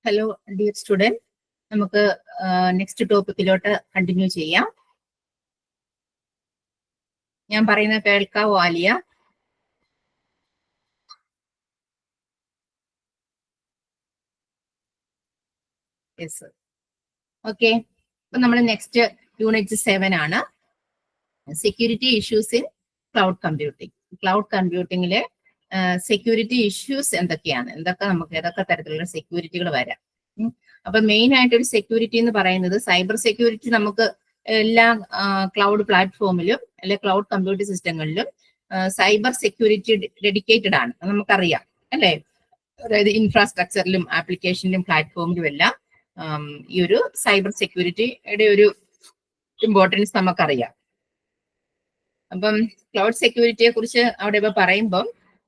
Hello dear student, നമുക്ക് next ടോപ്പിക്കിലോട്ട് continue ചെയ്യാം. ഞാൻ പറയുന്നത് കേൾക്കാവോ ആലിയ? Yes, okay. അപ്പൊ നമ്മൾ നെക്സ്റ്റ് യൂണിറ്റ് 7 ആണ്, security issues in cloud computing. Cloud കമ്പ്യൂട്ടിങ്ങിലെ സെക്യൂരിറ്റി ഇഷ്യൂസ് എന്തൊക്കെയാണ്, ഏതൊക്കെ തരത്തിലുള്ള സെക്യൂരിറ്റികൾ വരാം. അപ്പൊ മെയിൻ ആയിട്ട് ഒരു സെക്യൂരിറ്റി എന്ന് പറയുന്നത് സൈബർ സെക്യൂരിറ്റി. നമുക്ക് എല്ലാ ക്ലൗഡ് പ്ലാറ്റ്ഫോമിലും അല്ലെ ക്ലൗഡ് കമ്പ്യൂട്ടിംഗ് സിസ്റ്റങ്ങളിലും സൈബർ സെക്യൂരിറ്റി ഡെഡിക്കേറ്റഡ് ആണ്, നമുക്കറിയാം അല്ലെ. അതായത് ഇൻഫ്രാസ്ട്രക്ചറിലും ആപ്ലിക്കേഷനിലും പ്ലാറ്റ്ഫോമിലും എല്ലാം ഈ ഒരു സൈബർ സെക്യൂരിറ്റിയുടെ ഒരു ഇമ്പോർട്ടൻസ് നമുക്കറിയാം. അപ്പം ക്ലൗഡ് സെക്യൂരിറ്റിയെ കുറിച്ച് അവിടെ ഇപ്പൊ പറയുമ്പം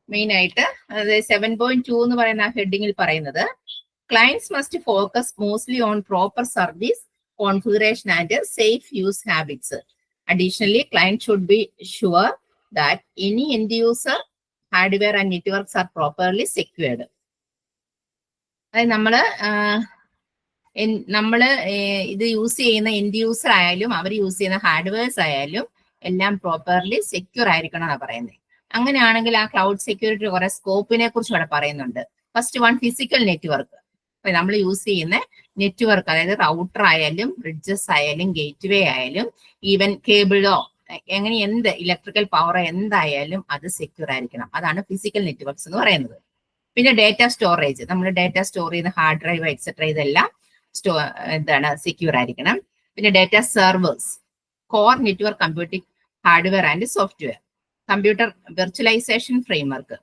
മെയിൻ ആയിട്ട് അതായത് 7.2 എന്ന് പറയുന്ന ആ ഹെഡിങ്ങിൽ പറയുന്നത്, clients must focus mostly on proper service configuration and safe use habits. Additionally, client should be sure that any end user hardware and networks are properly secured. അതായത് നമ്മള് ഇത് യൂസ് ചെയ്യുന്ന എൻഡ് യൂസർ ആയാലും അവർ യൂസ് ചെയ്യുന്ന hardwares ആയാലും എല്ലാം properly secure ആയിരിക്കണം എന്നാണ് പറയുന്നത്. അങ്ങനെയാണെങ്കിൽ ആ ക്ലൗഡ് സെക്യൂരിറ്റി കുറെ സ്കോപ്പിനെ കുറിച്ച് ഇവിടെ പറയുന്നുണ്ട്. First one, physical network. നമ്മൾ യൂസ് ചെയ്യുന്ന നെറ്റ്വർക്ക്, അതായത് റൗട്ടർ ആയാലും ബ്രിഡ്ജസ് ആയാലും ഗേറ്റ് വേ ആയാലും ഈവൻ കേബിളോ എങ്ങനെ എന്ത് ഇലക്ട്രിക്കൽ പവറോ എന്തായാലും അത് സെക്യൂർ ആയിരിക്കണം. അതാണ് ഫിസിക്കൽ നെറ്റ്വർക്ക്സ് എന്ന് പറയുന്നത്. പിന്നെ ഡേറ്റ സ്റ്റോറേജ്, നമ്മൾ ഡേറ്റ സ്റ്റോർ ചെയ്യുന്ന ഹാർഡ് ഡ്രൈവ് എക്സെട്ര ഇതെല്ലാം സെക്യൂർ ആയിരിക്കണം. പിന്നെ data servers, core network computing hardware and software, computer virtualization framework,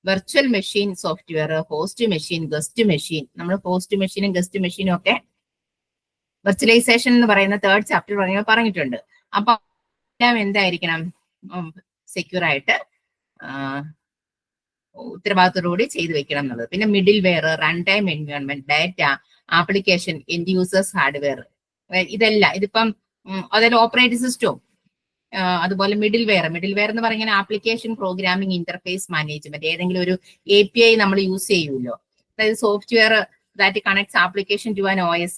virtual machine software, host machine, guest machine. നമ്മൾ ഹോസ്റ്റ് മെഷീനും ഗസ്റ്റ് മെഷീനും ഒക്കെ വെർച്വലൈസേഷൻ എന്ന് പറയുന്ന 3rd ചാപ്റ്റർ പറഞ്ഞിട്ടുണ്ട്. അപ്പൊ എല്ലാം എന്തായിരിക്കണം, സെക്യൂർ ആയിട്ട് ഉത്തരവാദിത്തത്തോടുകൂടി ചെയ്തു വെക്കണം എന്നുള്ളത്. പിന്നെ middleware, run time environment, data, application, end users hardware, ഇതെല്ലാം ഇതിപ്പം അതായത് ഓപ്പറേറ്റിംഗ് സിസ്റ്റവും അതുപോലെ മിഡിൽ വെയർ എന്ന് പറയുന്ന ആപ്ലിക്കേഷൻ പ്രോഗ്രാമിംഗ് ഇന്റർഫേസ് മാനേജ്മെന്റ്. ഏതെങ്കിലും ഒരു API നമ്മൾ യൂസ് ചെയ്യുമല്ലോ, അതായത് software that connects application to an OS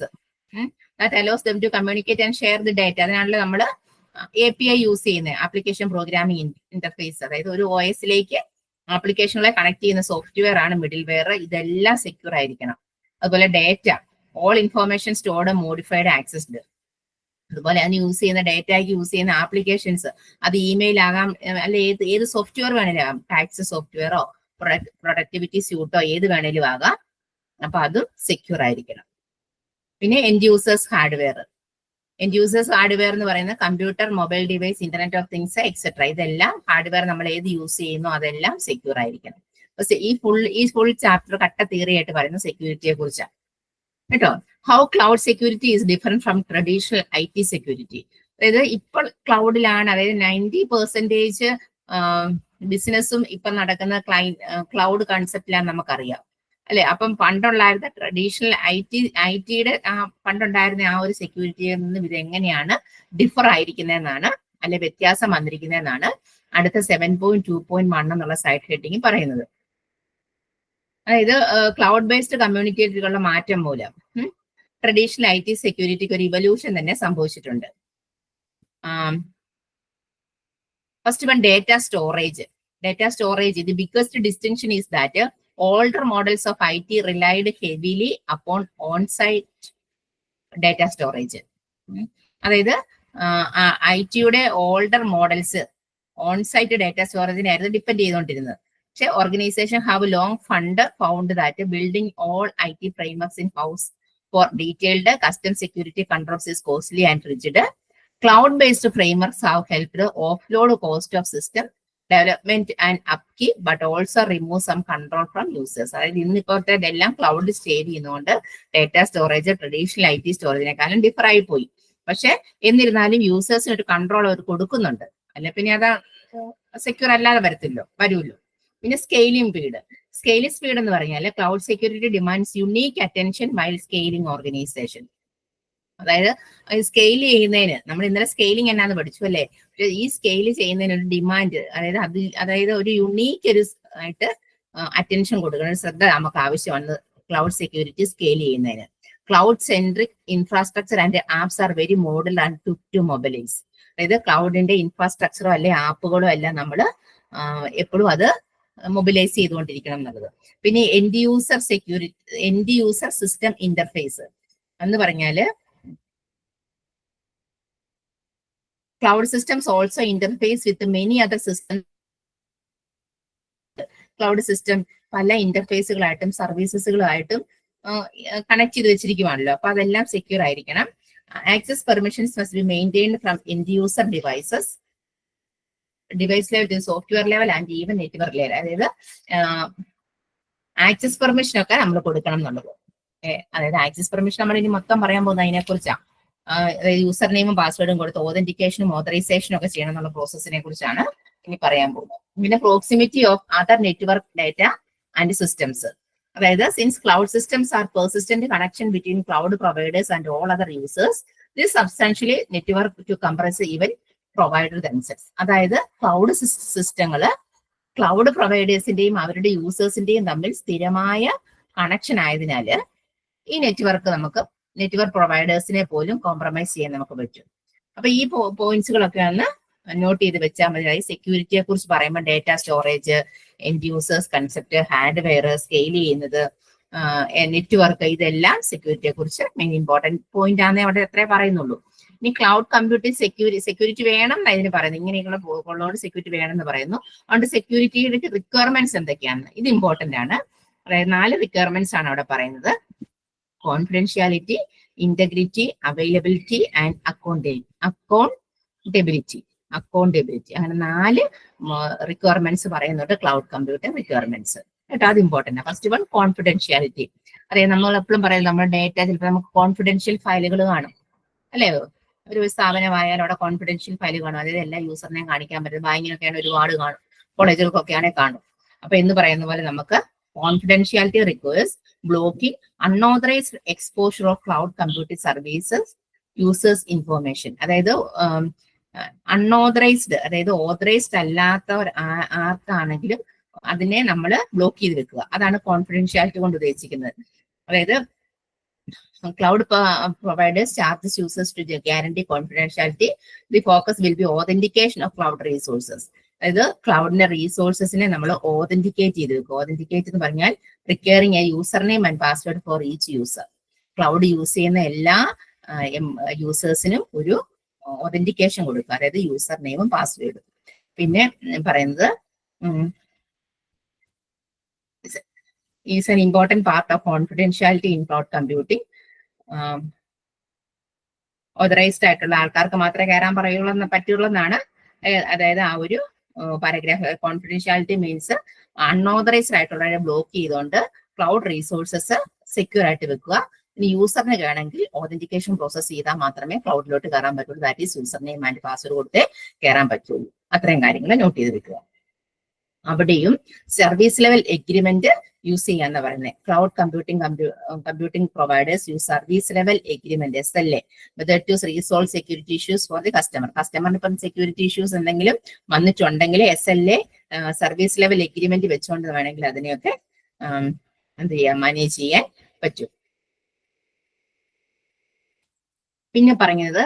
that allows them to communicate and share the data. അതിനാണല്ലോ നമ്മൾ API യൂസ് ചെയ്യുന്നത്, ആപ്ലിക്കേഷൻ പ്രോഗ്രാമിംഗ് ഇന്റർഫേസ്. അതായത് ഒരു OS-ലേക്ക് ആപ്ലിക്കേഷനുകളെ കണക്ട് ചെയ്യുന്ന സോഫ്റ്റ്വെയർ ആണ് മിഡിൽ വെയർ. ഇതെല്ലാം സെക്യൂർ ആയിരിക്കണം. അതുപോലെ data, all information stored, modified, accessed. അതുപോലെ അതിന് യൂസ് ചെയ്യുന്ന ഡേറ്റയ്ക്ക് യൂസ് ചെയ്യുന്ന ആപ്ലിക്കേഷൻസ്, അത് ഇമെയിൽ ആകാം അല്ലെ ഏത് സോഫ്റ്റ്വെയർ വേണേലും ആകാം, ടാക്സ് സോഫ്റ്റ്വെയറോ പ്രൊഡക്ടിവിറ്റി സ്യൂട്ടോ ഏത് വേണേലും ആകാം. അപ്പൊ അതും സെക്യൂർ ആയിരിക്കണം. പിന്നെ എൻഡ് യൂസേഴ്സ് ഹാർഡ്വെയർ എന്ന് പറയുന്ന computer, mobile device, internet of things etcetera, ഇതെല്ലാം ഹാർഡ്വെയർ നമ്മൾ ഏത് യൂസ് ചെയ്യുന്നോ അതെല്ലാം സെക്യൂർ ആയിരിക്കണം. ഈ ഫുൾ ചാപ്റ്റർ കട്ട തിയറി ആയിട്ട് പറയുന്ന സെക്യൂരിറ്റിയെ കുറിച്ചാണ് കേട്ടോ. How cloud security is different from traditional IT security. അതായത് ഇപ്പോൾ ക്ലൗഡിലാണ്, അതായത് 90% ബിസിനസ്സും ഇപ്പൊ നടക്കുന്ന ക്ലൗഡ് കൺസെപ്റ്റിലാണ് നമുക്കറിയാം അല്ലെ. അപ്പം പണ്ടുണ്ടായിരുന്ന ട്രഡീഷണൽ ഐടിയുടെ പണ്ടുണ്ടായിരുന്ന ആ ഒരു സെക്യൂരിറ്റിയിൽ നിന്നും ഇത് എങ്ങനെയാണ് ഡിഫർ ആയിരിക്കുന്നതെന്നാണ്, അല്ലെ വ്യത്യാസം വന്നിരിക്കുന്നതെന്നാണ് അടുത്ത 7.2.1 എന്നുള്ള സൈഡ് ഹെഡിങ് പറയുന്നത്. അതായത് ക്ലൗഡ് ബേസ്ഡ് കമ്മ്യൂണിക്കേറ്ററുകളുടെ മാറ്റം മൂലം ട്രഡീഷണൽ IT സെക്യൂരിറ്റിക്ക് ഒരു ഇവല്യൂഷൻ തന്നെ സംഭവിച്ചിട്ടുണ്ട്. First one, data storage. The biggest distinction is that older models of IT relied heavily upon on-site data storage. അതായത് ITയുടെ ഓൾഡർ മോഡൽസ് ഓൺ-സൈറ്റ് ഡാറ്റ സ്റ്റോറേജിനായിരുന്നു ഡിപ്പെൻഡ് ചെയ്തുകൊണ്ടിരുന്നത്. പക്ഷെ organisation have long found that building all IT frameworks in house for detailed custom security controls is costly and rigid. Cloud-based frameworks have helped offload cost of system development and upkeep, but also remove some control from users. അതായത് ഇന്നിപ്പോഴത്തെ ഇതെല്ലാം ക്ലൗഡിൽ store ചെയ്യുന്നതുകൊണ്ട് data storage traditional IT സ്റ്റോറേജിനെക്കാളും differ ആയി പോയി. പക്ഷെ എന്നിരുന്നാലും യൂസേഴ്സിന് ഒരു കൺട്രോൾ അവർ കൊടുക്കുന്നുണ്ട്, അല്ലെ പിന്നെ അത് സെക്യൂർ അല്ലാതെ വരുമല്ലോ. പിന്നെ സ്കെയിലിംഗ് സ്പീഡ് എന്ന് പറഞ്ഞാൽ cloud security demands unique attention while scaling organisation. അതായത് സ്കെയിൽ ചെയ്യുന്നതിന് നമ്മൾ ഇന്നലെ സ്കെയിലിംഗ് എന്നാന്ന് പഠിച്ചു അല്ലേ. ഈ സ്കെയിൽ ചെയ്യുന്നതിന് ഒരു ഡിമാൻഡ്, അതായത് ഒരു യുണീക്ക് ആയിട്ട് അറ്റൻഷൻ കൊടുക്കണം, ശ്രദ്ധ നമുക്ക് ആവശ്യമാണ് ക്ലൗഡ് സെക്യൂരിറ്റി സ്കെയിൽ ചെയ്യുന്നതിന്. Cloud centric infrastructure and apps are very model and to mobilize. അതായത് ക്ലൗഡിന്റെ ഇൻഫ്രാസ്ട്രക്ചറോ അല്ലെ ആപ്പുകളോ എല്ലാം നമ്മൾ എപ്പോഴും അത് മൊബിലൈസ് ചെയ്തുകൊണ്ടിരിക്കണം എന്നുള്ളത്. പിന്നെ എൻഡ് യൂസർ സിസ്റ്റം ഇന്റർഫേസ് എന്ന് പറഞ്ഞാല് ക്ലൗഡ് സിസ്റ്റംസ് ഓൾസോ ഇന്റർഫേസ് വിത്ത് many other system. Cloud system പല ഇന്റർഫേസുകളായിട്ടും സർവീസസുകളായിട്ടും കണക്ട് ചെയ്ത് വെച്ചിരിക്കുവാണല്ലോ. അപ്പൊ അതെല്ലാം സെക്യൂർ ആയിരിക്കണം. Access permissions must be maintained from end user devices, device level, software level and even network level. അതായത് access permission ഒക്കെ നമ്മൾ കൊടുക്കണം എന്നുള്ളത്. അതായത് ആക്സസ് പെർമിഷൻ നമ്മൾ ഇനി മൊത്തം പറയാൻ പോകുന്നത് അതിനെക്കുറിച്ചാണ്. യൂസർ നെയിമും പാസ്വേഡും കൊടുത്ത് ഓതന്റിക്കേഷനും ഓതറൈസേഷനും ഒക്കെ ചെയ്യണം എന്നുള്ള പ്രോസസ്സിനെ കുറിച്ചാണ് ഇനി പറയാൻ പോകുന്നത്. പിന്നെ proximity of other network data and systems. അതായത് since cloud systems are persistent connection between cloud providers and all other users, this substantially network to compress even provider themselves. അതായത് ക്ലൗഡ് സിസ്റ്റങ്ങള് ക്ലൗഡ് പ്രൊവൈഡേഴ്സിന്റെയും അവരുടെ യൂസേഴ്സിന്റെയും തമ്മിൽ സ്ഥിരമായ കണക്ഷൻ ആയതിനാല് ഈ network പ്രൊവൈഡേഴ്സിനെ പോലും കോംപ്രമൈസ് ചെയ്യാൻ നമുക്ക് പറ്റും. അപ്പൊ ഈ പോയിന്റ്സുകളൊക്കെ ഒന്ന് നോട്ട് ചെയ്ത് വെച്ചാൽ മതി. സെക്യൂരിറ്റിയെ കുറിച്ച് പറയുമ്പോൾ data storage, end users concept, hardware scale ചെയ്യുന്നത്, നെറ്റ്വർക്ക്, ഇതെല്ലാം സെക്യൂരിറ്റിയെ കുറിച്ച് മെയിൻ ഇമ്പോർട്ടന്റ് പോയിന്റ് ആണെന്നേ അവിടെ എത്രേ പറയുന്നുള്ളൂ. ഇനി ക്ലൗഡ് കമ്പ്യൂട്ടിംഗ് സെക്യൂരിറ്റി വേണം അതിന് പറയുന്നത്. ഇങ്ങനെയുള്ള ഉള്ളതുകൊണ്ട് സെക്യൂരിറ്റി വേണം എന്ന് പറയുന്നു. അതുകൊണ്ട് സെക്യൂരിറ്റിയുടെ റിക്വയർമെന്റ്സ് എന്തൊക്കെയാണെന്ന് ഇത് ഇമ്പോർട്ടന്റ് ആണ്. അതായത് 4 റിക്വയർമെന്റ്സ് ആണ് അവിടെ പറയുന്നത്. Confidentiality, integrity, availability and accountability. അങ്ങനെ 4 റിക്വയർമെന്റ്സ് പറയുന്നുണ്ട് ക്ലൗഡ് കമ്പ്യൂട്ടിംഗ് റിക്വയർമെന്റ്സ് കേട്ടോ. അത് ഇമ്പോർട്ടന്റ്. First one confidentiality. അറിയാം, നമ്മൾ എപ്പോഴും പറയുന്നത് നമ്മുടെ ഡേറ്റ ചിലപ്പോൾ നമുക്ക് കോൺഫിഡൻഷ്യൽ ഫയലുകൾ കാണും അല്ലേ. ഒരു സ്ഥാപനമായാലും അവിടെ കോൺഫിഡൻഷ്യൽ ഫയൽ കാണും. അതായത് എല്ലാ യൂസറിനെയും കാണിക്കാൻ പറ്റും. ബാങ്കിനൊക്കെയാണ് ഒരുപാട് കാണും, കോളേജുകൾക്കൊക്കെ ആണെങ്കിൽ കാണും. അപ്പൊ എന്ന് പറയുന്ന പോലെ നമുക്ക് confidentiality requires blocking unauthorised exposure of cloud computing services users information. അതായത് അൺഓതറൈസ്ഡ്, അതായത് ഓതറൈസ്ഡ് അല്ലാത്ത ആർക്കാണെങ്കിലും അതിനെ നമ്മൾ ബ്ലോക്ക് ചെയ്ത് വെക്കുക. അതാണ് കോൺഫിഡൻഷ്യാലിറ്റി കൊണ്ട് ഉദ്ദേശിക്കുന്നത്. അതായത് cloud providers charges users to guarantee confidentiality. The focus will be authentication of cloud resources. അതായത് ക്ലൗഡിന്റെ റീസോഴ്സസിനെ നമ്മൾ ഓതന്റിക്കേറ്റ് ചെയ്ത് വെക്കും. ഓതന്റിക്കേറ്റ് എന്ന് പറഞ്ഞാൽ requiring A user name and password for each user. Cloud use ചെയ്യുന്ന എല്ലാ യൂസേഴ്സിനും ഒരു ഓതന്റിക്കേഷൻ കൊടുക്കുക, അതായത് യൂസർ നെയിമും പാസ്വേഡും. പിന്നെ പറയുന്നത് is an important part of confidentiality in cloud computing. Authorised ആയിട്ടുള്ള ആൾക്കാർക്ക് മാത്രമേ കയറാൻ പറ്റുള്ളൂ എന്നാണ്. അതായത് ആ ഒരു പാരഗ്രാഫ്. കോൺഫിഡൻഷ്യാലിറ്റി മീൻസ് അൺഓതറൈസ്ഡ് ആയിട്ടുള്ളവരെ ബ്ലോക്ക് ചെയ്തുകൊണ്ട് ക്ലൗഡ് റീസോഴ്സസ് സെക്യൂർ ആയിട്ട് വെക്കുക. ഇനി യൂസറിന് വേണമെങ്കിൽ ഓതന്റിക്കേഷൻ പ്രോസസ് ചെയ്താൽ മാത്രമേ ക്ലൗഡിലോട്ട് കയറാൻ പറ്റുള്ളൂ. That is user name and password കൊടുത്തേ കയറാൻ പറ്റുള്ളൂ. അത്രയും കാര്യങ്ങൾ നോട്ട് ചെയ്ത് വെക്കുക. അവിടെയും സർവീസ് ലെവൽ എഗ്രിമെന്റ് യൂസ് ചെയ്യാന്ന് പറയുന്നത്. Cloud computing providers use service level agreement SLA method to resolve security issues for the customer. കസ്റ്റമറിന് ഇപ്പം സെക്യൂരിറ്റി ഇഷ്യൂസ് എന്തെങ്കിലും വന്നിട്ടുണ്ടെങ്കിൽ SLA സർവീസ് ലെവൽ എഗ്രിമെന്റ് വെച്ചുകൊണ്ട് വേണമെങ്കിൽ അതിനെയൊക്കെ എന്ത് ചെയ്യാം, മാനേജ് ചെയ്യാൻ പറ്റും. പിന്നെ പറഞ്ഞത്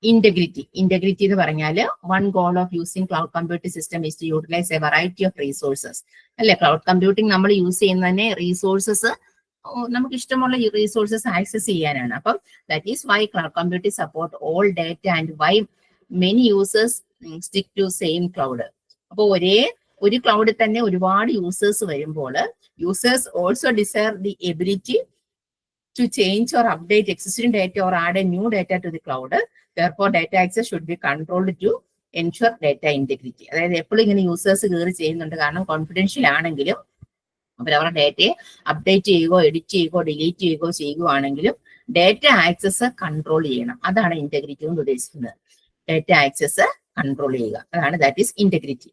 ഇന്റഗ്രിറ്റി. ഇന്റഗ്രിറ്റി എന്ന് പറഞ്ഞാല് one goal of using cloud computing system is to utilize a variety of resources. അല്ലെ, ക്ലൗഡ് കമ്പ്യൂട്ടിംഗ് നമ്മൾ യൂസ് ചെയ്യുന്നതിനെ റീസോഴ്സസ് നമുക്ക് ഇഷ്ടമുള്ള റീസോഴ്സസ് ആക്സസ് ചെയ്യാനാണ്. അപ്പം that is why cloud computing support all data and why many users stick to same cloud. അപ്പോൾ ഒരു ക്ലൗഡിൽ തന്നെ ഒരുപാട് യൂസേഴ്സ് വരുമ്പോൾ users also desire the ability to change or update existing data or add a new data to the cloud. Therefore, data access should be controlled to ensure data integrity. അതായത് എപ്പോഴും ഇങ്ങനെ users കയറി ചെയ്യുന്നുണ്ട്. കാരണം confidential ആണെങ്കിലും അവരവരുടെ ഡേറ്റയെ update ചെയ്യുകയോ എഡിറ്റ് ചെയ്യുകയോ ഡിലീറ്റ് ചെയ്യുകയാണെങ്കിലും ഡേറ്റ ആക്സസ് കൺട്രോൾ ചെയ്യണം. അതാണ് ഇന്റഗ്രിറ്റി കൊണ്ട് ഉദ്ദേശിക്കുന്നത്. ഡേറ്റ ആക്സസ് കൺട്രോൾ ചെയ്യുക, അതാണ് ദാറ്റ് ഈസ് ഇന്റഗ്രിറ്റി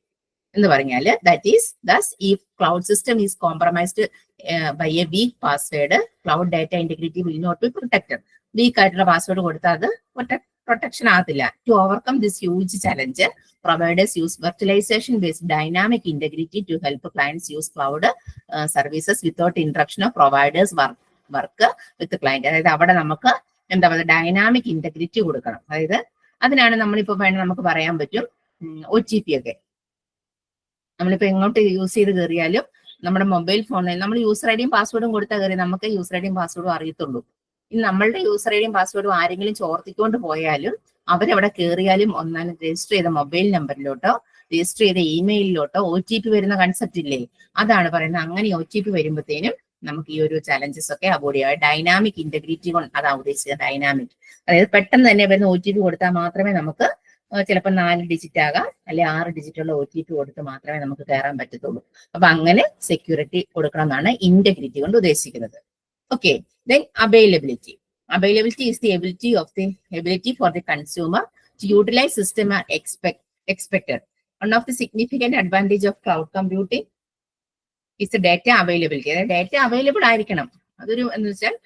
എന്ന് പറഞ്ഞാല്. That is thus if cloud system is compromised by a weak password, cloud data integrity will not be protected. Weak ആയിട്ടുള്ള പാസ്വേഡ് കൊടുത്താൽ അത് പ്രൊട്ടക്ഷൻ ആകത്തില്ല. To overcome this huge challenge, providers use virtualization based dynamic integrity to help clients use cloud services without interruption of providers work with the client. അതായത് അവിടെ നമുക്ക് എന്താ പറയുക, dynamic integrity കൊടുക്കണം. അതായത് അതിനാണ് നമ്മളിപ്പോ നമുക്ക് പറയാൻ പറ്റും OTP ഒക്കെ നമ്മളിപ്പോ എങ്ങോട്ട് യൂസ് ചെയ്ത് കയറിയാലും നമ്മുടെ മൊബൈൽ ഫോണിൽ നമ്മൾ യൂസർ ഐഡിയും പാസ്വേഡും കൊടുത്താൽ കയറി നമുക്ക് യൂസർ ഐഡിയും പാസ്വേഡും അറിയത്തുള്ളൂ. ഇനി നമ്മളുടെ യൂസർ ഐഡിയും പാസ്വേഡും ആരെങ്കിലും ചോർത്തിക്കൊണ്ട് പോയാലും അവരവിടെ കയറിയാലും ഒന്നാലും രജിസ്റ്റർ ചെയ്ത മൊബൈൽ നമ്പറിലോട്ടോ രജിസ്റ്റർ ചെയ്ത ഇമെയിലിലോട്ടോ OTP വരുന്ന കൺസെപ്റ്റ് ഇല്ലേ, അതാണ് പറയുന്നത്. അങ്ങനെ OTP വരുമ്പോഴത്തേനും നമുക്ക് ഈ ഒരു ചലഞ്ചസ് ഒക്കെ അവോയ്ഡ് ചെയ്യാം. ഡൈനാമിക് ഇന്റഗ്രിറ്റി കൊണ്ട് അതാ ഉദ്ദേശിച്ചത്. ഡൈനാമിക് അതായത് പെട്ടെന്ന് തന്നെ വരുന്ന OTP കൊടുത്താൽ മാത്രമേ നമുക്ക് ചിലപ്പോൾ 4 ഡിജിറ്റ് ആകാം അല്ലെ 6 ഡിജിറ്റുള്ള OTP കൊടുത്ത് മാത്രമേ നമുക്ക് കയറാൻ പറ്റത്തുള്ളൂ. അപ്പൊ അങ്ങനെ സെക്യൂരിറ്റി കൊടുക്കണം എന്നാണ് ഇന്റഗ്രിറ്റി കൊണ്ട് ഉദ്ദേശിക്കുന്നത്. Okay, then availability. Availability is the ability for the consumer to utilize system as expected. One of the significant advantage of cloud computing is the data availability. Data available ആയിരിക്കണം. അതൊരു എന്ന് വെച്ചാൽ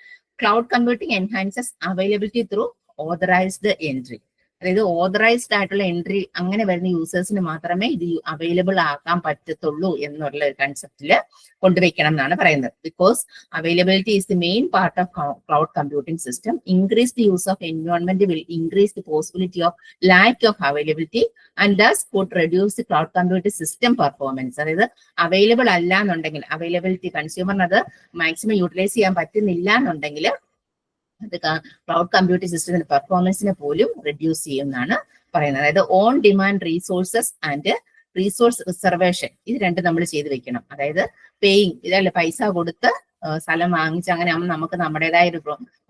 cloud computing enhances availability through authorized entry. അതായത് authorised ആയിട്ടുള്ള entry അങ്ങനെ വരുന്ന യൂസേഴ്സിന് മാത്രമേ ഇത് അവൈലബിൾ ആക്കാൻ പറ്റത്തുള്ളൂ എന്നുള്ള ഒരു കൺസെപ്റ്റില് കൊണ്ടുവയ്ക്കണം എന്നാണ് പറയുന്നത്. Because availability is the main part of cloud computing system. Increase the use of environment will increase the possibility of lack of availability and thus could reduce the cloud computing system performance. അതായത് available അല്ല എന്നുണ്ടെങ്കിൽ, availability കൺസ്യൂമറിന് അത് maximum utilise ചെയ്യാൻ പറ്റുന്നില്ല എന്നുണ്ടെങ്കിൽ അത് cloud computing സിസ്റ്റത്തിന്റെ പെർഫോമൻസിനെ പോലും റെഡ്യൂസ് ചെയ്യുമെന്നാണ് പറയുന്നത്. അതായത് on demand resources and resource reservation, ഇത് രണ്ടും നമ്മൾ ചെയ്ത് വെക്കണം. അതായത് പേയിങ്, ഇതല്ല പൈസ കൊടുത്ത് സ്ഥലം വാങ്ങിച്ച് അങ്ങനെ നമുക്ക് നമ്മുടേതായ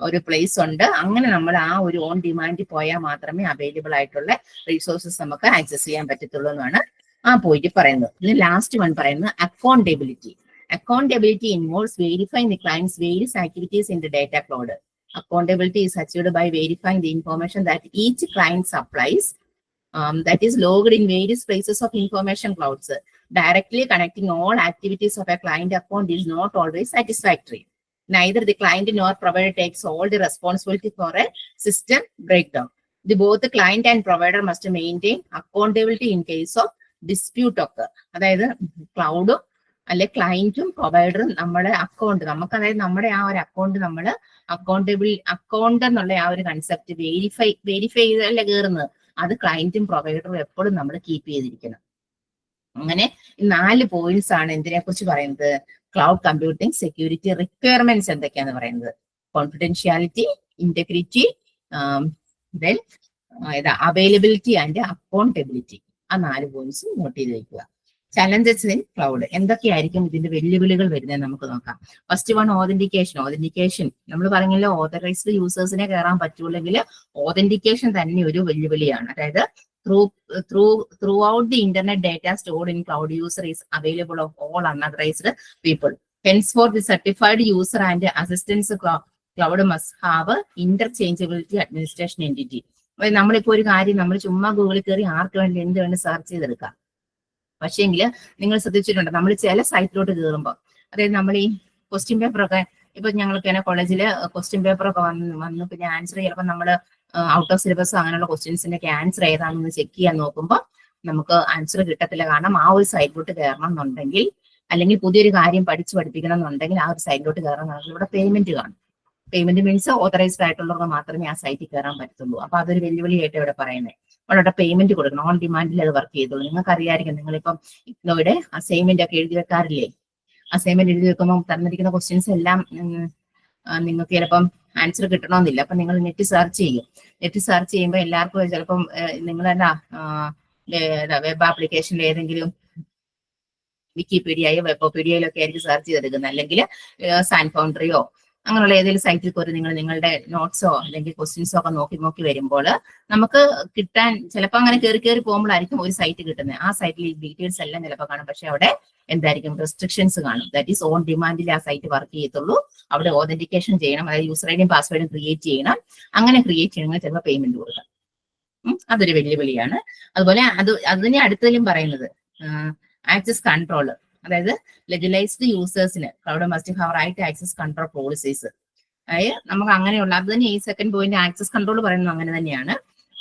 ഒരു പ്ലേസ് ഉണ്ട്. അങ്ങനെ നമ്മൾ ആ ഒരു ഓൺ ഡിമാൻഡിൽ പോയാൽ മാത്രമേ അവൈലബിൾ ആയിട്ടുള്ള റീസോഴ്സസ് നമുക്ക് ആക്സസ് ചെയ്യാൻ പറ്റത്തുള്ളൂ എന്നാണ് ആ പോയിന്റ് പറയുന്നത്. ഇനി ലാസ്റ്റ് വൺ പറയുന്നത് accountability. Accountability involves verifying the client's various activities in the data cloud. Accountability is achieved by verifying the information that each client supplies, that is logged in various places of information clouds. Directly connecting all activities of a client account is not always satisfactory. Neither the client nor provider takes all the responsibility for a system breakdown. Both the client and provider must maintain accountability in case of dispute occur. അതായത് ക്ലൗഡും അല്ലെ ക്ലയന്റും പ്രൊവൈഡറും നമ്മുടെ account, നമുക്ക് അതായത് നമ്മുടെ ആ ഒരു account നമ്മൾ account എന്നുള്ള ആ ഒരു കൺസെപ്റ്റ് വെരിഫൈ ചെയ്തല്ലേ കയറുന്നത്, അത് ക്ലയന്റും പ്രൊവൈഡറും എപ്പോഴും നമ്മൾ കീപ്പ് ചെയ്തിരിക്കണം. അങ്ങനെ 4 പോയിന്റ്സ് ആണ് എന്തിനെ കുറിച്ച് പറയുന്നത്, ക്ലൗഡ് കമ്പ്യൂട്ടിംഗ് സെക്യൂരിറ്റി റിക്വയർമെന്റ്സ് എന്തൊക്കെയാന്ന് പറയുന്നത്. Confidentiality, integrity, then availability and accountability. ആ 4 പോയിന്റ്സ് നോട്ട് ചെയ്ത് വെക്കുക. ചലഞ്ചസ് ഇൻ ക്ലൗഡ് എന്തൊക്കെയായിരിക്കും, ഇതിന്റെ വെല്ലുവിളികൾ വരുന്നത് നമുക്ക് നോക്കാം. First one authentication. നമ്മൾ പറഞ്ഞല്ലോ ഓതറൈസ്ഡ് യൂസേഴ്സിനെ കയറാൻ പറ്റൂല്ലെങ്കിൽ ഓതന്റിക്കേഷൻ തന്നെ ഒരു വെല്ലുവിളിയാണ്. അതായത് throughout the internet data stored in cloud user is available of all unauthorised people. Hence for the certified user and assistance cloud must have interchangeability administration entity. നമ്മളിപ്പോ ഒരു കാര്യം നമ്മൾ ചുമ്മാ ഗൂഗിളിൽ കയറി ആർക്ക് വേണ്ടി എന്ത് വേണ്ടി സെർച്ച് ചെയ്തെടുക്കാം. പക്ഷേങ്കിൽ നിങ്ങൾ ശ്രദ്ധിച്ചിട്ടുണ്ട്, നമ്മൾ ചില സൈറ്റിലോട്ട് കയറുമ്പോൾ, അതായത് നമ്മൾ ഈ ക്വസ്റ്റ്യൻ പേപ്പറൊക്കെ ഇപ്പൊ ഞങ്ങൾക്ക് തന്നെ കോളേജിൽ ക്വസ്റ്റ്യൻ പേപ്പറൊക്കെ വന്നു പിന്നെ ആൻസർ ചിലപ്പോൾ നമ്മൾ ഔട്ട് ഓഫ് സിലബസ് അങ്ങനെയുള്ള ക്വസ്റ്റ്യൻസിന്റെ ഒക്കെ ആൻസർ ഏതാണെന്ന് ചെക്ക് ചെയ്യാൻ നോക്കുമ്പോൾ നമുക്ക് ആൻസർ കിട്ടത്തില്ല. കാരണം ആ ഒരു സൈറ്റിലോട്ട് കയറണം എന്നുണ്ടെങ്കിൽ, അല്ലെങ്കിൽ പുതിയൊരു കാര്യം പഠിപ്പിക്കണം എന്നുണ്ടെങ്കിൽ ആ ഒരു സൈറ്റിലോട്ട് കയറണം. ഇവിടെ പേയ്മെന്റ് കാണും. പേയ്മെന്റ് മീൻസ് ഓതറൈസ്ഡ് ആയിട്ടുള്ളവർക്ക് മാത്രമേ ആ സൈറ്റിൽ കയറാൻ പറ്റത്തുള്ളൂ. അപ്പൊ അതൊരു വെല്ലുവിളിയായിട്ട് ഇവിടെ പറയുന്നത്. അവിടെ പേയ്മെന്റ് കൊടുക്കണം, ഓൺ ഡിമാൻഡിൽ അത് വർക്ക് ചെയ്തോളൂ. നിങ്ങൾക്ക് അറിയാമായിരിക്കും, നിങ്ങളിപ്പം ഇഗ്നോയുടെ അസൈൻമെന്റ് ഒക്കെ എഴുതി വെക്കാറില്ലേ? അസൈൻമെന്റ് എഴുതി വെക്കുമ്പോൾ തന്നിരിക്കുന്ന ക്വസ്റ്റ്യൻസ് എല്ലാം നിങ്ങൾക്ക് ചിലപ്പം ആൻസർ കിട്ടണമെന്നില്ല. അപ്പൊ നിങ്ങൾ നെറ്റ് സെർച്ച് ചെയ്യും. നെറ്റ് സെർച്ച് ചെയ്യുമ്പോൾ എല്ലാവർക്കും ചിലപ്പം നിങ്ങൾ തന്നെ വെബ് ആപ്ലിക്കേഷനിൽ ഏതെങ്കിലും വിക്കിപീഡിയയോ വെബോപീഡിയയിലൊക്കെ ആയിരിക്കും സെർച്ച് ചെയ്തെടുക്കുന്നത്. അല്ലെങ്കിൽ സാൻ ഫൗണ്ടറിയോ അങ്ങനെയുള്ള ഏതെങ്കിലും സൈറ്റിൽ കയറി നിങ്ങൾ നിങ്ങളുടെ നോട്ട്സോ അല്ലെങ്കിൽ ക്വസ്റ്റ്യൻസോ ഒക്കെ നോക്കി വരുമ്പോൾ നമുക്ക് കിട്ടാൻ ചിലപ്പോൾ അങ്ങനെ കയറി പോകുമ്പോഴായിരിക്കും ഒരു സൈറ്റ് കിട്ടുന്നത്. ആ സൈറ്റിൽ ഈ ഡീറ്റെയിൽസ് എല്ലാം ചിലപ്പോൾ കാണും. പക്ഷെ അവിടെ എന്തായിരിക്കും, റെസ്ട്രിക്ഷൻസ് കാണും. ദാറ്റ് ഈസ് ഓൺ ഡിമാൻഡിൽ ആ സൈറ്റ് വർക്ക് ചെയ്യത്തുള്ളൂ. അവിടെ ഓതന്റിക്കേഷൻ ചെയ്യണം, അതായത് യൂസർ ഐഡിയും പാസ്വേഡും ക്രിയേറ്റ് ചെയ്യണം. അങ്ങനെ ക്രിയേറ്റ് ചെയ്യണമെങ്കിൽ ചിലപ്പോൾ പേയ്മെന്റ് കൊടുക്കാം. അതൊരു വെല്ലുവിളിയാണ്. അതുപോലെ അതിനെ അടുത്തതിലും പറയുന്നത് ആക്സസ് കൺട്രോൾ. അതായത് ലെജലൈസ്ഡ് യൂസേഴ്സിന് cloud must have right access control policies. അതായത് നമുക്ക് അങ്ങനെയുള്ള അത് തന്നെ ഈ സെക്കൻഡ് പോയിന്റ് ആക്സസ് കൺട്രോൾ പറയുന്നത് അങ്ങനെ തന്നെയാണ്.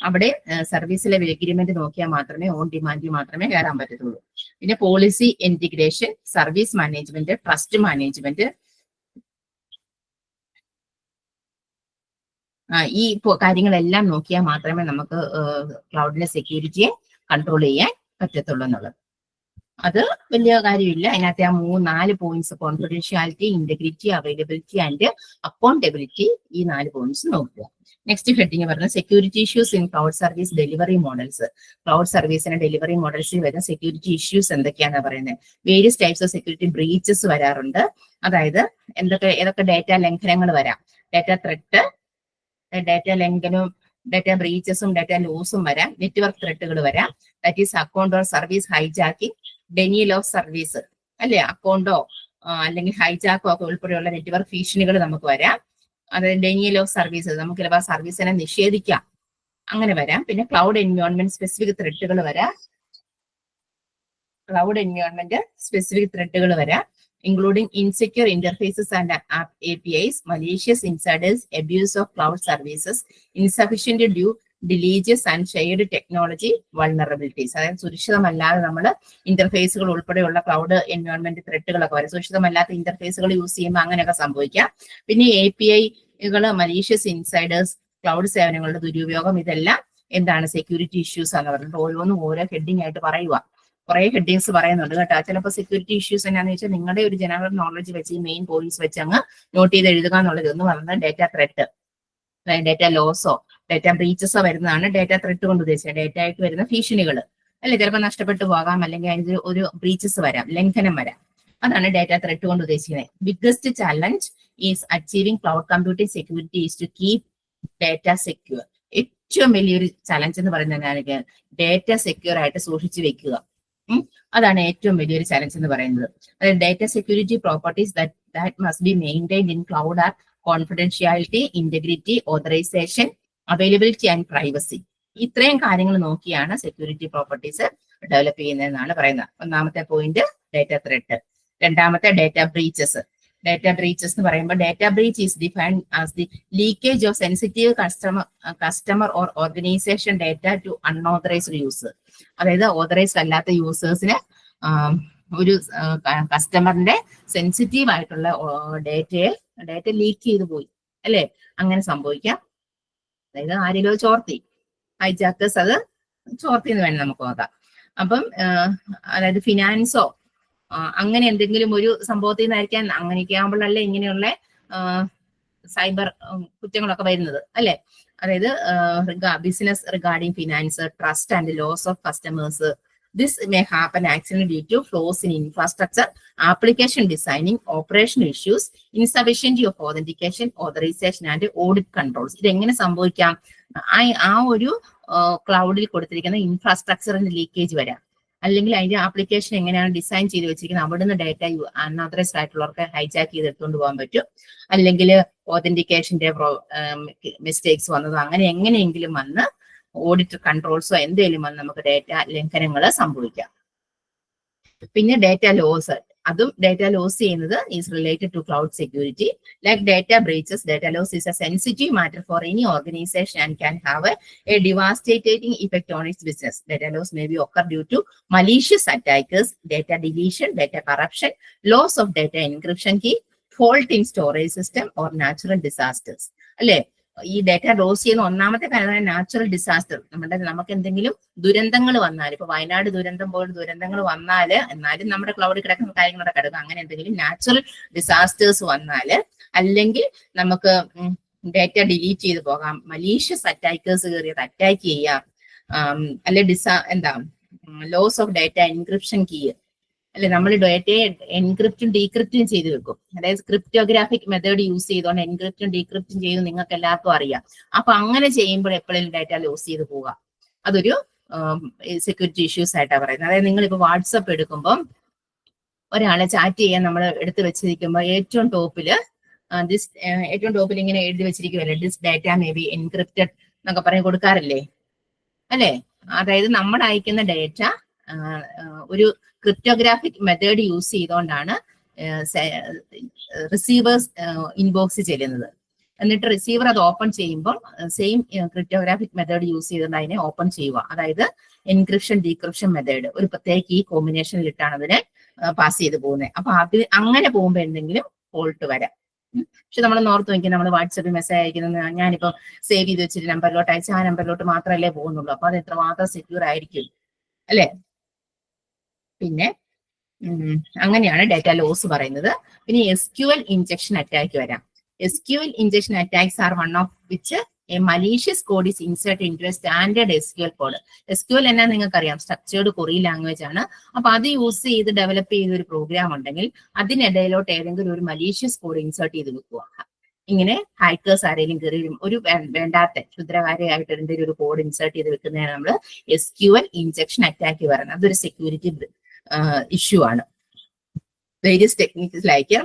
അവിടെ സർവീസിലെ എഗ്രിമെന്റ് നോക്കിയാൽ മാത്രമേ ഓൺ ഡിമാൻഡിൽ മാത്രമേ കയറാൻ പറ്റത്തുള്ളൂ. പിന്നെ policy integration, service management, trust management, ഈ കാര്യങ്ങളെല്ലാം നോക്കിയാൽ മാത്രമേ നമുക്ക് ക്ലൗഡിലെ സെക്യൂരിറ്റിയെ കൺട്രോൾ ചെയ്യാൻ പറ്റത്തുള്ളൂ എന്നുള്ളത്. അത് വലിയ കാര്യമില്ല. അതിനകത്തെ ആ 4 points, confidentiality, integrity, availability and accountability, ഈ 4 പോയിന്റ്സ് നോക്കുക. നെക്സ്റ്റ് ഹെഡിങ് പറഞ്ഞത് security issues in cloud service delivery models. Cloud സർവീസിന് ഡെലിവറി മോഡൽസിൽ വരുന്ന സെക്യൂരിറ്റി ഇഷ്യൂസ് എന്തൊക്കെയാണെന്ന് പറയുന്നത്. Various types of security breaches വരാറുണ്ട്. അതായത് ഏതൊക്കെ ഡാറ്റ ലംഘനങ്ങൾ വരാം. ഡാറ്റ ത്രെട്ട്, ഡാറ്റ ലംഘനവും ഡാറ്റ ബ്രീച്ചസും ഡാറ്റ ലോസും വരാം. നെറ്റ്വർക്ക് ത്രെട്ടുകൾ വരാം. That is account or service hijacking, denial of service, അല്ലെ, അക്കൗണ്ടോ അല്ലെങ്കിൽ ഹൈജാക്കോ ഒക്കെ ഉൾപ്പെടെയുള്ള നെറ്റ്വർക്ക് ഭീഷണികൾ നമുക്ക് വരാം. അതായത് ഡെനിയൽ ഓഫ് സർവീസ്, നമുക്ക് ചിലപ്പോൾ സർവീസിനെ നിഷേധിക്കാം, അങ്ങനെ വരാം. പിന്നെ ക്ലൗഡ് എൻവയോൺമെന്റ് സ്പെസിഫിക് ത്രെട്ടുകൾ വരാം. ക്ലൗഡ് എൻവയോൺമെന്റ് സ്പെസിഫിക് ത്രെട്ടുകൾ വരാം, including insecure interfaces and APIs, malicious insiders, abuse of cloud services, insufficient due diligence and shared technology vulnerabilities. അതായത് സുരക്ഷിതമല്ലാതെ നമ്മൾ ഇന്റർഫേസുകൾ ഉൾപ്പെടെയുള്ള ക്ലൗഡ് എൻവയോൺമെന്റ് ത്രെട്ടുകളൊക്കെ വരും. സുരക്ഷിതമല്ലാത്ത ഇന്റർഫേസുകൾ യൂസ് ചെയ്യുമ്പോൾ അങ്ങനെയൊക്കെ സംഭവിക്കാം. പിന്നെ API-കൾ, മലീഷ്യസ് ഇൻസൈഡേഴ്സ്, ക്ലൗഡ് സേവനങ്ങളുടെ ദുരുപയോഗം, ഇതെല്ലാം എന്താണ് സെക്യൂരിറ്റി ഇഷ്യൂസ് എന്ന് പറഞ്ഞിട്ട് ഓരോന്നും ഓരോ ഹെഡിങ് ആയിട്ട് പറയുക. കുറെ ഹെഡിങ്സ് പറയുന്നുണ്ട് കേട്ടോ. ചിലപ്പോൾ സെക്യൂരിറ്റി ഇഷ്യൂസ് എന്നാന്ന് വെച്ചാൽ നിങ്ങളുടെ ഒരു ജനറൽ നോളജ് വെച്ച് ഈ മെയിൻ പോയിന്റ്സ് വെച്ച് അങ്ങ് നോട്ട് ചെയ്ത് എഴുതുക എന്നുള്ളത്. ഒന്ന് പറഞ്ഞത് ഡാറ്റ ത്രെട്ട്, ഡാറ്റ ലോസോ ഡാറ്റ ബ്രീച്ചസോ വരുന്നതാണ് ഡാറ്റ ത്രെട്ട് കൊണ്ട് ഉദ്ദേശിച്ചത്. ഡാറ്റ ആയിട്ട് വരുന്ന ഭീഷണികൾ, അല്ലെ, ചിലപ്പോൾ നഷ്ടപ്പെട്ടു പോകാം, അല്ലെങ്കിൽ അതിന് ഒരു ബ്രീച്ചസ് വരാം, ലംഘനം വരാം. അതാണ് ഡാറ്റ ത്രെട്ട് കൊണ്ട് ഉദ്ദേശിക്കുന്നത്. Biggest challenge is achieving cloud computing security is to keep data secure. ഏറ്റവും വലിയൊരു ചലഞ്ച് എന്ന് പറയുന്നത് ഡാറ്റ സെക്യൂർ ആയിട്ട് സൂക്ഷിച്ചു വെക്കുക. അതാണ് ഏറ്റവും വലിയൊരു ചലഞ്ച് എന്ന് പറയുന്നത്. അതായത് data security properties that must be maintained in cloud are confidentiality, integrity, authorization, availability and privacy. ഇത്രയും കാര്യങ്ങൾ നോക്കിയാണ് സെക്യൂരിറ്റി പ്രോപ്പർട്ടീസ് ഡെവലപ്പ് ചെയ്യുന്നതെന്നാണ് പറയുന്നത്. ഒന്നാമത്തെ പോയിന്റ് ഡാറ്റ ത്രെട്ട്. രണ്ടാമത്തെ ഡാറ്റ ബ്രീച്ചസ്. ഡാറ്റ ബ്രീച്ചസ് എന്ന് പറയുമ്പോൾ data breach is defined as the leakage of sensitive customer or organization data to unauthorized user. അതായത് ഓതറൈസ്ഡ് അല്ലാത്ത യൂസേഴ്സിന് ഒരു കസ്റ്റമറിന്റെ സെൻസിറ്റീവ് ആയിട്ടുള്ള ഡാറ്റ ലീക്ക് ചെയ്തു പോയി, അല്ലെ, അങ്ങനെ സംഭവിക്കാം. അതായത് ആരെങ്കിലും ചോർത്തി, ഹൈജാക്കേഴ്സ് അത് ചോർത്തി എന്ന് വേണം നമുക്ക് നോക്കാം. അപ്പം അതായത് ഫിനാൻസോ അങ്ങനെ എന്തെങ്കിലും ഒരു സംഭവത്തിൽ നിന്നായിരിക്കാൻ, അങ്ങനെയൊക്കെ ആകുമ്പോഴല്ലേ ഇങ്ങനെയുള്ള സൈബർ കുറ്റങ്ങളൊക്കെ വരുന്നത്, അല്ലെ. അതായത് business regarding finance, trust and loss of customers. This may happen actually due to flaws in infrastructure, application designing, operation issues, insufficiency of authentication, authorization and audit controls. ഇതെങ്ങനെ സംഭവിക്കാം? ആ ഒരു ക്ലൗഡിൽ കൊടുത്തിരിക്കുന്ന ഇൻഫ്രാസ്ട്രക്ചറിന്റെ ലീക്കേജ് വരാം, അല്ലെങ്കിൽ അതിന്റെ ആപ്ലിക്കേഷൻ എങ്ങനെയാണ് ഡിസൈൻ ചെയ്ത് വെച്ചിരിക്കുന്നത്, അവിടുന്ന് ഡാറ്റ അൺഓതറൈസ്ഡ് ആയിട്ടുള്ളവർക്ക് ഹൈജാക്ക് ചെയ്ത് എടുത്തുകൊണ്ട് പോകാൻ പറ്റും. അല്ലെങ്കിൽ ഓതന്റിക്കേഷന്റെ മിസ്റ്റേക്സ് വന്നതോ അങ്ങനെ എങ്ങനെയെങ്കിലും വന്ന് ഓഡിറ്റ് കൺട്രോൾസോ എന്തെങ്കിലും വന്ന് നമുക്ക് ഡാറ്റ ലംഘനങ്ങൾ സംഭവിക്കാം. പിന്നെ ഡാറ്റ ലോസ്, അതും ഡാറ്റ ലോസ് ചെയ്യുന്നത് is related to cloud security. Like data breaches, data loss is a sensitive matter for any organization and can have a devastating effect on its business. Data loss may be occur due to malicious attackers, data deletion, data corruption, loss of data encryption key, fault in storage system or natural disasters. അല്ലെ, ഈ data loss ചെയ്യുന്ന ഒന്നാമത്തെ കാര്യം natural disaster. നമുക്ക് എന്തെങ്കിലും ദുരന്തങ്ങൾ വന്നാൽ, ഇപ്പൊ വയനാട് ദുരന്തം പോലെ ദുരന്തങ്ങൾ വന്നാല്, എന്നാലും നമ്മുടെ ക്ലൗഡിൽ കിടക്കുന്ന കാര്യങ്ങളൊക്കെ കിടക്കും. അങ്ങനെ എന്തെങ്കിലും നാച്ചുറൽ ഡിസാസ്റ്റേഴ്സ് വന്നാല്, അല്ലെങ്കിൽ നമുക്ക് ഡാറ്റ ഡിലീറ്റ് ചെയ്ത് പോകാം, മലീഷ്യസ് അറ്റാക്കേഴ്സ് കയറിയത് അറ്റാക്ക് ചെയ്യാം, അല്ലെ loss of data encryption key, അല്ലെ, നമ്മൾ ഡാറ്റയെ എൻക്രിപ്റ്റും ഡീക്രിപ്റ്റും ചെയ്ത് വെക്കും. അതായത് ക്രിപ്റ്റോഗ്രാഫിക് മെത്തേഡ് യൂസ് ചെയ്തുകൊണ്ട് എൻക്രിപ്റ്റും ഡീക്രിപ്റ്റും ചെയ്ത് നിങ്ങൾക്ക് എല്ലാവർക്കും അറിയാം. അപ്പൊ അങ്ങനെ ചെയ്യുമ്പോൾ എപ്പോഴെങ്കിലും ഡാറ്റ ലോസ് ചെയ്ത് പോകാം. അതൊരു സെക്യൂരിറ്റി ഇഷ്യൂസ് ആയിട്ടാണ് പറയുന്നത്. അതായത് നിങ്ങളിപ്പോ വാട്സപ്പ് എടുക്കുമ്പോൾ ഒരാളെ ചാറ്റ് ചെയ്യാൻ നമ്മൾ എടുത്തു വെച്ചിരിക്കുമ്പോൾ ഏറ്റവും ടോപ്പിൽ ഇങ്ങനെ എഴുതി വെച്ചിരിക്കുമല്ലേ, this data may be encrypted എന്നൊക്കെ പറഞ്ഞ് കൊടുക്കാറില്ലേ, അല്ലെ. അതായത് നമ്മൾ അയക്കുന്ന ഡാറ്റ ഒരു ക്രിപ്റ്റോഗ്രാഫിക് മെത്തേഡ് യൂസ് ചെയ്തുകൊണ്ടാണ് റിസീവേഴ്സ് ഇൻബോക്സ് ചെല്ലുന്നത്. എന്നിട്ട് റിസീവർ അത് ഓപ്പൺ ചെയ്യുമ്പോൾ സെയിം ക്രിപ്റ്റോഗ്രാഫിക് മെത്തേഡ് യൂസ് ചെയ്തുകൊണ്ട് അതിനെ ഓപ്പൺ ചെയ്യുക. അതായത് എൻക്രിപ്ഷൻ ഡീക്രിപ്ഷൻ മെത്തേഡ് ഒരു പ്രത്യേക കീ കോമ്പിനേഷനിലിട്ടാണ് അതിനെ പാസ് ചെയ്ത് പോകുന്നത്. അപ്പൊ അത് അങ്ങനെ പോകുമ്പോൾ എന്തെങ്കിലും ഫോൾട്ട് വരാം. പക്ഷെ നമ്മൾ ഓർത്ത് നോക്കി, നമ്മൾ വാട്സപ്പിൽ മെസ്സേജ് അയക്കുന്നത് ഞാനിപ്പോ സേവ് ചെയ്ത് വെച്ചിട്ട് നമ്പറിലോട്ട് അയച്ച് ആ നമ്പറിലോട്ട് മാത്രമല്ലേ പോകുന്നുള്ളൂ. അപ്പൊ അത് എത്രമാത്രം സെക്യൂർ ആയിരിക്കും അല്ലെ? പിന്നെ അങ്ങനെയാണ് ഡാറ്റ ലോസ് പറയുന്നത്. പിന്നെ SQL ഇൻജെക്ഷൻ അറ്റാക്ക് വരാം. SQL injection attacks are one of which a malicious code is inserted into a standard SQL code. SQL എന്നാ നിങ്ങൾക്കറിയാം, സ്ട്രക്ചേർഡ് ക്വറി ലാംഗ്വേജ് ആണ്. അപ്പൊ അത് യൂസ് ചെയ്ത് ഡെവലപ്പ് ചെയ്ത ഒരു പ്രോഗ്രാം ഉണ്ടെങ്കിൽ അതിനിടയിലോട്ട് ഏതെങ്കിലും ഒരു മലീഷ്യസ് കോഡ് ഇൻസേർട്ട് ചെയ്ത് വെക്കുക. ഇങ്ങനെ ഹാക്കേഴ്സ് ആരെങ്കിലും കയറിയും ഒരു വേണ്ടാത്ത ക്ഷുദ്രകാരിയായിട്ട് എന്തെങ്കിലും ഒരു കോഡ് ഇൻസേർട്ട് ചെയ്ത് വെക്കുന്നതാണ് നമ്മൾ SQL ഇൻജെക്ഷൻ അറ്റാക്ക് പറയുന്നത്. അതൊരു സെക്യൂരിറ്റി ഇഷ്യൂ ആണ്. Various techniques like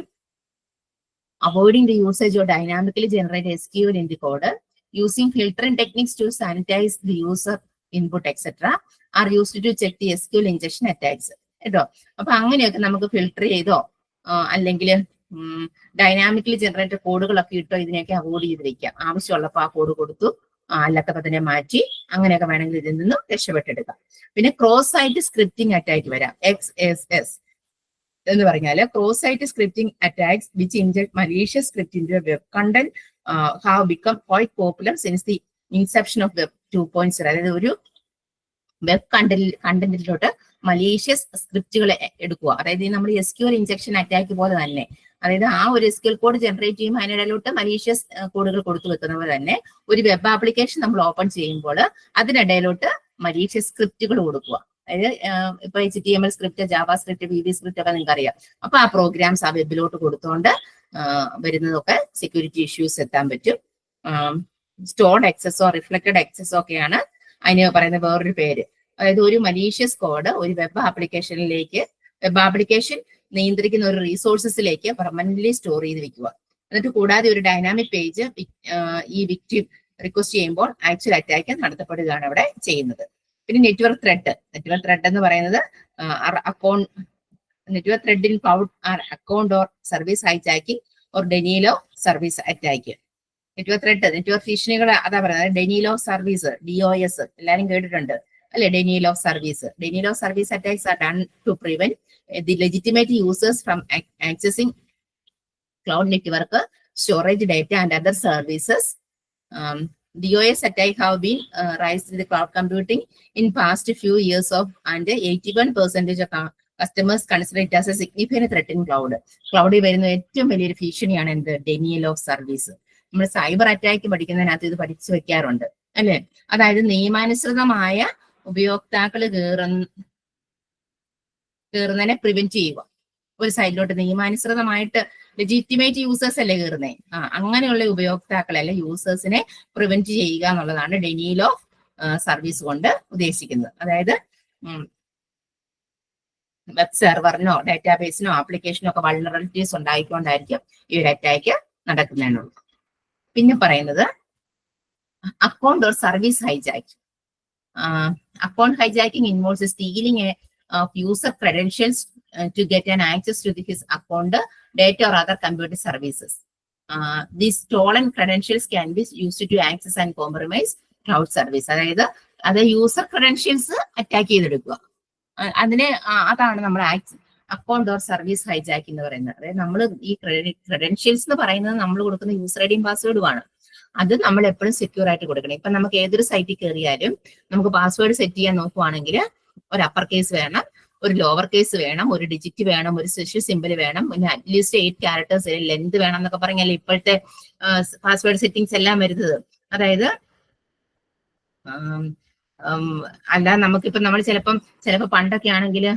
avoiding the usage of dynamically generated SQL in the code, using filtering techniques to sanitize the user input, etc. are used to check the SQL injection attacks. കേട്ടോ, അപ്പൊ അങ്ങനെയൊക്കെ നമുക്ക് filter ചെയ്തോ അല്ലെങ്കിൽ dynamically generated കോഡുകളൊക്കെ ഇട്ടോ ഇതിനെയൊക്കെ avoid ചെയ്ത് വെക്കാം. ആവശ്യമുള്ളപ്പോൾ ആ കോഡ് കൊടുത്തു, അല്ലാത്തപ്പോൾ തന്നെ മാറ്റി, അങ്ങനെയൊക്കെ വേണമെങ്കിൽ ഇതിൽ നിന്നും രക്ഷപ്പെട്ടെടുക്കാം. പിന്നെ ക്രോസ് സൈറ്റ് സ്ക്രിപ്റ്റിംഗ് അറ്റാക്ക് വരാം. XSS എന്ന് പറഞ്ഞാൽ cross site scripting attacks which inject malicious script in web content have become quite popular since the inception of web 2.0. അതായത് ഒരു വെബ് കണ്ടന്റിലോട്ട് മലീഷ്യസ് സ്ക്രിപ്റ്റുകൾ എടുക്കുക. അതായത് നമ്മൾ SQL ഇൻജെക്ഷൻ അറ്റാക്ക് പോലെ തന്നെ, അതായത് ആ ഒരു SQL കോഡ് ജനറേറ്റ് ചെയ്യുമ്പോൾ അതിനിടയിലോട്ട് മലീഷ്യസ് കോഡുകൾ കൊടുത്തു വെക്കുന്ന പോലെ തന്നെ ഒരു വെബ് ആപ്ലിക്കേഷൻ നമ്മൾ ഓപ്പൺ ചെയ്യുമ്പോൾ അതിനിടയിലോട്ട് മലീഷ്യസ് സ്ക്രിപ്റ്റുകൾ കൊടുക്കുക. അതായത് ഇപ്പൊ HTML script, Java script, VB script ഒക്കെ നിങ്ങൾക്ക് അറിയാം. അപ്പൊ ആ പ്രോഗ്രാംസ് ആ വെബിലോട്ട് കൊടുത്തുകൊണ്ട് വരുന്നതൊക്കെ സെക്യൂരിറ്റി ഇഷ്യൂസ് എത്താൻ പറ്റും. സ്റ്റോർഡ് എക്സസോ റിഫ്ലക്റ്റഡ് എക്സസോ ഒക്കെയാണ് അതിന് പറയുന്ന വേറൊരു പേര്. അതായത് ഒരു മലീഷ്യസ് കോഡ് ഒരു വെബ് ആപ്ലിക്കേഷൻ നിയന്ത്രിക്കുന്ന ഒരു റിസോഴ്സസിലേക്ക് പെർമനന്റ്ലി സ്റ്റോർ ചെയ്ത് വെക്കുക. എന്നിട്ട് കൂടാതെ ഒരു ഡൈനാമിക് പേജ് ഈ വിക്ടിം റിക്വസ്റ്റ് ചെയ്യുമ്പോൾ ആക്ച്വൽ അറ്റാക്ക് നടത്തപ്പെടുകയാണ് അവിടെ ചെയ്യുന്നത്. പിന്നെ നെറ്റ്വർക്ക് ത്രെഡ് എന്ന് പറയുന്നത് network threat in cloud are account or service hijacking or denial of service attack. Network ഭീഷണികൾ അതാ പറയുന്നത്. ഡെനിയൽ ഓഫ് സർവീസ്, DOS എല്ലാരും കേട്ടിട്ടുണ്ട് അല്ലെ? Denial of service attacks are done to prevent the legitimate users from accessing cloud network, storage data and other services. DOS attack have been raised in the cloud computing in past few years and 81% of customers consider it as a significant threat in cloud. ക്ലൗഡിൽ വരുന്ന ഏറ്റവും വലിയൊരു ഭീഷണിയാണ് എന്ത്? Denial of service. നമ്മൾ cyber attack പഠിക്കുന്നതിനകത്ത് ഇത് പഠിച്ചു വെക്കാറുണ്ട് അല്ലെ? അതായത് നിയമാനുസൃതമായ ഉപയോക്താക്കൾ കയറുന്നതിനെ പ്രിവെന്റ് ചെയ്യുക. ഒരു സൈഡിലോട്ട് നിയമാനുസൃതമായിട്ട് ലെജിറ്റിമേറ്റ് യൂസേഴ്സ് അല്ലേ കയറുന്നേ, അങ്ങനെയുള്ള ഉപയോക്താക്കളെ അല്ലെ യൂസേഴ്സിനെ പ്രിവെന്റ് ചെയ്യുക എന്നുള്ളതാണ് ഡെനിയൽ ഓഫ് സർവീസ് കൊണ്ട് ഉദ്ദേശിക്കുന്നത്. അതായത് വെബ് സെർവറിനോ ഡാറ്റാബേസിനോ ആപ്ലിക്കേഷനോ ഒക്കെ വൾണറബിലിറ്റീസ് ഉണ്ടായിക്കൊണ്ടായിരിക്കും ഈ ഒരു അറ്റാക്ക് നടക്കുന്നതിനുള്ളൂ. പിന്നെ പറയുന്നത് account or service hijacking. Account hijacking involves stealing of user credentials to get an access to his account, data or other computer services. These stolen credentials can be used to access and compromise cloud service. അതായത് user credentials attack ചെയ്തെടുക്കുക. അതാണ് നമ്മൾ account or service hijack എന്ന് പറയുന്നത്. അതായത് നമ്മൾ ഈ credentials എന്ന് പറയുന്നത് നമ്മൾ കൊടുക്കുന്ന യൂസർ ഐഡിയും പാസ്വേഡുമാണ്. അത് നമ്മൾ എപ്പോഴും സെക്യൂർ ആയിട്ട് കൊടുക്കണം. ഇപ്പൊ നമുക്ക് ഏതൊരു സൈറ്റിൽ കയറിയാലും നമുക്ക് പാസ്വേഡ് സെറ്റ് ചെയ്യാൻ നോക്കുവാണെങ്കിൽ ഒരു അപ്പർ കേസ് വേണം, ഒരു ലോവർ കേസ് വേണം, ഒരു ഡിജിറ്റ് വേണം, ഒരു സ്പെഷ്യൽ സിമ്പിൾ വേണം, പിന്നെ അറ്റ്ലീസ്റ്റ് 8 ക്യാരക്ടേഴ്സ് ലെന്ത് വേണം എന്നൊക്കെ പറഞ്ഞാൽ ഇപ്പോഴത്തെ പാസ്വേഡ് സെറ്റിംഗ്സ് എല്ലാം വരുന്നത്. അതായത് അല്ല നമുക്കിപ്പോ നമ്മൾ ചിലപ്പോൾ പണ്ടൊക്കെ ആണെങ്കിൽ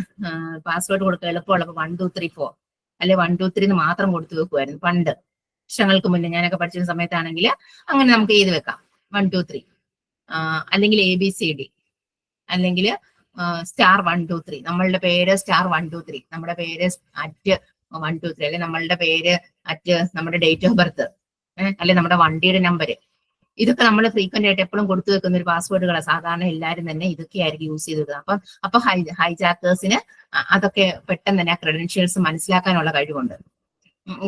പാസ്വേഡ് കൊടുക്കുക എളുപ്പമുള്ളപ്പോൾ 1 2 3 4 അല്ലെ 1 2 3 എന്ന് മാത്രം കൊടുത്തു വെക്കുമായിരുന്നു പണ്ട്, വർഷങ്ങൾക്ക് മുന്നേ ഞാനൊക്കെ പഠിച്ചിരുന്ന സമയത്താണെങ്കിൽ അങ്ങനെ നമുക്ക് ചെയ്ത് വെക്കാം 1 2 3, അല്ലെങ്കിൽ ABCD, അല്ലെങ്കിൽ *123, നമ്മളുടെ പേര് *123, നമ്മുടെ പേര് @123, അല്ലെ നമ്മളുടെ പേര് നമ്മുടെ ഡേറ്റ് ഓഫ് ബർത്ത്, അല്ലെ നമ്മുടെ വണ്ടിയുടെ നമ്പർ. ഇതൊക്കെ നമ്മൾ ഫ്രീക്വന്റ് ആയിട്ട് എപ്പോഴും കൊടുത്തു വെക്കുന്ന ഒരു പാസ്വേഡുകളാണ്. സാധാരണ എല്ലാവരും തന്നെ ഇതൊക്കെ ആയിരിക്കും യൂസ് ചെയ്ത് വെക്കുന്നത്. അപ്പൊ ഹൈജാക്കേഴ്സിന് അതൊക്കെ പെട്ടെന്ന് തന്നെ ആ ക്രെഡൻഷ്യൽസ് മനസ്സിലാക്കാനുള്ള കഴിവുണ്ട്.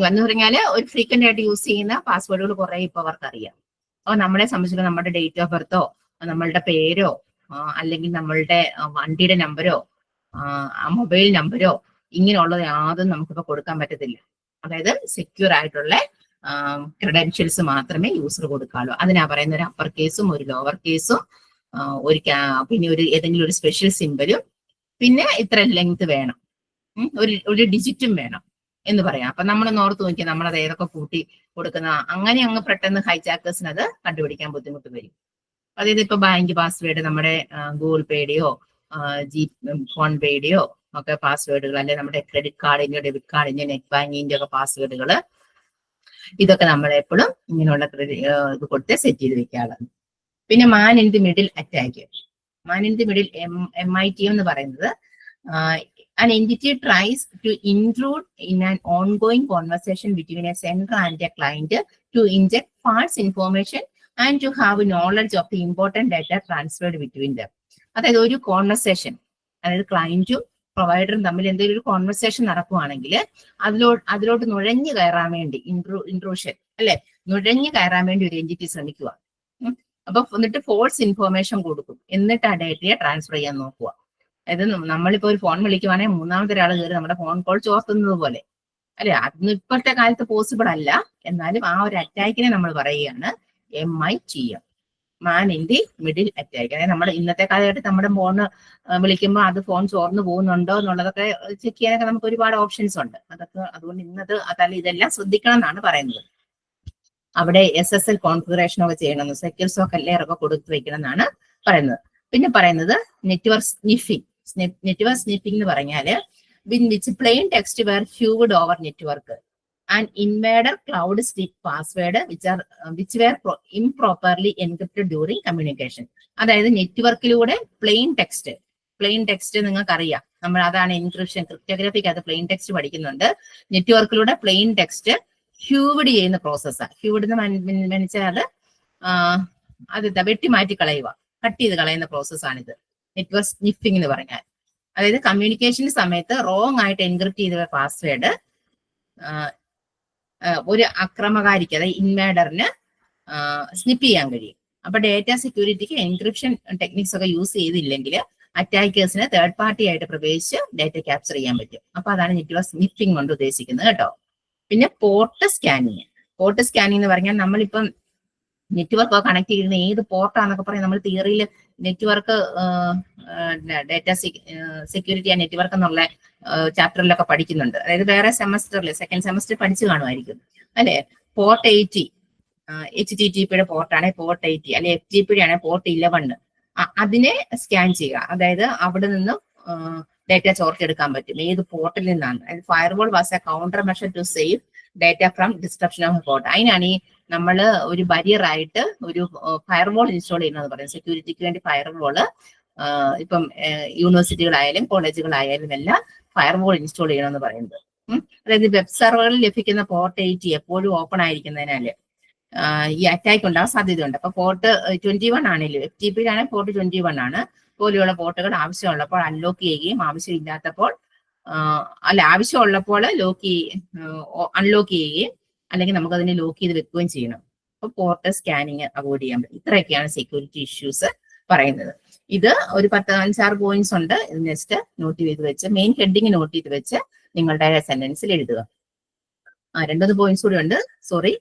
എന്ന് പറഞ്ഞാൽ ഒരു ഫ്രീക്വന്റ് ആയിട്ട് യൂസ് ചെയ്യുന്ന പാസ്വേഡുകൾ കുറെ ഇപ്പൊ അവർക്ക് അറിയാം. അപ്പോൾ നമ്മളെ സംബന്ധിച്ചിടത്തോളം നമ്മുടെ ഡേറ്റ് ഓഫ് ബർത്തോ നമ്മളുടെ പേരോ അല്ലെങ്കിൽ നമ്മളുടെ വണ്ടിയുടെ നമ്പരോ മൊബൈൽ നമ്പരോ ഇങ്ങനെയുള്ളത് യാതൊന്നും നമുക്കിപ്പോൾ കൊടുക്കാൻ പറ്റത്തില്ല. അതായത് സെക്യൂർ ആയിട്ടുള്ള ക്രെഡൻഷ്യൽസ് മാത്രമേ യൂസർ കൊടുക്കാവൂ. അതിനാ പറയുന്ന ഒരു അപ്പർ കേസും ഒരു ലോവർ കേസും പിന്നെ ഒരു ഏതെങ്കിലും ഒരു സ്പെഷ്യൽ സിമ്പലും പിന്നെ ഇത്ര ലെങ്ത് വേണം, ഒരു ഡിജിറ്റും വേണം എന്ന് പറയാം. അപ്പൊ നമ്മൾ ഓർത്ത് നോക്കിയാൽ നമ്മളത് ഏതൊക്കെ കൂട്ടി കൊടുക്കുന്ന അങ്ങനെ അങ്ങ് പെട്ടെന്ന് ഹൈജാക്കേഴ്സിന് അത് കണ്ടുപിടിക്കാൻ ബുദ്ധിമുട്ട് വരും. അതായത് ഇപ്പൊ ബാങ്ക് പാസ്വേഡ് നമ്മുടെ ഗൂഗിൾ പേയുടെയോ ഫോൺ പേയുടെയോ ഒക്കെ പാസ്വേഡുകൾ, അല്ലെങ്കിൽ നമ്മുടെ ക്രെഡിറ്റ് കാർഡിന്റെയോ ഡെബിറ്റ് കാർഡിന്റെയോ നെറ്റ് ബാങ്കിന്റെ ഒക്കെ പാസ്വേഡുകൾ, ഇതൊക്കെ നമ്മളെപ്പോഴും ഇങ്ങനെയുള്ള ഇത് കൊടുത്ത് സെറ്റ് ചെയ്ത് വെക്കാറുള്ളത്. പിന്നെ man in the middle attack. Man in the middle MITM എന്ന് പറയുന്നത് an entity tries to intrude in an ongoing conversation between a sender and a client to inject false information and to have knowledge of the important data transferred between them. അതായത് ഒരു conversation, അതായത് ക്ലയന്റും പ്രൊവൈഡറും തമ്മിൽ എന്തെങ്കിലും ഒരു conversation നടക്കുവാണെങ്കിൽ അതിലോട്ട് നുഴഞ്ഞു കയറാൻ വേണ്ടി ഇൻട്രൂഷൻ അല്ലെ, നുഴഞ്ഞു കയറാൻ വേണ്ടി ഒരു എൻറ്റിറ്റി ശ്രമിക്കുക. അപ്പൊ എന്നിട്ട് ഫോൾസ് ഇൻഫോർമേഷൻ കൊടുക്കും, എന്നിട്ട് ആ ഡേറ്റയെ ട്രാൻസ്ഫർ ചെയ്യാൻ നോക്കുക. അതായത് നമ്മളിപ്പോ ഒരു ഫോൺ വിളിക്കുവാണെങ്കിൽ മൂന്നാമത്തെ ഒരാൾ കയറി നമ്മുടെ ഫോൺ കോൾ ചോർത്തുന്നത് പോലെ അല്ലെ. അതൊന്നും ഇപ്പോഴത്തെ കാലത്ത് പോസിബിൾ അല്ല. എന്നാലും ആ ഒരു അറ്റാക്കിനെ നമ്മൾ പറയുകയാണ് MITM, man in the middle attack. അതായത് നമ്മുടെ ഇന്നത്തെ കാലഘട്ടത്തിൽ നമ്മുടെ ഫോൺ വിളിക്കുമ്പോൾ അത് ഫോൺ ചോർന്നു പോകുന്നുണ്ടോ എന്നുള്ളതൊക്കെ ചെക്ക് ചെയ്യാനൊക്കെ നമുക്ക് ഒരുപാട് ഓപ്ഷൻസ് ഉണ്ട്. അതൊക്കെ അതുകൊണ്ട് ഇന്നത് അതല്ല ഇതെല്ലാം ശ്രദ്ധിക്കണം എന്നാണ് പറയുന്നത്. അവിടെ SSL കോൺഫിഗറേഷൻ ഒക്കെ ചെയ്യണം, സെക്യൂർ സോക്ക് ലെയർ ഒക്കെ കൊടുത്തു വെക്കണം എന്നാണ് പറയുന്നത്. പിന്നെ പറയുന്നത് നെറ്റ്വർക്ക് സ്നിഫിംഗ്. നെറ്റ്വർക്ക് സ്നിഫിംഗ് എന്ന് പറഞ്ഞാല് which plain text were feud over network and invader cloud stick password which were improperly encrypted during communication. അതായത് നെറ്റ്വർക്കിലൂടെ പ്ലെയിൻ ടെക്സ്റ്റ് നിങ്ങൾക്ക് അറിയാം, നമ്മൾ അതാണ് എൻക്രിപ്ഷൻ, ക്രിപ്റ്റോഗ്രഫിക്ക് അത് പ്ലെയിൻ ടെക്സ്റ്റ് പഠിക്കുന്നുണ്ട്. നെറ്റ്വർക്കിലൂടെ പ്ലെയിൻ ടെക്സ്റ്റ് ഹ്യൂഡ് ചെയ്യുന്ന പ്രോസസ്സാണ്. ഹ്യൂഡ് എന്ന് മനസ്സിലാൽ അത് വെട്ടി മാറ്റി കളയുക, കട്ട് ചെയ്ത് കളയുന്ന പ്രോസസ്സാണിത് നെറ്റ്വർക്ക് സ്നിഫിംഗ് എന്ന് പറഞ്ഞാൽ. അതായത് കമ്മ്യൂണിക്കേഷൻ സമയത്ത് റോങ് ആയിട്ട് എൻക്രിപ്റ്റ് ചെയ്ത പാസ്വേഡ് ഒരു അക്രമകാരിക്ക്, അതായത് ഇൻവേഡറിന് സ്നിപ്പ് ചെയ്യാൻ കഴിയും. അപ്പൊ ഡേറ്റ സെക്യൂരിറ്റിക്ക് എൻക്രിപ്ഷൻ ടെക്നിക്സ് ഒക്കെ യൂസ് ചെയ്തില്ലെങ്കിൽ അറ്റാക്കേഴ്സിന് തേർഡ് പാർട്ടി ആയിട്ട് പ്രവേശിച്ച് ഡേറ്റ ക്യാപ്ചർ ചെയ്യാൻ പറ്റും. അപ്പൊ അതാണ് നെറ്റ്വർക്ക് സ്നിഫിംഗ് കൊണ്ട് ഉദ്ദേശിക്കുന്നത് കേട്ടോ. പിന്നെ പോർട്ട് സ്കാനിങ് എന്ന് പറഞ്ഞാൽ നമ്മളിപ്പം നെറ്റ്വർക്ക് കണക്ട് ചെയ്യുന്ന ഏത് പോർട്ടാന്നൊക്കെ പറയാം. നമ്മൾ തിയറിയിൽ network data security and network എന്നുള്ള ചാപ്റ്ററിലൊക്കെ പഠിക്കുന്നുണ്ട്. അതായത് വേറെ സെമസ്റ്ററിൽ സെക്കൻഡ് സെമസ്റ്റർ പഠിച്ചു കാണുമായിരിക്കും അല്ലെ. പോർട്ട് 80 HTTPയുടെ പോർട്ടാണ് പോർട്ട് 80, അല്ലെ FTPയുടെ ആണ് പോർട്ട് 11. അതിനെ സ്കാൻ ചെയ്യുക, അതായത് അവിടെ നിന്ന് ഡേറ്റ ചോർത്തിയെടുക്കാൻ പറ്റും ഏത് പോർട്ടിൽ നിന്നാണ്. അതായത് firewall was a countermeasure to save data from disruption of port. അതിനാണ് ഈ നമ്മൾ ഒരു ബരിയർ ആയിട്ട് ഒരു ഫയർവാൾ ഇൻസ്റ്റാൾ ചെയ്യുന്നത് പറയുന്നത്. സെക്യൂരിറ്റിക്ക് വേണ്ടി ഫയർവാള് ഇപ്പം യൂണിവേഴ്സിറ്റികളായാലും കോളേജുകളായാലും എല്ലാം ഫയർവാൾ ഇൻസ്റ്റാൾ ചെയ്യണമെന്ന് പറയുന്നത്. അതായത് വെബ് സെർവറിൽ ലഭിക്കുന്ന പോർട്ട് 80 എപ്പോഴും ഓപ്പൺ ആയിരിക്കുന്നതിനാല് ഈ അറ്റാക്ക് ഉണ്ടാകാൻ സാധ്യതയുണ്ട്. അപ്പൊ പോർട്ട് 21 ആണെങ്കിലും FTPയിലാണെങ്കിൽ പോർട്ട് 21 ആണ് പോലെയുള്ള പോർട്ടുകൾ ആവശ്യമുള്ളപ്പോൾ അൺലോക്ക് ചെയ്യുകയും ആവശ്യമില്ലാത്തപ്പോൾ ആവശ്യമുള്ളപ്പോൾ അൺലോക്ക് ചെയ്യുകയും അല്ലെങ്കിൽ നമുക്ക് അതിനെ ലോക്ക് ചെയ്ത് വെക്കുകയും ചെയ്യണം. അപ്പൊ പോർട്ട് സ്കാനിങ് അവോയ്ഡ് ചെയ്യാൻ പറ്റും. ഇത്രയൊക്കെയാണ് സെക്യൂരിറ്റി ഇഷ്യൂസ് പറയുന്നത്. ഇത് ഒരു 10-5-6 പോയിന്റ്സ് ഉണ്ട്. ഇത് നെക്സ്റ്റ് നോട്ട് ചെയ്ത് വെച്ച് മെയിൻ ഹെഡിങ് നോട്ട് ചെയ്ത് വെച്ച് നിങ്ങളുടെ സെന്റൻസിൽ എഴുതുക. 2 പോയിന്റ്സ് കൂടി ഉണ്ട്, sorry.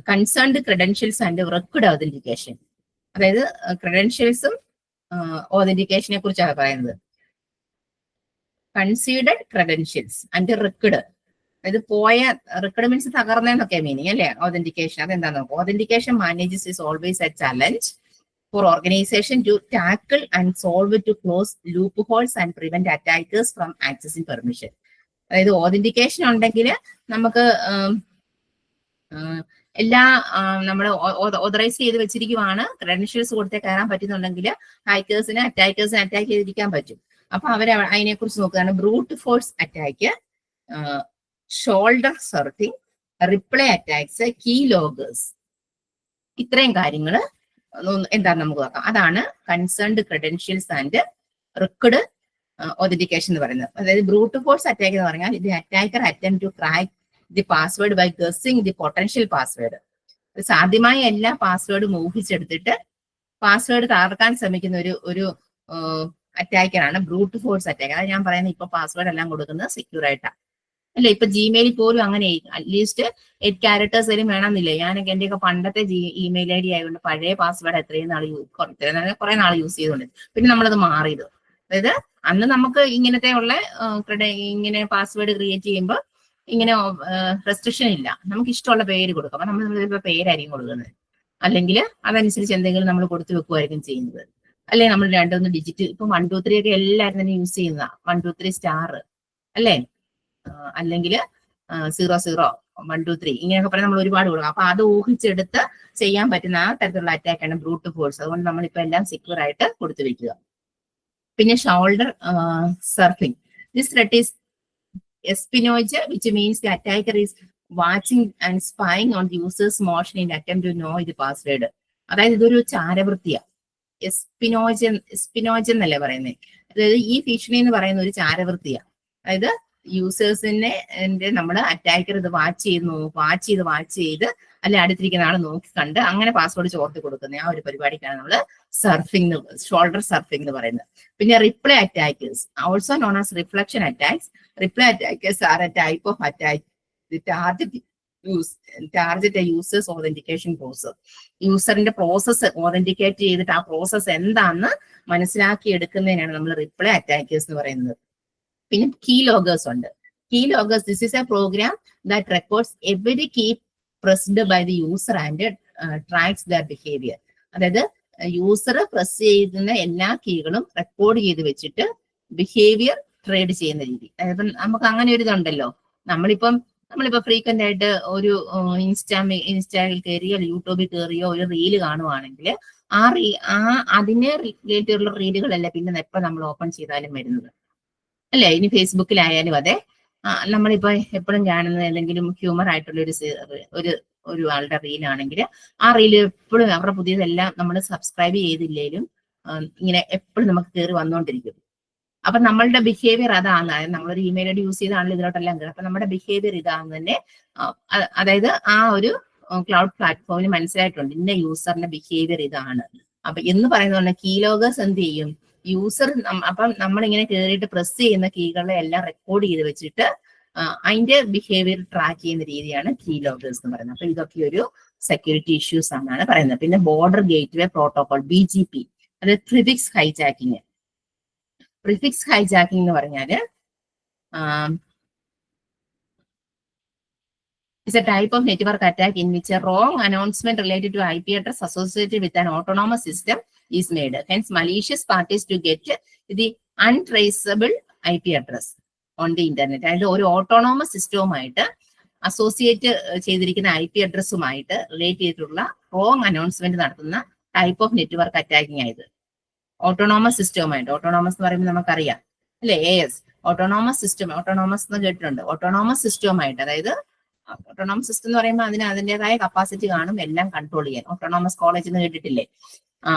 Concerned credentials and record authentication. അതായത് ക്രെഡൻഷ്യൽസും ഓതന്റിക്കേഷനെ കുറിച്ചാണ് പറയുന്നത്. കൺസീഡഡ് ക്രെഡൻഷ്യൽസ് ആൻഡ് റെക്കോർഡ്, അതായത് പോയ റെക്കോർഡ് മീൻസ് തകർന്നെന്നൊക്കെ മീനിങ് അല്ലേ. ഓതന്റിക്കേഷൻ അതെന്താ നോക്കാം. Authentication manages is always A challenge for organization to tackle and solve to close loopholes and prevent attackers from accessing permission. അതായത് authentication ഉണ്ടെങ്കിൽ നമുക്ക് എല്ലാ നമ്മൾ ഓതറൈസ് ചെയ്ത് വെച്ചിരിക്കുവാണ്, ക്രെഡൻഷ്യൽസ് കൊടുത്തേ കയറാൻ പറ്റുന്നുണ്ടെങ്കിൽ ഹാക്കേഴ്സിന് അറ്റാക്കേഴ്സിന് അറ്റാക്ക് ചെയ്തിരിക്കാൻ പറ്റും. അപ്പൊ അതിനെ കുറിച്ച് നോക്കുകയാണ്. Brute force attack, shoulder surfing, replay attacks, keyloggers, ഇത്രയും കാര്യങ്ങൾ എന്താണെന്ന് നമുക്ക് നോക്കാം. അതാണ് concerned credentials and record authentication എന്ന് പറയുന്നത്. അതായത് ബ്രൂട്ട് ഫോഴ്സ് അറ്റാക്ക് എന്ന് പറഞ്ഞാൽ ഇത് attacker attempt to crack the password by guessing the potential password. സാധ്യമായ എല്ലാ പാസ്വേഡും ഊഹിച്ചെടുത്തിട്ട് പാസ്വേഡ് തകർക്കാൻ ശ്രമിക്കുന്ന ഒരു അറ്റാക്കറാണ് ബ്രൂട്ട് ഫോഴ്സ് അറ്റാക്ക്. അത് ഞാൻ പറയുന്നത് ഇപ്പൊ പാസ്വേഡ് എല്ലാം കൊടുക്കുന്നത് സെക്യൂർ ആയിട്ടാണ്. അല്ലെ, ഇപ്പൊ ജിമെയിലിൽ പോലും അങ്ങനെ അറ്റ്ലീസ്റ്റ് 8 ക്യാരക്ടേഴ്സ് വരും വേണമെന്നില്ല. ഞാനൊക്കെ എന്റെയൊക്കെ പണ്ടത്തെ ഇമെയിൽ ഐ ഡി ആയതുകൊണ്ട് പഴയ പാസ്വേഡ് എത്രയും നാൾ കുറെ നാൾ യൂസ് ചെയ്തുകൊണ്ട് പിന്നെ നമ്മളത് മാറിയത്. അതായത് അന്ന് നമുക്ക് ഇങ്ങനത്തെ ഉള്ള ഇങ്ങനെ പാസ്വേഡ് ക്രിയേറ്റ് ചെയ്യുമ്പോൾ ഇങ്ങനെ റെസ്ട്രിക്ഷൻ ഇല്ല, നമുക്ക് ഇഷ്ടമുള്ള പേര് കൊടുക്കാം. അപ്പൊ നമ്മൾ പേരായിരിക്കും കൊടുക്കുന്നത്, അല്ലെങ്കിൽ അതനുസരിച്ച് എന്തെങ്കിലും നമ്മൾ കൊടുത്തു വെക്കുമായിരിക്കും ചെയ്യുന്നത്. അല്ലെ നമ്മൾ 2-1 ഡിജിറ്റ്, ഇപ്പൊ 1 2 3 ഒക്കെ എല്ലാവരും തന്നെ യൂസ് ചെയ്യുന്ന 1 2 3 സ്റ്റാർ അല്ലേ, അല്ലെങ്കിൽ 0 0 1 2 3 ഇങ്ങനെയൊക്കെ പറഞ്ഞാൽ നമ്മൾ ഒരുപാട് കൊടുക്കും. അപ്പൊ അത് ഊഹിച്ചെടുത്ത് ചെയ്യാൻ പറ്റുന്ന ആ തരത്തിലുള്ള അറ്റാക്കാണ് ബ്രൂട്ട് ഫോഴ്സ്. അതുകൊണ്ട് നമ്മളിപ്പോ എല്ലാം സെക്യൂർ ആയിട്ട് കൊടുത്തു വെക്കുക. പിന്നെ shoulder surfing. This threat is espionage, which means the attacker is watching and spying on the user's motion in attempt to know the password. അതായത് ഇതൊരു ചാരവൃത്തിയാ. എസ്പിനോജ് എന്നല്ലേ പറയുന്നത്. അതായത് ഈ ഭീഷണി എന്ന് പറയുന്ന ഒരു ചാരവൃത്തിയാ. അതായത് യൂസേഴ്സിനെ നമ്മുടെ അറ്റാക്കർ ഇത് വാച്ച് ചെയ്ത് അല്ലെ അടുത്തിരിക്കുന്ന ആൾ നോക്കി കണ്ട് അങ്ങനെ പാസ്വേഡ് ചോർത്തി കൊടുക്കുന്ന ആ ഒരു പരിപാടിക്കാണ് നമ്മൾ സർഫിംഗ്, ഷോൾഡർ സർഫിംഗ് എന്ന് പറയുന്നത്. പിന്നെ reply attackers, also known as reflection attacks. Reply attackers are a type of attack. Target users authentication process. യൂസറിന്റെ പ്രോസസ്സ് ഓതന്റിക്കേറ്റ് ചെയ്തിട്ട് ആ പ്രോസസ്സ് എന്താണെന്ന് മനസ്സിലാക്കി എടുക്കുന്നതിനാണ് നമ്മൾ റിപ്ലൈ അറ്റാക്കേഴ്സ് എന്ന് പറയുന്നത്. പിന്നെ കീ ലോഗേഴ്സ് ഉണ്ട്. Keyloggers, this is a program that records every key pressed by the user and tracks their behaviour. അതായത് യൂസർ പ്രസ് ചെയ്യുന്ന എല്ലാ കീകളും റെക്കോർഡ് ചെയ്ത് വെച്ചിട്ട് ബിഹേവിയർ ട്രേഡ് ചെയ്യുന്ന രീതി. അതായത് നമുക്ക് അങ്ങനെ ഒരു ഇതുണ്ടല്ലോ, നമ്മളിപ്പോ ഫ്രീക്വന്റ് ആയിട്ട് ഒരു ഇൻസ്റ്റയിൽ കയറിയോ യൂട്യൂബിൽ കയറിയോ ഒരു റീല് കാണുവാണെങ്കിൽ അതിനെ റിലേറ്റ് ഉള്ള റീലുകളല്ല പിന്നെ എപ്പോൾ നമ്മൾ ഓപ്പൺ ചെയ്താലും വരുന്നത് അല്ലെ. ഇനി ഫേസ്ബുക്കിലായാലും അതെ, നമ്മളിപ്പോ എപ്പോഴും കാണുന്ന ഏതെങ്കിലും ഹ്യൂമർ ആയിട്ടുള്ള ഒരു ആളുടെ റീലാണെങ്കിൽ ആ റീല് എപ്പോഴും അവരുടെ പുതിയതെല്ലാം നമ്മൾ സബ്സ്ക്രൈബ് ചെയ്തില്ലേലും ഇങ്ങനെ എപ്പോഴും നമുക്ക് കയറി വന്നുകൊണ്ടിരിക്കും. അപ്പൊ നമ്മളുടെ ബിഹേവിയർ അതാണ്. നമ്മളൊരു ഇമെയിൽ ഐ ഡി യൂസ് ചെയ്താണല്ലോ ഇതിലോട്ടെല്ലാം കയറും. അപ്പൊ നമ്മുടെ ബിഹേവിയർ ഇതാണെന്ന് തന്നെ, അതായത് ആ ഒരു ക്ലൗഡ് പ്ലാറ്റ്ഫോമിന് മനസ്സിലായിട്ടുണ്ട് ഇന്ന യൂസറിന്റെ ബിഹേവിയർ ഇതാണ്. അപ്പൊ എന്ന് പറയുന്ന കീ ലോഗേഴ്സ് എന്ത് ചെയ്യും, യൂസർ അപ്പം നമ്മളിങ്ങനെ കയറിയിട്ട് പ്രസ് ചെയ്യുന്ന കീകളെ എല്ലാം റെക്കോർഡ് ചെയ്ത് വെച്ചിട്ട് അതിന്റെ ബിഹേവിയർ ട്രാക്ക് ചെയ്യുന്ന രീതിയാണ് കീ ലോഗേഴ്സ് എന്ന് പറയുന്നത്. അപ്പൊ ഇതൊക്കെ ഒരു സെക്യൂരിറ്റി ഇഷ്യൂസ് ആണെന്നാണ് പറയുന്നത്. പിന്നെ ബോർഡർ ഗേറ്റ്വേ പ്രോട്ടോകോൾ, BGP, അതായത് പ്രിഫിക്സ് ഹൈജാക്കിങ്. പ്രിഫിക്സ് ഹൈജാക്കിംഗ് എന്ന് പറഞ്ഞാല് is a type of network attack in which a wrong announcement related to IP address associated with an autonomous system is made. Hence, malicious parties to get the untraceable IP address on the internet. അതായത് ഒരു autonomous സിസ്റ്റവുമായിട്ട് associate ചെയ്തിരിക്കുന്ന IP അഡ്രസ്സുമായിട്ട് relate ചെയ്തിട്ടുള്ള wrong announcement നടത്തുന്ന type of network attacking ആയത്. Autonomous സിസ്റ്റവുമായിട്ട്, autonomous എന്ന് പറയുമ്പോൾ നമുക്കറിയാം അല്ലെ, AS ഓട്ടോണോമസ് സിസ്റ്റം, ഓട്ടോണോമസ് എന്ന് കേട്ടിട്ടുണ്ട്. ഓട്ടോണോമസ് സിസ്റ്റവുമായിട്ട്, അതായത് ഓട്ടോണോമസ് സിസ്റ്റം എന്ന് പറയുമ്പോൾ അതിന് അതിൻ്റെതായ കപ്പാസിറ്റി കാണും എല്ലാം കൺട്രോൾ ചെയ്യാൻ. ഓട്ടോണോമസ് കോളേജ് എന്ന് കേട്ടിട്ടില്ലേ?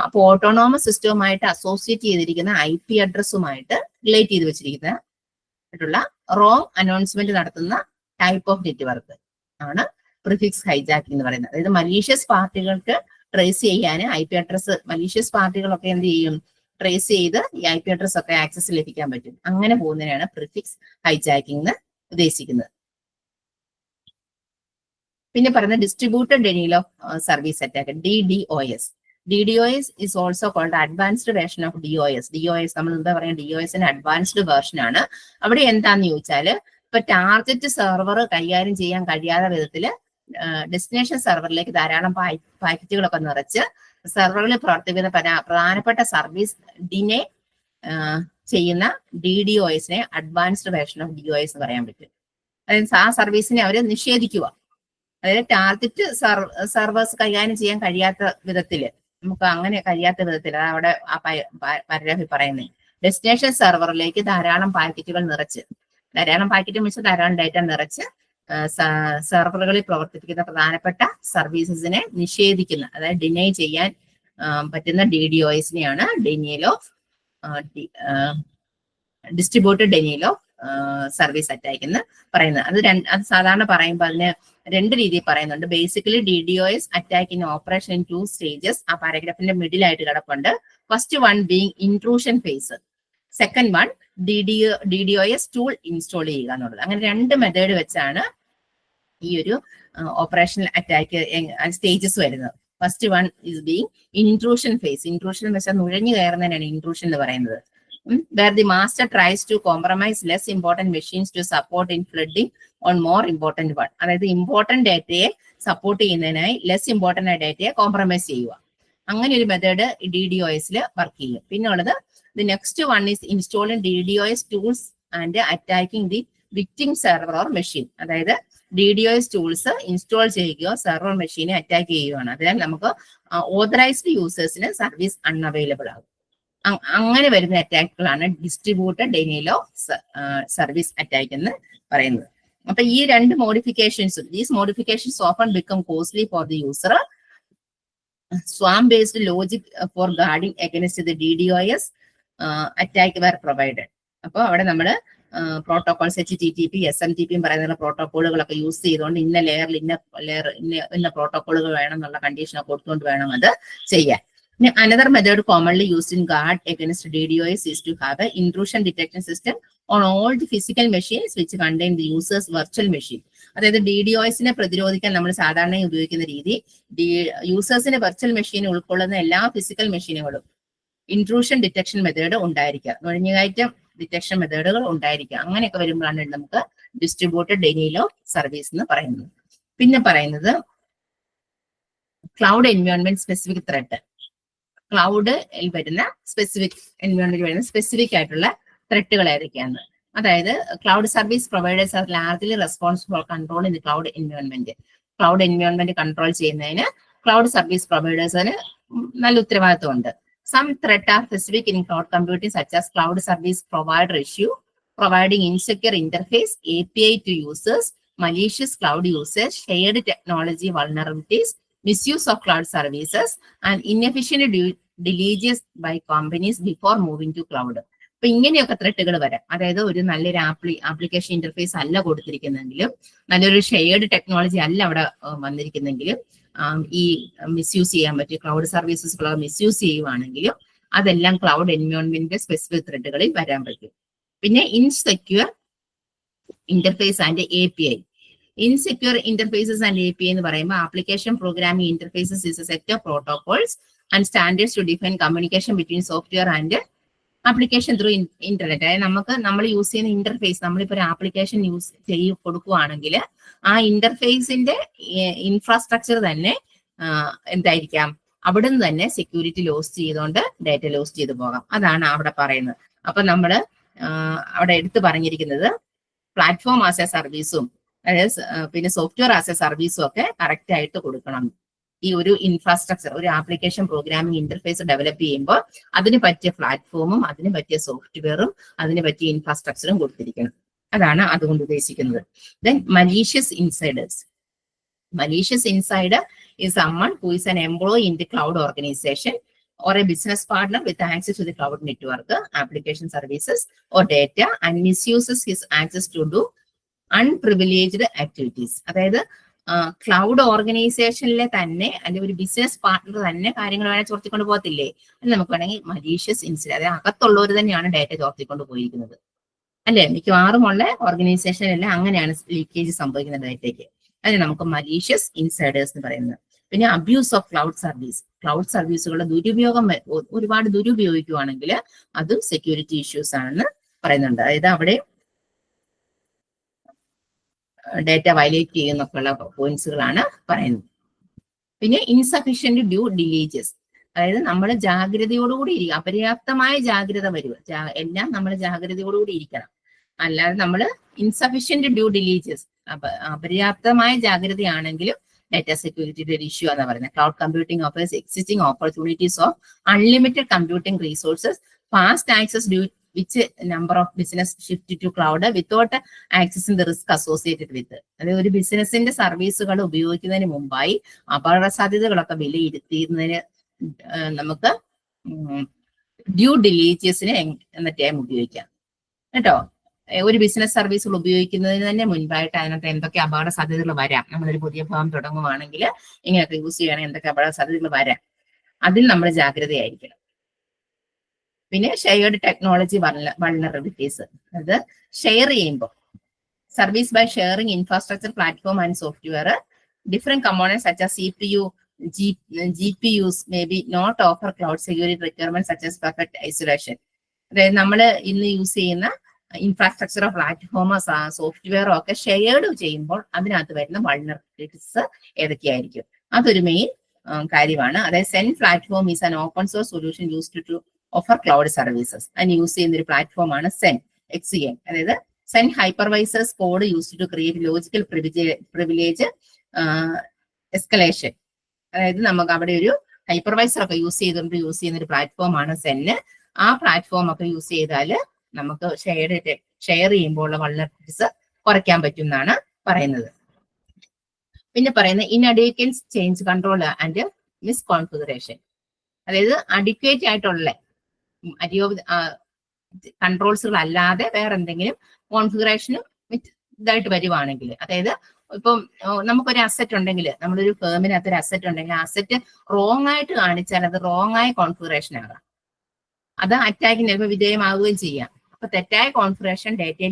അപ്പൊ ഓട്ടോണോമസ് സിസ്റ്റവുമായിട്ട് അസോസിയേറ്റ് ചെയ്തിരിക്കുന്ന IP അഡ്രസ്സുമായിട്ട് റിലേറ്റ് ചെയ്ത് വെച്ചിരിക്കുന്ന റോങ് അനൗൺസ്മെന്റ് നടത്തുന്ന ടൈപ്പ് ഓഫ് നെറ്റ്വർക്ക് ആണ് പ്രിഫിക്സ് ഹൈജാക്കിംഗ് എന്ന് പറയുന്നത്. അതായത് മലീഷ്യസ് പാർട്ടികൾക്ക് ട്രേസ് ചെയ്യാൻ IP അഡ്രസ്, മലീഷ്യസ് പാർട്ടികളൊക്കെ എന്ത് ചെയ്യും, ട്രേസ് ചെയ്ത് ഈ IP അഡ്രസ് ഒക്കെ ആക്സസ് ലഭിക്കാൻ പറ്റും. അങ്ങനെ പോകുന്നതിനാണ് പ്രിഫിക്സ് ഹൈജാക്കിംഗ് എന്ന് ഉദ്ദേശിക്കുന്നത്. പിന്നെ പറയുന്നത് distributed denial of service attack, DDoS. DDoS is also called advanced version of DOS. DOS നമ്മൾ എന്താ പറയുക, DOSന്റെ അഡ്വാൻസ്ഡ് വേർഷൻ ആണ്. അവിടെ എന്താന്ന് ചോദിച്ചാല് ഇപ്പൊ ടാർഗറ്റ് സെർവർ കൈകാര്യം ചെയ്യാൻ കഴിയാത്ത വിധത്തില് ഡെസ്റ്റിനേഷൻ സെർവറിലേക്ക് ധാരാളം പാക്കറ്റുകളൊക്കെ നിറച്ച് സെർവറിൽ പ്രവർത്തിക്കുന്ന പ്രധാനപ്പെട്ട സർവീസ് ഡിനെ ചെയ്യുന്ന DDoSനെ അഡ്വാൻസ്ഡ് വേർഷൻ ഓഫ് DOS എന്ന് പറയാൻ പറ്റും. അതായത് ആ സർവീസിനെ അവർ നിഷേധിക്കുക. അതായത് ടാർഗറ്റ് സെർവേഴ്സ് കൈകാര്യം ചെയ്യാൻ കഴിയാത്ത വിധത്തില്, നമുക്ക് അങ്ങനെ കഴിയാത്ത വിധത്തിൽ അവിടെ ആ പാരഗ്രാഫിൽ പറയുന്നത് ഡെസ്റ്റിനേഷൻ സെർവറിലേക്ക് ധാരാളം പാക്കറ്റുകൾ നിറച്ച്, ധാരാളം പാക്കറ്റ് വെച്ച് ധാരാളം ഡേറ്റ നിറച്ച് സെർവറുകളിൽ പ്രവർത്തിപ്പിക്കുന്ന പ്രധാനപ്പെട്ട സർവീസസിനെ നിഷേധിക്കുന്ന, അതായത് ഡിനൈ ചെയ്യാൻ പറ്റുന്ന DDoSനെയാണ് distributed denial of service attack എന്ന് പറയുന്നത്. അത് സാധാരണ പറയുമ്പോൾ അതിന് രണ്ട് രീതിയിൽ പറയുന്നുണ്ട്. Basically DDoS attack in operation in 2 stages. ആ പാരഗ്രാഫിന്റെ മിഡിൽ ആയിട്ട് കിടപ്പുണ്ട്. First one being intrusion phase, second one DDoS tool install ചെയ്യുക എന്നുള്ളത്. അങ്ങനെ രണ്ട് മെത്തേഡ് വെച്ചാണ് ഈ ഒരു ഓപ്പറേഷണൽ അറ്റാക്ക് സ്റ്റേജസ് വരുന്നത്. First one is being intrusion phase. Intrusion എന്ന് വെച്ചാൽ നുഴഞ്ഞു കയറുന്നതിനാണ് ഇൻട്രൂഷൻ എന്ന് പറയുന്നത്. Where the master tries to compromise less important machines to support in flooding on more important one. അതായത് ഇമ്പോർട്ടന്റ് ഡേറ്റയെ സപ്പോർട്ട് ചെയ്യുന്നതിനായി ലെസ് ഇമ്പോർട്ടന്റ് ആയ ഡേറ്റയെ കോംപ്രമൈസ് ചെയ്യുക. അങ്ങനെ ഒരു മെത്തേഡ് DDoSൽ വർക്ക് ചെയ്യും. പിന്നെ ഉള്ളത് the next one is installing DDoS tools and attacking the victim server or machine. അതായത് DDoS ടൂൾസ് ഇൻസ്റ്റാൾ ചെയ്യുകയോ സെർവർ മെഷീനെ അറ്റാക്ക് ചെയ്യുകയാണ്. അതിനാൽ നമുക്ക് ഓതറൈസ്ഡ് യൂസേഴ്സിന് സർവീസ് അൺഅവൈലബിൾ ആകും. അങ്ങനെ വരുന്ന അറ്റാക്കുകളാണ് distributed denial of service attack എന്ന് പറയുന്നത്. അപ്പൊ ഈ രണ്ട് മോഡിഫിക്കേഷൻസും, these modifications often become costly for the user. Swarm based logic for guarding against the DDoS attack were provided. അപ്പോൾ അവിടെ നമ്മൾ പ്രോട്ടോകോൾസ് HTTP SMTP പറയുന്ന പ്രോട്ടോകോളുകളൊക്കെ യൂസ് ചെയ്തുകൊണ്ട് ഇന്ന ലെയറിൽ ഇന്ന പ്രോട്ടോകോളുകൾ വേണം എന്നുള്ള കണ്ടീഷനൊക്കെ കൊടുത്തുകൊണ്ട് വേണം അത് ചെയ്യാൻ. Another method commonly used in guard against DDoS is to have an intrusion detection system on all the physical machines which contain the user's virtual machine. അതായത് DDoSനെ പ്രതിരോധിക്കാൻ നമ്മൾ സാധാരണയായി ഉപയോഗിക്കുന്ന രീതി, യൂസേഴ്സിന്റെ വെർച്വൽ മെഷീൻ ഉൾക്കൊള്ളുന്ന എല്ലാ ഫിസിക്കൽ മെഷീനുകളും ഇൻട്രൂഷൻ ഡിറ്റക്ഷൻ മെത്തേഡ് ഉണ്ടായിരിക്കുക, നുഴഞ്ഞുകയറ്റം ഡിറ്റക്ഷൻ മെത്തേഡുകൾ ഉണ്ടായിരിക്കുക. അങ്ങനെയൊക്കെ വരുമ്പോഴാണ് നമുക്ക് ഡിസ്ട്രിബ്യൂട്ടഡ് ഡെനിയൽ ഓഫ് സർവീസ് എന്ന് പറയുന്നത്. പിന്നെ പറയുന്നത് ക്ലൗഡ് എൻവയോൺമെന്റ് സ്പെസിഫിക് ത്രെറ്റ്. ക്ലൗഡിൽ വരുന്ന സ്പെസിഫിക് എൻവയോൺമെന്റ് വരുന്ന സ്പെസിഫിക് ആയിട്ടുള്ള ത്രെട്ടുകൾ ഏതൊക്കെയാണ്? അതായത് cloud service providers are largely responsible for control in the cloud environment. Cloud environment control ചെയ്യുന്നതിന് ക്ലൗഡ് സർവീസ് പ്രൊവൈഡേഴ്സിന് നല്ല ഉത്തരവാദിത്വമുണ്ട്. Some threats are specific in cloud computing, such as cloud service provider issue, providing insecure interface, API to users, malicious cloud usage, shared technology vulnerabilities, misuse of cloud services, and inefficient diligence by companies before moving to cloud. അപ്പൊ ഇങ്ങനെയൊക്കെ ത്രെട്ടുകൾ വരാം. അതായത് ഒരു നല്ലൊരു application interface അല്ല കൊടുത്തിരിക്കുന്നെങ്കിലും, നല്ലൊരു shared technology അല്ല അവിടെ വന്നിരിക്കുന്നെങ്കിലും, ഈ മിസ്യൂസ് ചെയ്യാൻ പറ്റും. ക്ലൗഡ് സർവീസസ് മിസ്യൂസ് ചെയ്യുവാണെങ്കിലും അതെല്ലാം ക്ലൗഡ് എൻവയോൺമെന്റ് സ്പെസിഫിക് ത്രെട്ടുകളിൽ വരാൻ പറ്റും. പിന്നെ insecure interface and API. Insecure interfaces and API എന്ന് പറയുമ്പോൾ application programming interfaces is a set of protocols and standards to define communication between software and application through internet. അതായത് നമ്മൾ use ചെയ്യുന്ന interface, നമ്മളിപ്പോൾ ഒരു ആപ്ലിക്കേഷൻ യൂസ് കൊടുക്കുകയാണെങ്കിൽ ആ ഇന്റർഫേസിന്റെ infrastructure തന്നെ എന്തായിരിക്കാം, അവിടുന്ന് തന്നെ സെക്യൂരിറ്റി ലോസ് ചെയ്തുകൊണ്ട് ഡാറ്റ ലോസ് ചെയ്ത് പോകാം. അതാണ് അവിടെ പറയുന്നത്. അപ്പൊ നമ്മള് അവിടെ എടുത്തു പറഞ്ഞിരിക്കുന്നത് പ്ലാറ്റ്ഫോം ആസ് എ സർവീസും അതായത് പിന്നെ സോഫ്റ്റ്വെയർ ആസ് എ സർവീസും ഒക്കെ കറക്റ്റ് ആയിട്ട് കൊടുക്കണം. ഈ ഒരു ഇൻഫ്രാസ്ട്രക്ചർ, ഒരു ആപ്ലിക്കേഷൻ പ്രോഗ്രാമിംഗ് ഇന്റർഫേസ് ഡെവലപ്പ് ചെയ്യുമ്പോൾ അതിന് പറ്റിയ പ്ലാറ്റ്ഫോമും അതിന് പറ്റിയ സോഫ്റ്റ്വെയറും അതിന് പറ്റിയ ഇൻഫ്രാസ്ട്രക്ചറും കൊടുത്തിരിക്കണം. അതാണ് അതുകൊണ്ട് ഉദ്ദേശിക്കുന്നത്. Then malicious insiders. Malicious insider is someone who is an employee in the cloud organization or a business partner with access to the cloud network, application services or data and misuses his access to do unprivileged activities. അതായത് cloud ഓർഗനൈസേഷനിലെ തന്നെ അല്ലെങ്കിൽ ഒരു business partner തന്നെ കാര്യങ്ങൾ വേണേൽ ചോർത്തിക്കൊണ്ട് പോകത്തില്ലേ, അത് നമുക്ക് വേണമെങ്കിൽ മലീഷ്യസ് ഇൻസിഡന്റ്, അതായത് അകത്തുള്ളവർ തന്നെയാണ് ഡാറ്റ ചോർത്തിക്കൊണ്ട് പോയിരിക്കുന്നത് അല്ലെ. മിക്കവാറുമുള്ള ഓർഗനൈസേഷനിലെല്ലാം അങ്ങനെയാണ് ലീക്കേജ് സംഭവിക്കുന്നത് ഡാറ്റയ്ക്ക്. അതിന് നമുക്ക് മലീഷ്യസ് ഇൻസൈഡേഴ്സ് എന്ന് പറയുന്നത്. പിന്നെ abuse of cloud service. Cloud സർവീസുകളുടെ ദുരുപയോഗം, ഒരുപാട് ദുരുപയോഗിക്കുകയാണെങ്കിൽ അത് സെക്യൂരിറ്റി ഇഷ്യൂസ് ആണെന്ന് പറയുന്നുണ്ട്. അതായത് അവിടെ ഡാറ്റ വയലേറ്റ് ചെയ്യുന്നൊക്കെയുള്ള പോയിന്റ്സുകളാണ് പറയുന്നത്. പിന്നെ ഇൻസഫിഷ്യന്റ് ഡ്യൂ ഡിലീജൻസ്, അതായത് നമ്മൾ ജാഗ്രതയോടുകൂടി ഇരിക്കുക, അപര്യാപ്തമായ ജാഗ്രത വരിക, എല്ലാം നമ്മൾ ജാഗ്രതയോടുകൂടി ഇരിക്കണം. അല്ലാതെ നമ്മൾ ഇൻസഫിഷ്യന്റ് ഡ്യൂ ഡിലീജൻസ്, അപര്യാപ്തമായ ജാഗ്രതയാണെങ്കിലും ഡാറ്റ സെക്യൂരിറ്റിയുടെ ഒരു ഇഷ്യൂ എന്ന് പറയുന്നത്. Cloud computing offers existing opportunities of unlimited computing resources, fast access due which number of business shift to cloud without accessing the risk associated with. അതായത് ഒരു ബിസിനസിന്റെ സർവീസുകൾ ഉപയോഗിക്കുന്നതിന് മുമ്പായി അപകട സാധ്യതകളൊക്കെ വിലയിരുത്തുന്നതിന് നമുക്ക് ഡ്യൂ ഡിലീജിയസിനെ എന്ന ടൈം ഉപയോഗിക്കാം കേട്ടോ. ഒരു ബിസിനസ് സർവീസുകൾ ഉപയോഗിക്കുന്നതിന് തന്നെ മുൻപായിട്ട് അതിനകത്ത് എന്തൊക്കെ അപകട സാധ്യതകൾ വരാം. നമ്മളൊരു പുതിയ ഫേം തുടങ്ങുവാണെങ്കിൽ ഇങ്ങനെയൊക്കെ യൂസ് ചെയ്യുകയാണെങ്കിൽ എന്തൊക്കെ അപകട സാധ്യതകൾ വരാം, അതിൽ നമ്മൾ ജാഗ്രതയായിരിക്കണം. പിന്നെ ഷെയർഡ് ടെക്നോളജി വൾണറബിലിറ്റീസ്, അത് ഷെയർ ചെയ്യുമ്പോൾ service by sharing infrastructure platform and software different components such as CPU, GPUs may be not offer cloud security requirements such as perfect isolation. അതായത് നമ്മൾ ഇന്ന് യൂസ് ചെയ്യുന്ന ഇൻഫ്രാസ്ട്രക്ചറോ പ്ലാറ്റ്ഫോമോ സോഫ്റ്റ്വെയറോ ഒക്കെ ഷെയർഡ് ചെയ്യുമ്പോൾ അതിനകത്ത് വരുന്ന വൾണറബിലിറ്റീസ് ഏതൊക്കെയായിരിക്കും, അതൊരു മെയിൻ കാര്യമാണ്. അതായത് Sen platform is an open source solution used to offer cloud services. അതിന് യൂസ് ചെയ്യുന്ന ഒരു പ്ലാറ്റ്ഫോമാണ് സെൻ, XCM. അതായത് Sen ഹൈപ്പർവൈസേഴ്സ് code used to create logical privilege escalation. അതായത് നമുക്ക് അവിടെ ഒരു ഹൈപ്പർവൈസർ ഒക്കെ യൂസ് ചെയ്യുന്ന ഒരു പ്ലാറ്റ്ഫോമാണ് സെന്ന്. ആ പ്ലാറ്റ്ഫോം ഒക്കെ യൂസ് ചെയ്താൽ നമുക്ക് ഷെയർ ചെയ്യുമ്പോൾ ഉള്ള വൾണറബിലിറ്റീസ് കുറയ്ക്കാൻ പറ്റും എന്നാണ് പറയുന്നത്. പിന്നെ പറയുന്നത് ഇൻഅഡിക്വന്റ് ചേഞ്ച് കൺട്രോൾ ആൻഡ് മിസ്കോൺഫിഗറേഷൻ. അതായത് അഡിക്വേറ്റ് ആയിട്ടുള്ള കൺട്രോൾസുകൾ അല്ലാതെ വേറെ എന്തെങ്കിലും കോൺഫിഗറേഷനും ഇതായിട്ട് വരുവാണെങ്കിൽ, അതായത് ഇപ്പം നമുക്കൊരു അസറ്റ് ഉണ്ടെങ്കിൽ, നമ്മളൊരു ഫേമിനകത്ത് ഒരു അസറ്റ് ഉണ്ടെങ്കിൽ ആ അസറ്റ് റോങ് ആയിട്ട് കാണിച്ചാൽ അത് റോങ് ആയ കോൺഫിഗറേഷൻ ആകാം, അത് അറ്റാക്കിന് ചിലപ്പോൾ വിധേയമാവുകയും ചെയ്യാം. അപ്പൊ തെറ്റായ കോൺഫിഗറേഷൻ ഡേറ്റ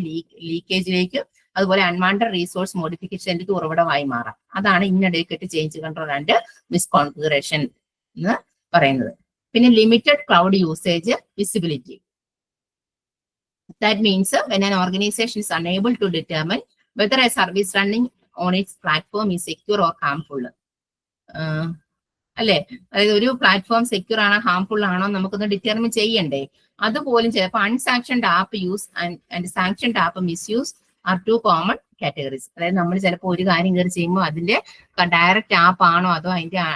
ലീക്കേജിലേക്കും അതുപോലെ അൺവാണ്ടഡ് റീസോഴ്സ് മോഡിഫിക്കേഷനിലേക്ക് ഉറവിടമായി മാറാം. അതാണ് ഇൻഅഡിക്വേറ്റ് ചേഞ്ച് കൺട്രോൾ ആൻഡ് മിസ്കോൺഫിഗറേഷൻ എന്ന് പറയുന്നത്. പിന്നെ limited cloud usage visibility. That means when an organization is unable to determine whether a service running on its platform is secure or harmful. അല്ലെ, അതായത് ഒരു പ്ലാറ്റ്ഫോം സെക്യൂർ ആണോ ഹാംഫുൾ ആണോ നമുക്കൊന്ന് determine ചെയ്യണ്ടേ. അതുപോലും ചിലപ്പോൾ unsanctioned app use and sanctioned app misuse are two common categories. അതായത് നമ്മൾ ചിലപ്പോൾ ഒരു കാര്യം കയറി ചെയ്യുമ്പോൾ അതിന്റെ ഡയറക്റ്റ് ആപ്പ് ആണോ അതോ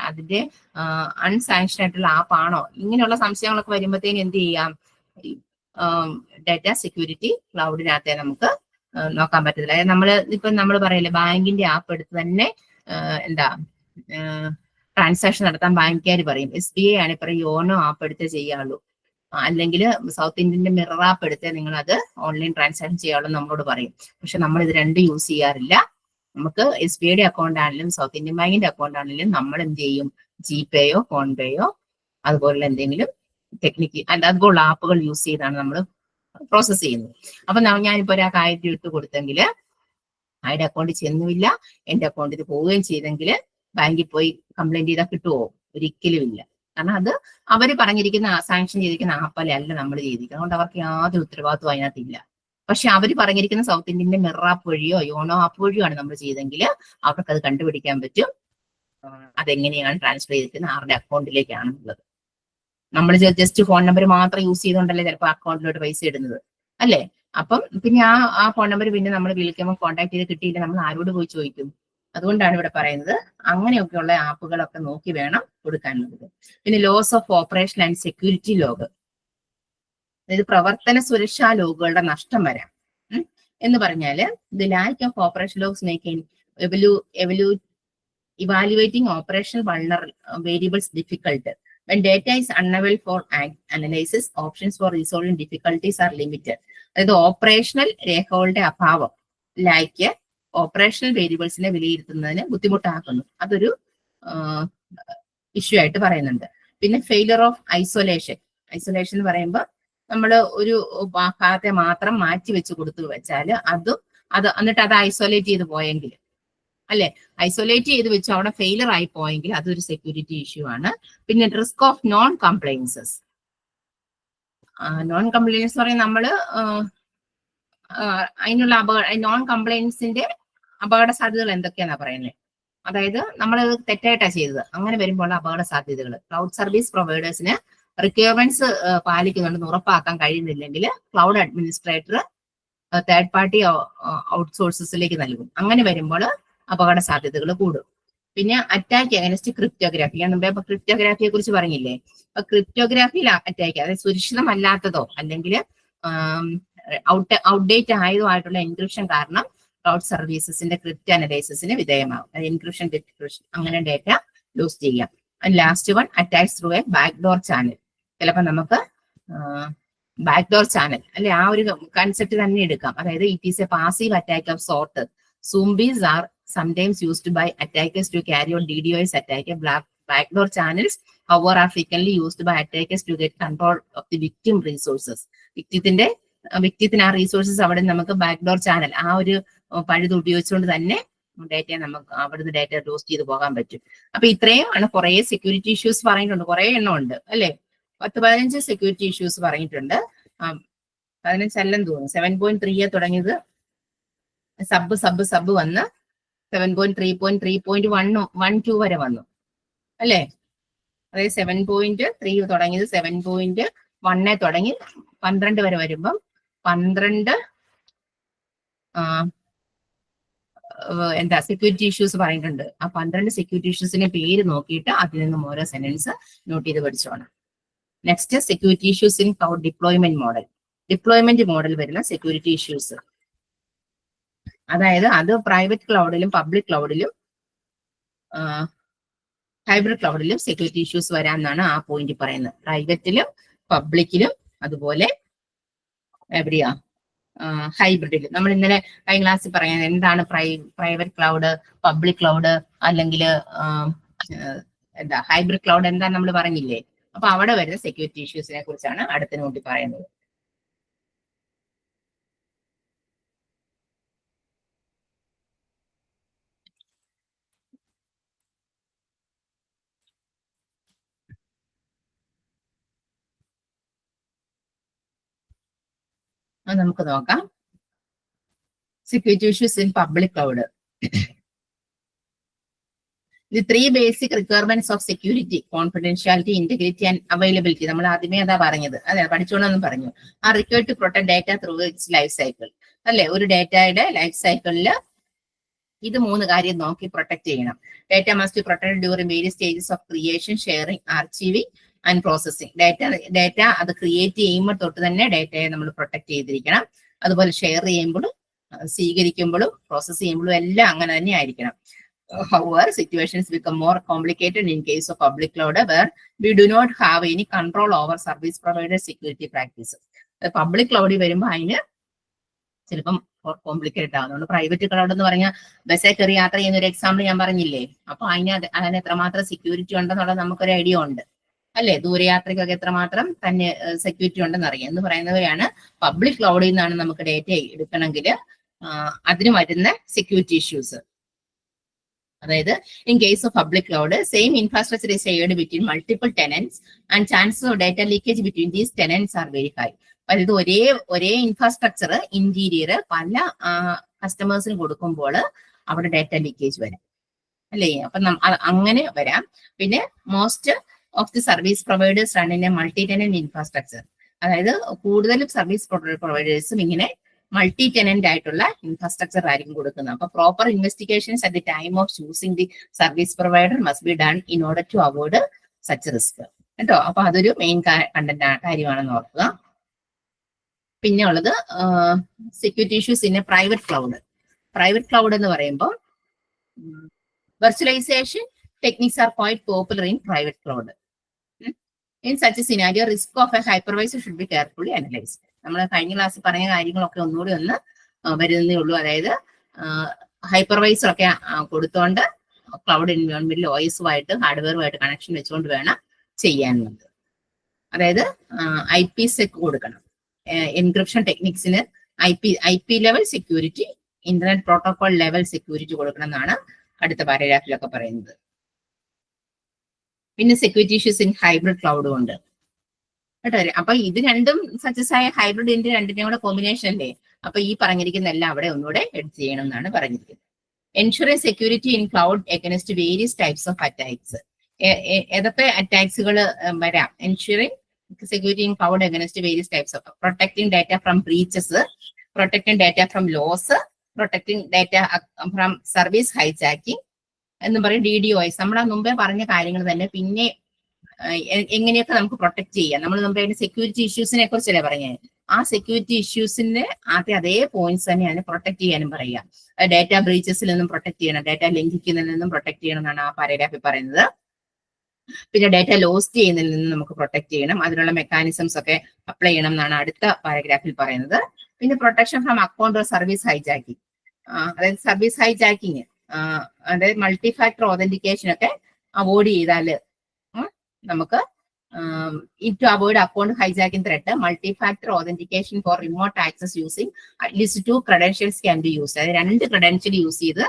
അതിന്റെ അൺസാങ്ഷൻ ആയിട്ടുള്ള ആപ്പ് ആണോ, ഇങ്ങനെയുള്ള സംശയങ്ങളൊക്കെ വരുമ്പോഴത്തേന് എന്ത് ചെയ്യാം, ഡാറ്റ സെക്യൂരിറ്റി ക്ലൗഡിനകത്തെ നമുക്ക് നോക്കാൻ പറ്റത്തില്ല. അതായത് നമ്മൾ പറയില്ലേ, ബാങ്കിന്റെ ആപ്പ് എടുത്ത് തന്നെ ട്രാൻസാക്ഷൻ നടത്താൻ ബാങ്കുകാർ പറയും. SBI ആണ് പറയും യോനോ ആപ്പ് എടുത്തേ ചെയ്യാവുള്ളൂ, അല്ലെങ്കിൽ സൗത്ത് ഇന്ത്യന്റെ മിറർ ആപ്പ് എടുത്തേ നിങ്ങൾ അത് ഓൺലൈൻ ട്രാൻസാക്ഷൻ ചെയ്യാവുള്ളൂ നമ്മളോട് പറയും. പക്ഷെ നമ്മൾ ഇത് രണ്ടും യൂസ് ചെയ്യാറില്ല. നമുക്ക് SBIയുടെ അക്കൗണ്ട് ആണെങ്കിലും സൗത്ത് ഇന്ത്യൻ ബാങ്കിന്റെ അക്കൗണ്ട് ആണെങ്കിലും നമ്മൾ എന്ത് ചെയ്യും, ജിപേയോ ഫോൺപേയോ അതുപോലുള്ള എന്തെങ്കിലും ടെക്നിക്ക് അതുപോലുള്ള ആപ്പുകൾ യൂസ് ചെയ്താണ് നമ്മൾ പ്രോസസ് ചെയ്യുന്നത്. അപ്പൊ ഞാനിപ്പോ ഒരാൾക്ക് 1000 ഇട്ട് കൊടുത്തെങ്കിൽ അയാളുടെ അക്കൗണ്ടിൽ ചെന്നുമില്ല, എന്റെ അക്കൗണ്ടിൽ പോവുകയും ചെയ്തെങ്കിൽ ബാങ്കിൽ പോയി കംപ്ലൈന്റ് ചെയ്താൽ കിട്ടുമോ? ഒരിക്കലും ഇല്ല. കാരണം അത് അവർ പറഞ്ഞിരിക്കുന്ന സാങ്ഷൻ ചെയ്തിരിക്കുന്ന ആപ്പല്ല നമ്മൾ ചെയ്തിരിക്കുന്നത്, അതുകൊണ്ട് അവർക്ക് യാതൊരു ഉത്തരവാദിത്വം അതിനകത്തില്ല. പക്ഷെ അവർ പറഞ്ഞിരിക്കുന്ന സൗത്ത് ഇന്ത്യന്റെ മിറർ ആപ്പ് വഴിയോ യോണോ ആപ്പ് വഴിയോ ആണ് നമ്മൾ ചെയ്തെങ്കിൽ അവർക്ക് അത് കണ്ടുപിടിക്കാൻ പറ്റും അതെങ്ങനെയാണ് ട്രാൻസ്ഫർ ചെയ്തിരിക്കുന്നത്, ആരുടെ അക്കൗണ്ടിലേക്കാണെന്നുള്ളത്. നമ്മൾ ജസ്റ്റ് ഫോൺ നമ്പർ മാത്രം യൂസ് ചെയ്തുകൊണ്ടല്ലേ ചിലപ്പോൾ അക്കൗണ്ടിലോട്ട് പൈസ ഇടുന്നത്, അല്ലേ? അപ്പം പിന്നെ ആ ഫോൺ നമ്പർ പിന്നെ നമ്മൾ വിളിക്കുമ്പോൾ കോൺടാക്ട് ചെയ്ത് കിട്ടിയില്ല, നമ്മൾ ആരോട് പോയി ചോദിക്കും? അതുകൊണ്ടാണ് ഇവിടെ പറയുന്നത് അങ്ങനെയൊക്കെയുള്ള ആപ്പുകളൊക്കെ നോക്കി വേണം കൊടുക്കാനുള്ളത്. പിന്നെ loss of operation and security log, അതായത് പ്രവർത്തന സുരക്ഷാ ലോഗുകളുടെ നഷ്ടം വരാം എന്ന് പറഞ്ഞാല് the lack of operation logs make evaluating operational variables difficult. When data is unavailable for analysis, options for resolving difficulties are limited. അതായത് ഓപ്പറേഷണൽ രേഖകളുടെ അഭാവം ലൈക്ക് ഓപ്പറേഷണൽ വേരിയബിൾസിനെ വിലയിരുത്തുന്നതിന് ബുദ്ധിമുട്ടാക്കുന്നു. അതൊരു ഇഷ്യൂ ആയിട്ട് പറയുന്നുണ്ട്. പിന്നെ ഫെയിലർ ഓഫ് ഐസൊലേഷൻ എന്ന് പറയുമ്പോൾ നമ്മൾ ഒരു ഭാഗത്തെ മാത്രം മാറ്റി വെച്ച് കൊടുത്തു വെച്ചാൽ എന്നിട്ട് അത് ഐസൊലേറ്റ് ചെയ്ത് പോയെങ്കിൽ, അല്ലെ, ഐസൊലേറ്റ് ചെയ്ത് വെച്ച് അവിടെ ഫെയിലർ ആയി പോയെങ്കിൽ അതൊരു സെക്യൂരിറ്റി ഇഷ്യൂ ആണ്. പിന്നെ റിസ്ക് ഓഫ് നോൺ കംപ്ലൈൻസസ് പറയും നമ്മള് അതിനുള്ള നോൺ കംപ്ലൈൻസിന്റെ അപകട സാധ്യതകൾ എന്തൊക്കെയാണെന്നാ പറയുന്നത്. അതായത് നമ്മൾ തെറ്റായിട്ടാ ചെയ്തത്, അങ്ങനെ വരുമ്പോൾ അപകട സാധ്യതകൾ. ക്ലൗഡ് സർവീസ് പ്രൊവൈഡേഴ്സിന് റിക്വയർമെന്റ്സ് പാലിക്കുന്നുണ്ടെന്ന് ഉറപ്പാക്കാൻ കഴിയുന്നില്ലെങ്കിൽ ക്ലൗഡ് അഡ്മിനിസ്ട്രേറ്റർ തേർഡ് പാർട്ടി ഔട്ട്സോഴ്സസിലേക്ക് നൽകും. അങ്ങനെ വരുമ്പോൾ അപകട സാധ്യതകൾ കൂടും. പിന്നെ അറ്റാക്ക് അഗൈൻസ്റ്റ് ക്രിപ്റ്റോഗ്രാഫി, ഞാൻ മുമ്പേ ക്രിപ്റ്റോഗ്രാഫിയെ കുറിച്ച് പറഞ്ഞില്ലേ. അപ്പൊ ക്രിപ്റ്റോഗ്രാഫിയിൽ അറ്റാക്ക്, അതായത് സുരക്ഷിതമല്ലാത്തതോ അല്ലെങ്കിൽ ഔട്ട്ഡേറ്റ് ആയതുമായിട്ടുള്ള എൻക്രിപ്ഷൻ കാരണം ക്ലൗഡ് സർവീസസിന്റെ ക്രിപ്റ്റ് അനലൈസിന് വിധേയമാകും. അത് എൻക്രിപ്ഷൻ അങ്ങനെ ഡേറ്റ ലൂസ് ചെയ്യാം. Last one attacks through A back door channel. ചിലപ്പോൾ നമുക്ക് ബാക്ക്ഡോർ ചാനൽ അല്ലെ, ആ ഒരു കൺസെപ്റ്റ് തന്നെ എടുക്കാം. അതായത് it is A passive attack of sort. Zombies are sometimes used by attackers to carry out DDoS attack. Backdoor channels, however, are frequently used by attackers to get control of the victim resources. വിക്ടിത്തിന് ആ resources അവിടെ നമുക്ക് backdoor channel ആ ഒരു പഴുത് ഉപയോഗിച്ചുകൊണ്ട് തന്നെ data നമുക്ക് അവിടുന്ന് data lost ചെയ്ത് പോകാൻ പറ്റും. അപ്പൊ ഇത്രയും ആണ്. കുറെ സെക്യൂരിറ്റി ഇഷ്യൂസ് പറഞ്ഞിട്ടുണ്ട്, കുറെ എണ്ണം ഉണ്ട് അല്ലെ. 10-15 സെക്യൂരിറ്റി ഇഷ്യൂസ് പറഞ്ഞിട്ടുണ്ട്. 15 അല്ലെന്ന് തോന്നുന്നു. 7.3 തുടങ്ങിയത് സബ് വന്ന് 7.3.3.12 വരെ വന്നു അല്ലേ. അതായത് 7.3 തുടങ്ങിയത് 7.1 തുടങ്ങി 12 വരെ വരുമ്പം 12 സെക്യൂരിറ്റി ഇഷ്യൂസ് പറഞ്ഞിട്ടുണ്ട്. ആ 12 സെക്യൂരിറ്റി ഇഷ്യൂസിന്റെ പേര് നോക്കിയിട്ട് അതിൽ നിന്നും ഓരോ സെന്റൻസ് നോട്ട് ചെയ്ത് പഠിച്ചോണം. Next, security issues in cloud deployment model. Deployment model വരുന്ന സെക്യൂരിറ്റി ഇഷ്യൂസ്, അതായത് അത് പ്രൈവറ്റ് ക്ലൗഡിലും പബ്ലിക് ക്ലൗഡിലും ഹൈബ്രിഡ് ക്ലൗഡിലും സെക്യൂരിറ്റി ഇഷ്യൂസ് വരാമെന്നാണ് ആ പോയിന്റ് പറയുന്നത്. പ്രൈവറ്റിലും പബ്ലിക്കിലും അതുപോലെ എവിടെയാ ഹൈബ്രിഡിലും. നമ്മൾ ഇന്നലെ കഴിഞ്ഞ ക്ലാസ്സിൽ പറയുന്നത് എന്താണ് പ്രൈവറ്റ് ക്ലൗഡ്, പബ്ലിക് ക്ലൗഡ് അല്ലെങ്കിൽ ഹൈബ്രിഡ് ക്ലൗഡ് എന്താ നമ്മൾ പറഞ്ഞില്ലേ. അപ്പൊ അവിടെ വരുന്ന സെക്യൂരിറ്റി ഇഷ്യൂസിനെ കുറിച്ചാണ് അടുത്ത നോട്ടി പറയുന്നത്. നമുക്ക് നോക്കാം. Security issues in public cloud. The 3 basic requirements of security, confidentiality, integrity and availability. നമ്മൾ ആദ്യമേ അതാ പറഞ്ഞത്, അതെ പഠിച്ചോളാന്നും പറഞ്ഞു. ആ required to protect data through its life cycle അല്ലെ. ഒരു ഡാറ്റയുടെ ലൈഫ് സൈക്കിളിൽ ഇത് 3 കാര്യം നോക്കി പ്രൊട്ടക്ട് ചെയ്യണം. Data must be protect during various stages of creation, sharing, archiving and processing. Data അത് ക്രിയേറ്റ് ചെയ്യുമ്പോൾ തൊട്ട് തന്നെ ഡാറ്റയെ നമ്മൾ പ്രൊട്ടക്ട് ചെയ്തിരിക്കണം. അതുപോലെ ഷെയർ ചെയ്യുമ്പോഴും സ്വീകരിക്കുമ്പോഴും പ്രോസസ് ചെയ്യുമ്പോഴും എല്ലാം അങ്ങനെ തന്നെ ആയിരിക്കണം. However, situations become more complicated in case of public cloud where we do not have any control over service provider security practices. Public ക്ലൗഡിൽ വരുമ്പോൾ അതിന് ചിലപ്പം കോംപ്ലിക്കേറ്റഡ് ആവുന്നുണ്ട്. പ്രൈവറ്റ് ക്ലൗഡ് എന്ന് പറഞ്ഞാൽ ബസ്സേ കയറി യാത്ര ചെയ്യുന്ന ഒരു എക്സാമ്പിൾ ഞാൻ പറഞ്ഞില്ലേ. അപ്പൊ അതിന് എത്രമാത്രം സെക്യൂരിറ്റി ഉണ്ടെന്നുള്ളത് നമുക്കൊരു ഐഡിയ ഉണ്ട് അല്ലെ. ദൂരയാത്രയ്ക്കൊക്കെ എത്രമാത്രം തന്നെ സെക്യൂരിറ്റി ഉണ്ടെന്ന് അറിയാം എന്ന് പറയുന്നവരാണ്. പബ്ലിക് ക്ലൗഡിൽ നിന്നാണ് നമുക്ക് ഡേറ്റ എടുക്കണമെങ്കിൽ അതിന് വരുന്ന സെക്യൂരിറ്റി ഇഷ്യൂസ്. അതായത് in case of public cloud, same infrastructure is shared between multiple tenants and chances of data leakage between these tenants are very high. അതായത് ഒരേ ഇൻഫ്രാസ്ട്രക്ചർ ഇന്റീരിയർ പല കസ്റ്റമേഴ്സിന് കൊടുക്കുമ്പോൾ അവിടെ ഡാറ്റ ലീക്കേജ് വരാം അല്ലേ. അപ്പൊ അങ്ങനെ വരാം. പിന്നെ most of the service providers run in A multi tenant infrastructure. അതായത് കൂടുതലും സർവീസ് പ്രൊവൈഡേഴ്സും ഇങ്ങനെ മൾട്ടി ടെനന്റ് ആയിട്ടുള്ള ഇൻഫ്രാസ്ട്രക്ചർ ആയിരിക്കും കൊടുക്കുന്നത്. അപ്പൊ proper investigations at the time of choosing the service provider must be done in order to avoid such risk കേട്ടോ. അപ്പൊ അതൊരു മെയിൻ കാര്യമാണെന്ന് ഓർക്കുക. പിന്നെ ഉള്ളത് security issues in a private cloud. Private cloud എന്ന് പറയുമ്പോൾ virtualization techniques are quite popular in private cloud. In such a scenario, risk of a hypervisor should be carefully analyzed. നമ്മൾ കഴിഞ്ഞ ക്ലാസ്സിൽ പറഞ്ഞ കാര്യങ്ങളൊക്കെ ഒന്നുകൂടി ഒന്ന് വരുന്നേ ഉള്ളൂ. അതായത് ഹൈപ്പർവൈസർ ഒക്കെ കൊടുത്തോണ്ട് ക്ലൗഡ് എൻവയോൺമെന്റിൽ OS-ഉമായിട്ട് ഹാർഡ്വെയറുമായിട്ട് കണക്ഷൻ വെച്ചുകൊണ്ട് വേണം ചെയ്യാനുള്ളത്. അതായത് IPsec കൊടുക്കണം. എൻക്രിപ്ഷൻ ടെക്നിക്സിന് IP level security, internet protocol level security കൊടുക്കണം എന്നാണ് അടുത്ത പാരഗ്രാഫിലൊക്കെ പറയുന്നത്. പിന്നെ സെക്യൂരിറ്റി ഇഷ്യൂസ് ഇൻ ഹൈബ്രിഡ് ക്ലൗഡും ഉണ്ട് കേട്ടോ. അപ്പൊ ഇത് രണ്ടും സക്സസ് ആയ ഹൈബ്രിഡിന്റെ രണ്ടിന്റെയും കൂടെ കോമ്പിനേഷൻ അല്ലേ. അപ്പൊ ഈ പറഞ്ഞിരിക്കുന്ന എല്ലാം അവിടെ ഒന്നുകൂടെ എഡിറ്റ് ചെയ്യണം എന്നാണ് പറഞ്ഞിരിക്കുന്നത്. Ensuring security in cloud against various types of attacks. ഏതൊക്കെ അറ്റാക്സുകൾ വരാം? Ensuring security in cloud against various types of protecting data from breaches, protecting data from loss, protecting data from service hijacking എന്ന് പറയും. DDoS നമ്മൾ മുമ്പേ പറഞ്ഞ കാര്യങ്ങൾ തന്നെ പിന്നെ എങ്ങനെയൊക്കെ നമുക്ക് പ്രൊട്ടക്ട് ചെയ്യാം. നമ്മൾ മുമ്പേ സെക്യൂരിറ്റി ഇഷ്യൂസിനെ കുറിച്ചല്ലേ പറഞ്ഞത്. ആ സെക്യൂരിറ്റി ഇഷ്യൂസിന്റെ ആദ്യം അതേ പോയിന്റ്സ് തന്നെയാണ് പ്രൊട്ടക്ട് ചെയ്യാനും പറയുക. ഡാറ്റ ബ്രീച്ചസിൽ നിന്നും പ്രൊട്ടക്ട് ചെയ്യണം, ഡാറ്റ ലംഘിക്കുന്നതിൽ നിന്നും പ്രൊട്ടക്ട് ചെയ്യണം എന്നാണ് ആ പാരഗ്രാഫിൽ പറയുന്നത്. പിന്നെ ഡാറ്റ ലോസ്റ്റ് ചെയ്യുന്നതിൽ നിന്ന് നമുക്ക് പ്രൊട്ടക്ട് ചെയ്യണം. അതിനുള്ള മെക്കാനിസംസ് ഒക്കെ അപ്ലൈ ചെയ്യണം എന്നാണ് അടുത്ത പാരഗ്രാഫിൽ പറയുന്നത്. പിന്നെ protection from account or service hijacking, അതായത് സർവീസ് ഹൈജാക്കിങ്, അതായത് മൾട്ടി ഫാക്ടർ ഓതന്റിക്കേഷൻ ഒക്കെ അവോയ്ഡ് ചെയ്താൽ നമുക്ക് to avoid account hijacking threat, multi-factor authentication for remote access using at least 2 credentials can be used. അതായത് 2 credential യൂസ് ചെയ്ത്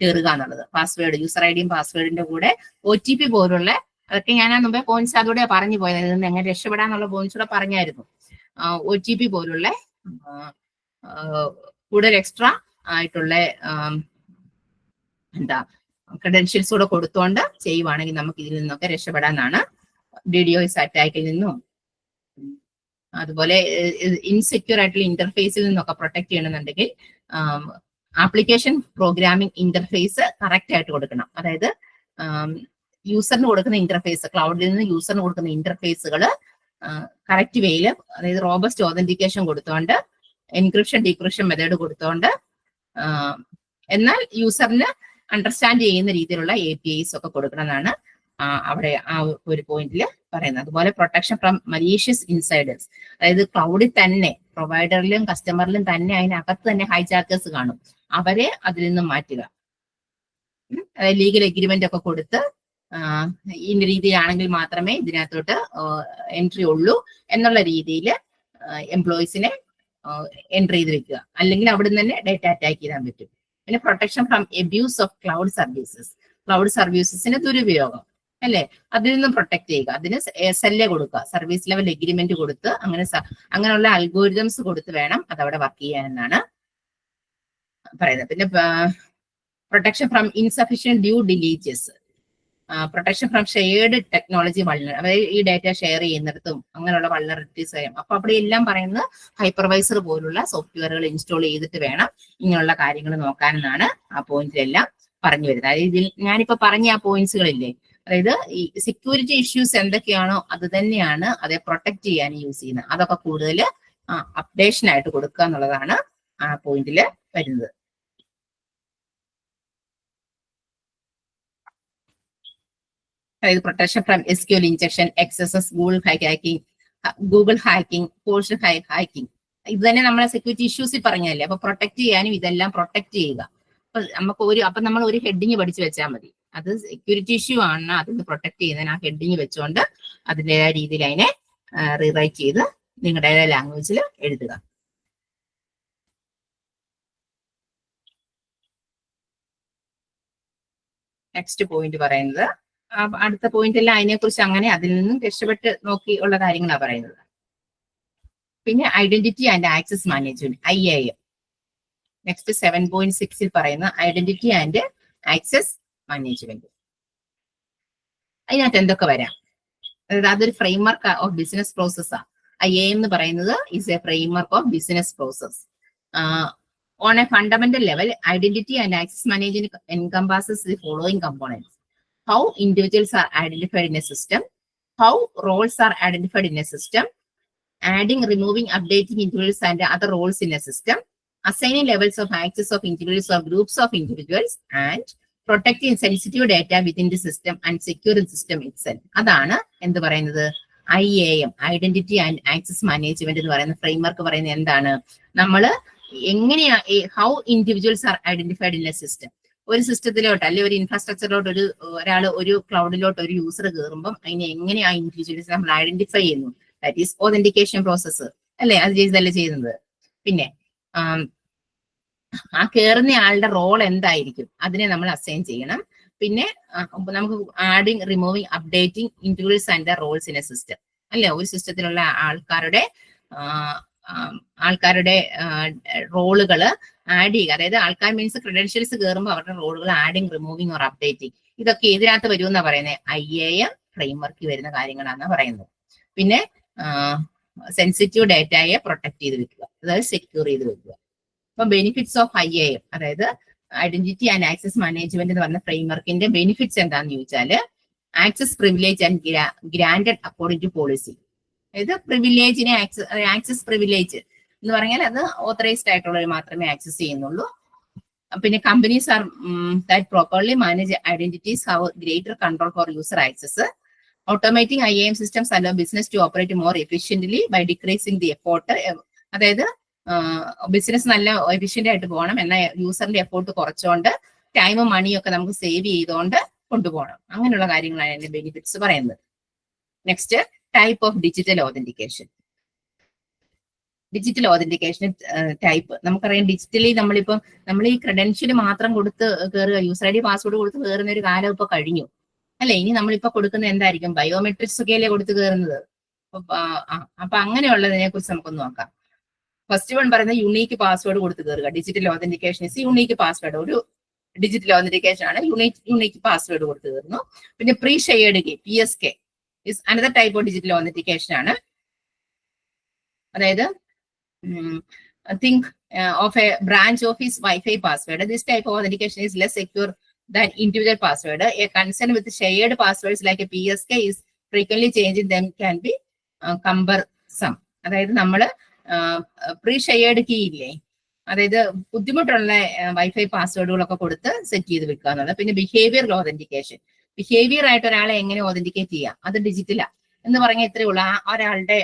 കയറുക എന്നുള്ളത്. Password, user I ഡിയും പാസ്വേഡിന്റെ കൂടെ OTP പോലുള്ള, അതൊക്കെ ഞാൻ മുമ്പേ പോയിന്റ്സ് അതോടെ പറഞ്ഞു പോയത്, ഇതിൽ നിന്ന് എങ്ങനെ രക്ഷപ്പെടാന്നുള്ള പോയിന്റ്സ് കൂടെ പറഞ്ഞായിരുന്നു. OTP പോലുള്ള കൂടുതൽ എക്സ്ട്രാ ആയിട്ടുള്ള ക്രെഡൻഷ്യൽസ് കൂടെ കൊടുത്തുകൊണ്ട് ചെയ്യുവാണെങ്കിൽ നമുക്ക് ഇതിൽ നിന്നൊക്കെ രക്ഷപ്പെടാനാണ്. DDoS അറ്റാക്കിൽ നിന്നും അതുപോലെ ഇൻസെക്യൂർ ആയിട്ടുള്ള ഇന്റർഫേസിൽ നിന്നൊക്കെ പ്രൊട്ടക്ട് ചെയ്യണമെന്നുണ്ടെങ്കിൽ ആപ്ലിക്കേഷൻ പ്രോഗ്രാമിംഗ് ഇന്റർഫേസ് കറക്റ്റ് ആയിട്ട് കൊടുക്കണം. അതായത് യൂസറിന് കൊടുക്കുന്ന ഇന്റർഫേസ്, ക്ലൗഡിൽ നിന്ന് യൂസറിന് കൊടുക്കുന്ന ഇന്റർഫേസുകൾ കറക്റ്റ് വേയിൽ, അതായത് റോബസ്റ്റ് ഓതന്റിക്കേഷൻ കൊടുത്തോണ്ട്, എൻക്രിപ്ഷൻ ഡീക്രിപ്ഷൻ മെത്തേഡ് കൊടുത്തോണ്ട്, എന്നാൽ യൂസറിന് അണ്ടർസ്റ്റാൻഡ് ചെയ്യുന്ന രീതിയിലുള്ള APIs ഒക്കെ കൊടുക്കണം എന്നാണ് അവിടെ ആ ഒരു പോയിന്റിൽ പറയുന്നത്. അതുപോലെ പ്രൊട്ടക്ഷൻ ഫ്രം മലീഷ്യസ് ഇൻസൈഡേഴ്സ്, അതായത് ക്ലൗഡിൽ തന്നെ പ്രൊവൈഡറിലും കസ്റ്റമറിലും തന്നെ അതിനകത്ത് തന്നെ ഹൈജാക്കേഴ്സ് കാണും, അവരെ അതിൽ നിന്നും മാറ്റുക. അതായത് ലീഗൽ എഗ്രിമെന്റ് ഒക്കെ കൊടുത്ത് ഈ രീതിയിലാണെങ്കിൽ മാത്രമേ ഇതിനകത്തോട്ട് എൻട്രി ഉള്ളൂ എന്നുള്ള രീതിയിൽ എംപ്ലോയീസിനെ എൻട്രി ചെയ്ത് വെക്കുക, അല്ലെങ്കിൽ അവിടെ നിന്ന് തന്നെ ഡേറ്റ അറ്റാക്ക് ചെയ്യാൻ പറ്റും. പിന്നെ protection from abuse of cloud services, cloud സർവീസസിന് ദുരുപയോഗം, അല്ലെ, അതിൽ നിന്നും പ്രൊട്ടക്ട് ചെയ്യുക. അതിന് SLA കൊടുക്കുക, സർവീസ് ലെവൽ എഗ്രിമെന്റ് കൊടുത്ത്, അങ്ങനെയുള്ള അൽഗോരിതംസ് കൊടുത്ത് വേണം അതവിടെ വർക്ക് ചെയ്യാനെന്നാണ് പറയുന്നത്. പിന്നെ protection from insufficient due diligence, protection from shared technology അതായത് ഈ ഡാറ്റ ഷെയർ ചെയ്യുന്നിടത്തും അങ്ങനെയുള്ള വൾണറബിലിറ്റീസ് വരും. അപ്പൊ അവിടെ എല്ലാം പറയുന്നത് ഹൈപ്പർവൈസർ പോലുള്ള സോഫ്റ്റ്വെയറുകൾ ഇൻസ്റ്റാൾ ചെയ്തിട്ട് വേണം ഇങ്ങനെയുള്ള കാര്യങ്ങൾ നോക്കാനെന്നാണ് ആ പോയിന്റിലെല്ലാം പറഞ്ഞു വരുന്നത്. അതായത് ഇതിൽ ഞാനിപ്പോ പറഞ്ഞ ആ പോയിന്റ്സുകളില്ലേ, അതായത് ഈ സെക്യൂരിറ്റി ഇഷ്യൂസ് എന്തൊക്കെയാണോ അത് തന്നെയാണ് അതേ പ്രൊട്ടക്ട് ചെയ്യാൻ യൂസ് ചെയ്യുന്നത്. അതൊക്കെ കൂടുതൽ അപ്ഡേഷൻ ആയിട്ട് കൊടുക്കുക എന്നുള്ളതാണ് ആ പോയിന്റിൽ വരുന്നത്. അതായത് protection from SQL injection, XSS, Google hacking, post hacking, ഇത് തന്നെ നമ്മളെ സെക്യൂരിറ്റി ഇഷ്യൂസിൽ പറഞ്ഞതല്ലേ. അപ്പൊ പ്രൊട്ടക്ട് ചെയ്യാനും ഇതെല്ലാം പ്രൊട്ടക്ട് ചെയ്യുക. അപ്പൊ നമ്മൾ ഒരു ഹെഡിങ് പഠിച്ചു വെച്ചാൽ മതി, അത് സെക്യൂരിറ്റി ഇഷ്യൂ ആണ്, അതിന് പ്രൊട്ടക്ട് ചെയ്യുന്നതിന് ആ ഹെഡിങ് വെച്ചുകൊണ്ട് അതിൻ്റെതായ രീതിയിൽ അതിനെ റീറൈറ്റ് ചെയ്ത് നിങ്ങളുടേതായ ലാംഗ്വേജിൽ എഴുതുക. നെക്സ്റ്റ് പോയിന്റ് പറയുന്നത്, അടുത്ത പോയിന്റ് എല്ലാം അതിനെക്കുറിച്ച് അങ്ങനെ അതിൽ നിന്നും രക്ഷപ്പെട്ട് നോക്കി ഉള്ള കാര്യങ്ങളാണ് പറയുന്നത്. പിന്നെ identity and access management, IAM. Next 7.6 പറയുന്ന ഐഡന്റിറ്റി ആൻഡ് ആക്സസ് മാനേജ്മെന്റ്. അതിനകത്ത് എന്തൊക്കെ വരാം, അതായത് അതൊരു ഫ്രെയിംവർക്ക് ഓഫ് ബിസിനസ് പ്രോസസ്സാണ്. IAM എന്ന് പറയുന്നത് is A framework of business process. On A fundamental level, identity and access management encompasses the following components: how individuals are identified in a system, how roles are identified in a system, adding, removing, updating individuals and other roles in a system, assigning levels of access of individuals or groups of individuals, and protecting sensitive data within the system and securing the system itself. അതാണ് എന്ത് പറയുന്നത്, IAM, identity and access management എന്ന് പറയുന്ന framework പറയുന്നത് എന്താണ്, നമ്മൾ എങ്ങനെയാ how individuals are identified in A system. ഒരു സിസ്റ്റത്തിലോട്ട് അല്ലെങ്കിൽ ഒരു ഇൻഫ്രാസ്ട്രക്ചറിലോട്ട് ഒരാൾ ഒരു ക്ലൗഡിലോട്ട് ഒരു യൂസർ കയറുമ്പോൾ അതിനെ എങ്ങനെ ആ ഇൻഡിവിജ്വൽസ് നമ്മൾ ഐഡന്റിഫൈ ചെയ്യുന്നു, ദാറ്റ് ഈസ് ഓതന്റിക്കേഷൻ പ്രോസസ്സ് അല്ലെ, അത് ചെയ്തല്ലേ ചെയ്യുന്നത്. പിന്നെ ആ കയറുന്ന ആളുടെ റോൾ എന്തായിരിക്കും അതിനെ നമ്മൾ അസൈൻ ചെയ്യണം. പിന്നെ നമുക്ക് adding, removing, updating individuals and Rolls in A system അല്ലെ, ഒരു സിസ്റ്റത്തിലുള്ള ആൾക്കാരുടെ റോളുകൾ ആഡ് ചെയ്യുക. അതായത് ആൾക്കാർ മീൻസ് ക്രെഡൻഷ്യൽസ് കയറുമ്പോൾ അവരുടെ റോളുകൾ ആഡിങ്, റിമൂവിങ് ഓർ അപ്ഡേറ്റിംഗ്, ഇതൊക്കെ ഇതിനകത്ത് വരുമെന്നാണ് പറയുന്നത്. IAM ഫ്രെയിംവർക്ക് വരുന്ന കാര്യങ്ങളാണ് പറയുന്നത്. പിന്നെ സെൻസിറ്റീവ് ഡാറ്റയെ പ്രൊട്ടക്ട് ചെയ്ത് വെക്കുക, അതായത് സെക്യൂർ ചെയ്ത് വെക്കുക. അപ്പൊ ബെനിഫിറ്റ്സ് ഓഫ് IAM, അതായത് ഐഡന്റിറ്റി ആൻഡ് ആക്സസ് മാനേജ്മെന്റ് എന്ന് പറഞ്ഞ ഫ്രെയിംവർക്കിന്റെ ബെനിഫിറ്റ്സ് എന്താണെന്ന് ചോദിച്ചാൽ, access privilege and granted according to policy. അതായത് പ്രിവിലേജിനെ ആക്സസ് പ്രിവിലേജ് എന്ന് പറഞ്ഞാൽ അത് ഓതറൈസ്ഡ് ആയിട്ടുള്ളവർ മാത്രമേ ആക്സസ് ചെയ്യുന്നുള്ളൂ. പിന്നെ companies R that properly manage identities have greater control four user access. Automating IAM systems allow business to operate more efficiently by decreasing the effort. അതായത് business നല്ല എഫിഷ്യന്റ് ആയിട്ട് പോകണം, എന്നാൽ യൂസറിന്റെ എഫോർട്ട് കുറച്ചുകൊണ്ട് ടൈമും മണിയും ഒക്കെ നമുക്ക് സേവ് ചെയ്തുകൊണ്ട് കൊണ്ടുപോകണം. അങ്ങനെയുള്ള കാര്യങ്ങളാണ് അതിന്റെ ബെനിഫിറ്റ്സ് പറയുന്നത്. Next, type of digital authentication. Digital authentication type നമുക്കറിയാം. ഡിജിറ്റലി നമ്മൾ ഈ ക്രെഡൻഷ്യൽ മാത്രം കൊടുത്ത് കയറുക, യൂസർ ഐ ഡി പാസ്വേഡ് കൊടുത്ത് കയറുന്ന ഒരു കാലം ഇപ്പൊ കഴിഞ്ഞു അല്ലെ. ഇനി നമ്മളിപ്പോ കൊടുക്കുന്നത് എന്തായിരിക്കും? ബയോമെട്രിക്സ് ഒക്കെ അല്ലേ കൊടുത്ത് കയറുന്നത്. അപ്പൊ അങ്ങനെയുള്ളതിനെ കുറിച്ച് നമുക്കൊന്ന് നോക്കാം. ഫസ്റ്റ് വൺ പറയുന്നത് യുണീക്ക് പാസ്വേഡ് കൊടുത്ത് കയറുക. Digital authentication is unique password. ഒരു ഡിജിറ്റൽ ഓതന്റിക്കേഷൻ ആണ്, യുണീക്ക് പാസ്വേഡ് കൊടുത്ത് കയറുന്നു. പിന്നെ pre shared key PSK is another type of digital authentication ആണ്. അതായത് think of a branch office Wi-Fi password. This type of authentication is less secure than individual password. A concern with shared passwords like a PSK is frequently changing them can be cumbersome. അതായത് നമ്മൾ pre shared key ഇല്ലേ, അതായത് ബുദ്ധിമുട്ടുള്ള wifi പാസ്വേഡുകളൊക്കെ കൊടുത്ത് set ചെയ്ത് വെക്കുക എന്നുള്ളത്. പിന്നെ ബിഹേവിയറൽ ഓതന്റിക്കേഷൻ, ബിഹേവിയർ ആയിട്ട് ഒരാളെ എങ്ങനെ ഓതന്റിക്കേറ്റ് ചെയ്യാം, അത് ഡിജിറ്റലാ എന്ന് പറഞ്ഞാൽ ഇത്രയേ ഉള്ളൂ. ആ ഒരാളുടെ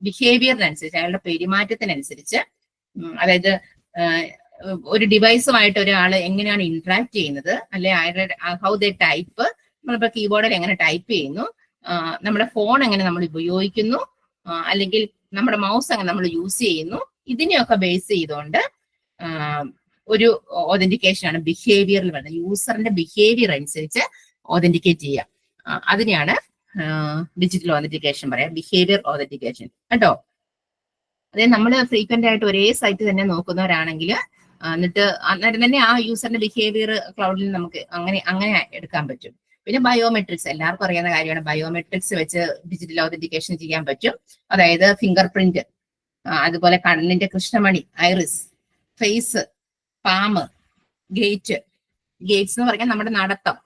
ബിഹേവിയറിനനുസരിച്ച്, അയാളുടെ പെരുമാറ്റത്തിനനുസരിച്ച്, അതായത് ഒരു ഡിവൈസുമായിട്ട് ഒരാൾ എങ്ങനെയാണ് ഇന്ററാക്ട് ചെയ്യുന്നത്, അല്ലെ അയാളുടെ ഹൗ ദ ടൈപ്പ്, നമ്മളിപ്പോ കീബോർഡിൽ എങ്ങനെ ടൈപ്പ് ചെയ്യുന്നു, നമ്മുടെ ഫോൺ എങ്ങനെ നമ്മൾ ഉപയോഗിക്കുന്നു, അല്ലെങ്കിൽ നമ്മുടെ മൗസ് എങ്ങനെ നമ്മൾ യൂസ് ചെയ്യുന്നു, ഇതിനെയൊക്കെ ബേസ് ചെയ്തുകൊണ്ട് ഒരു ഓതന്റിക്കേഷൻ ആണ് ബിഹേവിയറിൽ വരുന്നത്. യൂസറിന്റെ ബിഹേവിയർ അനുസരിച്ച് ഓതന്റിക്കേറ്റ് ചെയ്യാം. അതിനെയാണ് ഡിജിറ്റൽ ഓതന്റിക്കേഷൻ പറയാം, ബിഹേവിയർ ഓതന്റിക്കേഷൻ കേട്ടോ. അതായത് നമ്മൾ ഫ്രീക്വന്റ് ആയിട്ട് ഒരേ സൈറ്റ് തന്നെ നോക്കുന്നവരാണെങ്കിൽ എന്നിട്ട് അന്നേരം തന്നെ ആ യൂസറിന്റെ ബിഹേവിയർ ക്ലൗഡിൽ നമുക്ക് അങ്ങനെ എടുക്കാൻ പറ്റും. പിന്നെ ബയോമെട്രിക്സ് എല്ലാവർക്കും അറിയാവുന്ന കാര്യമാണ്. ബയോമെട്രിക്സ് വെച്ച് ഡിജിറ്റൽ ഓതന്റിക്കേഷൻ ചെയ്യാൻ പറ്റും. അതായത് ഫിംഗർ പ്രിന്റ്, അതുപോലെ കണ്ണിന്റെ കൃഷ്ണമണി, ഐറിസ്, ഫേസ്, പാമ്, ഗേറ്റ്സ് എന്ന് പറഞ്ഞാൽ നമ്മുടെ നടത്തം,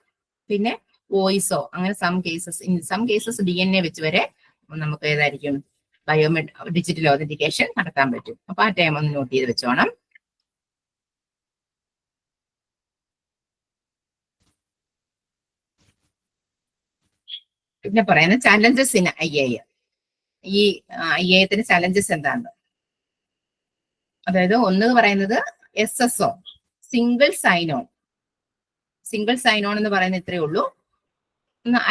പിന്നെ വോയിസോ, അങ്ങനെ സം കേസസ് DNA വെച്ച് വരെ നമുക്ക് ഏതായിരിക്കും ഡിജിറ്റൽ ഓതന്റിക്കേഷൻ നടത്താൻ പറ്റും. അപ്പൊ ആ ടൈം ഒന്ന് നോട്ട് ചെയ്ത് വെച്ചോണം. പിന്നെ പറയുന്ന ചാലഞ്ചസ് ഇൻ IAM. ഈ IAM ചാലഞ്ചസ് എന്താണ്? അതായത് ഒന്ന് പറയുന്നത് SSO, single sign on. Single sign on എന്ന് പറയുന്നത് ഇത്രയേ ഉള്ളൂ.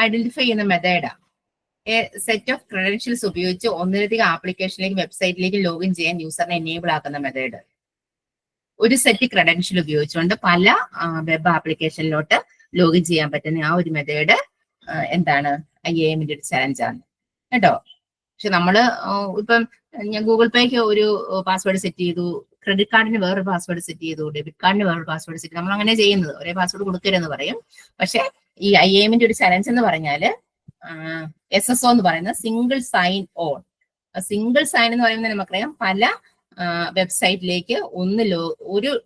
ഐഡന്റിഫൈ ചെയ്യുന്ന മെത്തേഡാ. സെറ്റ് ഓഫ് ക്രെഡൻഷ്യൽസ് ഉപയോഗിച്ച് ഒന്നിലധികം ആപ്ലിക്കേഷനിലേക്ക് വെബ്സൈറ്റിലേക്ക് ലോഗിൻ ചെയ്യാൻ യൂസറിനെ എനേബിൾ ആക്കുന്ന മെത്തേഡ്. ഒരു സെറ്റ് ക്രെഡൻഷ്യൽ ഉപയോഗിച്ചുകൊണ്ട് പല വെബ് ആപ്ലിക്കേഷനിലോട്ട് ലോഗിൻ ചെയ്യാൻ പറ്റുന്ന ആ ഒരു മെത്തേഡ് എന്താണ്? IAMന്റെ ഒരു ചലഞ്ചാണ് കേട്ടോ. പക്ഷെ നമ്മള് ഇപ്പം ഞാൻ ഗൂഗിൾ പേക്ക് ഒരു പാസ്വേഡ് സെറ്റ് ചെയ്തു, ക്രെഡിറ്റ് കാർഡിന് വേറൊരു പാസ്വേഡ് സെറ്റ് ചെയ്തു, ഡെബിറ്റ് കാർഡിന് വേറൊരു പാസ്വേഡ് സെറ്റ് ചെയ്തു. നമ്മൾ അങ്ങനെ ചെയ്യുന്നത്, ഒരേ പാസ്വേഡ് കൊടുക്കരുതെന്ന് പറയും. പക്ഷെ ഈ IAMന്റെ ഒരു ചലഞ്ച് എന്ന് പറഞ്ഞാല് SSO എന്ന് പറയുന്നത് single sign on. Single sign എന്ന് പറയുന്നത് നമുക്കറിയാം, പല വെബ്സൈറ്റിലേക്ക്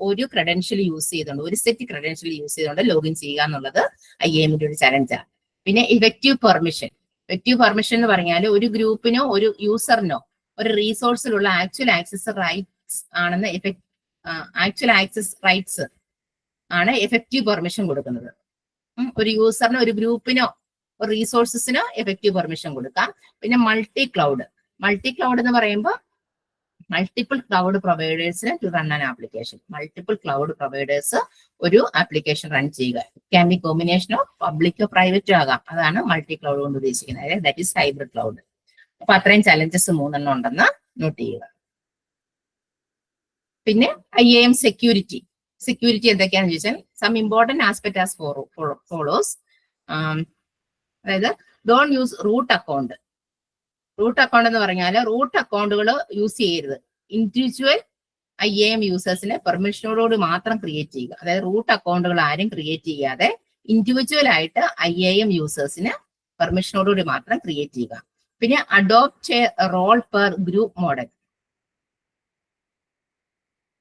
ഒരു ക്രെഡൻഷ്യൽ യൂസ് ചെയ്തുകൊണ്ട്, ഒരു സെറ്റ് ക്രെഡൻഷ്യൽ യൂസ് ചെയ്തുകൊണ്ട് ലോഗിൻ ചെയ്യുക എന്നുള്ളത് IAMന്റെ ഒരു ചലഞ്ചാണ്. പിന്നെ ഇഫക്റ്റീവ് പെർമിഷൻ. ഇഫക്റ്റീവ് പെർമിഷൻ എന്ന് പറഞ്ഞാൽ ഒരു ഗ്രൂപ്പിനോ ഒരു യൂസറിനോ ഒരു റീസോഴ്സിലുള്ള ആക്ച്വൽ ആക്സസ് റൈറ്റ്സ് ആണെന്ന് ആക്ച്വൽ ആക്സസ് റൈറ്റ്സ് ആണ് എഫക്റ്റീവ് പെർമിഷൻ കൊടുക്കുന്നത്. ഒരു യൂസറിനോ ഒരു ഗ്രൂപ്പിനോ ഒരു റീസോഴ്സസിനോ എഫക്റ്റീവ് പെർമിഷൻ കൊടുക്കാം. പിന്നെ മൾട്ടി ക്ലൗഡ് എന്ന് പറയുമ്പോൾ മൾട്ടിപ്പിൾ ക്ലൗഡ് പ്രൊവൈഡേഴ്സിന് to run an application. Multiple cloud providers ഒരു ആപ്ലിക്കേഷൻ റൺ ചെയ്യുക. ക്യാൻ ബി കോമ്പിനേഷൻ ഓഫ് പബ്ലിക്കോ പ്രൈവറ്റോ ആകാം. അതാണ് മൾട്ടി ക്ലൗഡ് കൊണ്ട് ഉദ്ദേശിക്കുന്നത്. That is hybrid cloud. അപ്പൊ അത്രയും ചലഞ്ചസ് 3 ഉണ്ടെന്ന് നോട്ട് ചെയ്യുക. പിന്നെ IAM സെക്യൂരിറ്റി എന്തൊക്കെയാണെന്ന് ചോദിച്ചാൽ some important aspect as follows. അതായത് ഡോണ്ട് യൂസ് റൂട്ട് അക്കൗണ്ട് എന്ന് പറഞ്ഞാൽ റൂട്ട് അക്കൗണ്ടുകൾ യൂസ് ചെയ്യരുത്. ഇൻഡിവിജ്വൽ IAM യൂസേഴ്സിന് പെർമിഷനോടുകൂടി മാത്രം ക്രിയേറ്റ് ചെയ്യുക. അതായത് റൂട്ട് അക്കൗണ്ടുകൾ ആരും ക്രിയേറ്റ് ചെയ്യാതെ ഇൻഡിവിജ്വൽ ആയിട്ട് IAM യൂസേഴ്സിന് പെർമിഷനോടുകൂടി മാത്രം ക്രിയേറ്റ് ചെയ്യുക. പിന്നെ adopt role per group model.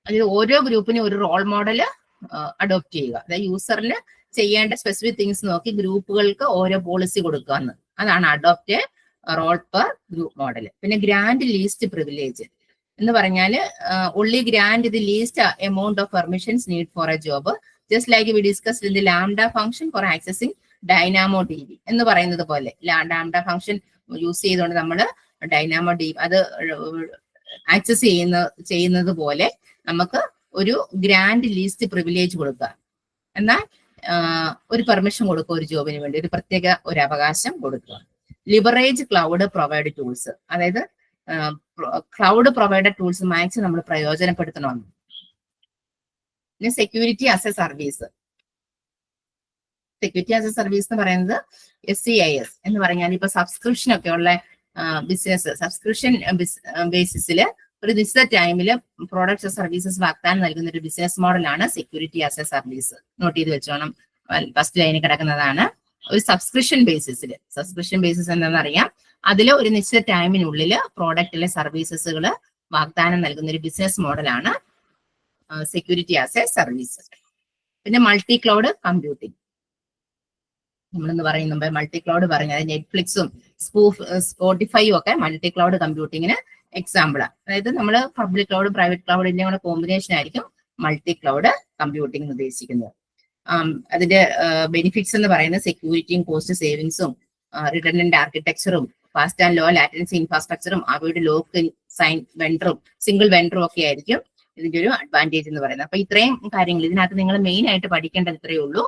അതായത് ഓരോ ഗ്രൂപ്പിനും ഒരു റോൾ മോഡൽ അഡോപ്റ്റ് ചെയ്യുക. അതായത് യൂസറിന് ചെയ്യേണ്ട സ്പെസിഫിക് തിങ്സ് നോക്കി ഗ്രൂപ്പുകൾക്ക് ഓരോ പോളിസി കൊടുക്കുക എന്ന്. അതാണ് adopt role per group model. പിന്നെ ഗ്രാൻഡ് ലീസ്റ്റ് പ്രിവിലേജ് എന്ന് പറഞ്ഞാൽ only grant the least amount of permissions need for a job, just like we discussed in the lambda function for accessing Dynamo D B എന്ന് പറയുന്നത് പോലെ lambda function use ചെയ്തുകൊണ്ട് നമ്മൾ Dynamo D അത് access ചെയ്യുന്നത് പോലെ നമുക്ക് ഒരു ഗ്രാൻഡ് ലീസ്റ്റ് പ്രിവിലേജ് കൊടുക്കുക. എന്നാൽ ഒരു പെർമിഷൻ കൊടുക്കുക, ഒരു ജോബിന് വേണ്ടി ഒരു പ്രത്യേക ഒരു അവകാശം കൊടുക്കുക. ലിവറേജ് ക്ലൗഡ് പ്രൊവൈഡ് ടൂൾസ്, അതായത് ക്ലൗഡ് പ്രൊവൈഡഡ് ടൂൾസ് മാക്സിമം നമ്മൾ പ്രയോജനപ്പെടുത്തണം. പിന്നെ security as a service. Security as a service എന്ന് പറയുന്നത് SCIS എന്ന് പറഞ്ഞാൽ ഇപ്പൊ സബ്സ്ക്രിപ്ഷൻ ഒക്കെ ഉള്ള ബിസിനസ്, സബ്സ്ക്രിപ്ഷൻ ബേസിസിൽ ഒരു നിശ്ചിത ടൈമിൽ പ്രോഡക്ട്സ് സർവീസസ് വാഗ്ദാനം നൽകുന്ന ഒരു ബിസിനസ് മോഡലാണ് security as a service. Note ചെയ്ത് വെച്ചോണം, ഫസ്റ്റ് ലൈനിൽ കിടക്കുന്നതാണ്. ഒരു സബ്സ്ക്രിപ്ഷൻ ബേസിസിൽ, സബ്സ്ക്രിപ്ഷൻ ബേസിസ് എന്താണെന്ന് അറിയാം, അതിൽ ഒരു നിശ്ചിത ടൈമിനുള്ളിൽ പ്രോഡക്റ്റിലെ സർവീസസുകൾ വാഗ്ദാനം നൽകുന്ന ഒരു ബിസിനസ് മോഡലാണ് സെക്യൂരിറ്റി ആസ് എ സർവീസ്. പിന്നെ മൾട്ടി ക്ലൗഡ് കമ്പ്യൂട്ടിംഗ് നമ്മളെന്ന് പറയുന്നുമ്പോ മൾട്ടി ക്ലൗഡ് പറഞ്ഞത് നെറ്റ്ഫ്ലിക്സും സ്പോട്ടിഫൈയും ഒക്കെ മൾട്ടി ക്ലൗഡ് കമ്പ്യൂട്ടിങ്ങിന് എക്സാമ്പിളാണ്. അതായത് നമ്മൾ പബ്ലിക് ക്ലൗഡ് പ്രൈവറ്റ് ക്ലൗഡിന്റെ കൂടെ കോമ്പിനേഷൻ ആയിരിക്കും മൾട്ടി ക്ലൗഡ് കമ്പ്യൂട്ടിംഗ് ഉദ്ദേശിക്കുന്നത്. അതിന്റെ ബെനിഫിറ്റ്സ് എന്ന് പറയുന്നത് സെക്യൂരിറ്റിയും കോസ്റ്റ് സേവിങ്സും റിഡൻഡന്റ് ആർക്കിടെക്ചറും ഫാസ്റ്റ് ആൻഡ് ലോ ലാറ്റൻസി ഇൻഫ്രാസ്ട്രക്ചറും അവയുടെ ലോക്ക് സൈൻ വെണ്ടറും സിംഗിൾ വെണ്ടറും ഒക്കെ ആയിരിക്കും ഇതിന്റെ ഒരു അഡ്വാൻറ്റേജ് എന്ന് പറയുന്നത്. അപ്പൊ ഇത്രയും കാര്യങ്ങൾ ഇതിനകത്ത് നിങ്ങൾ മെയിൻ ആയിട്ട് പഠിക്കേണ്ടത് ഇത്രയേ ഉള്ളൂ.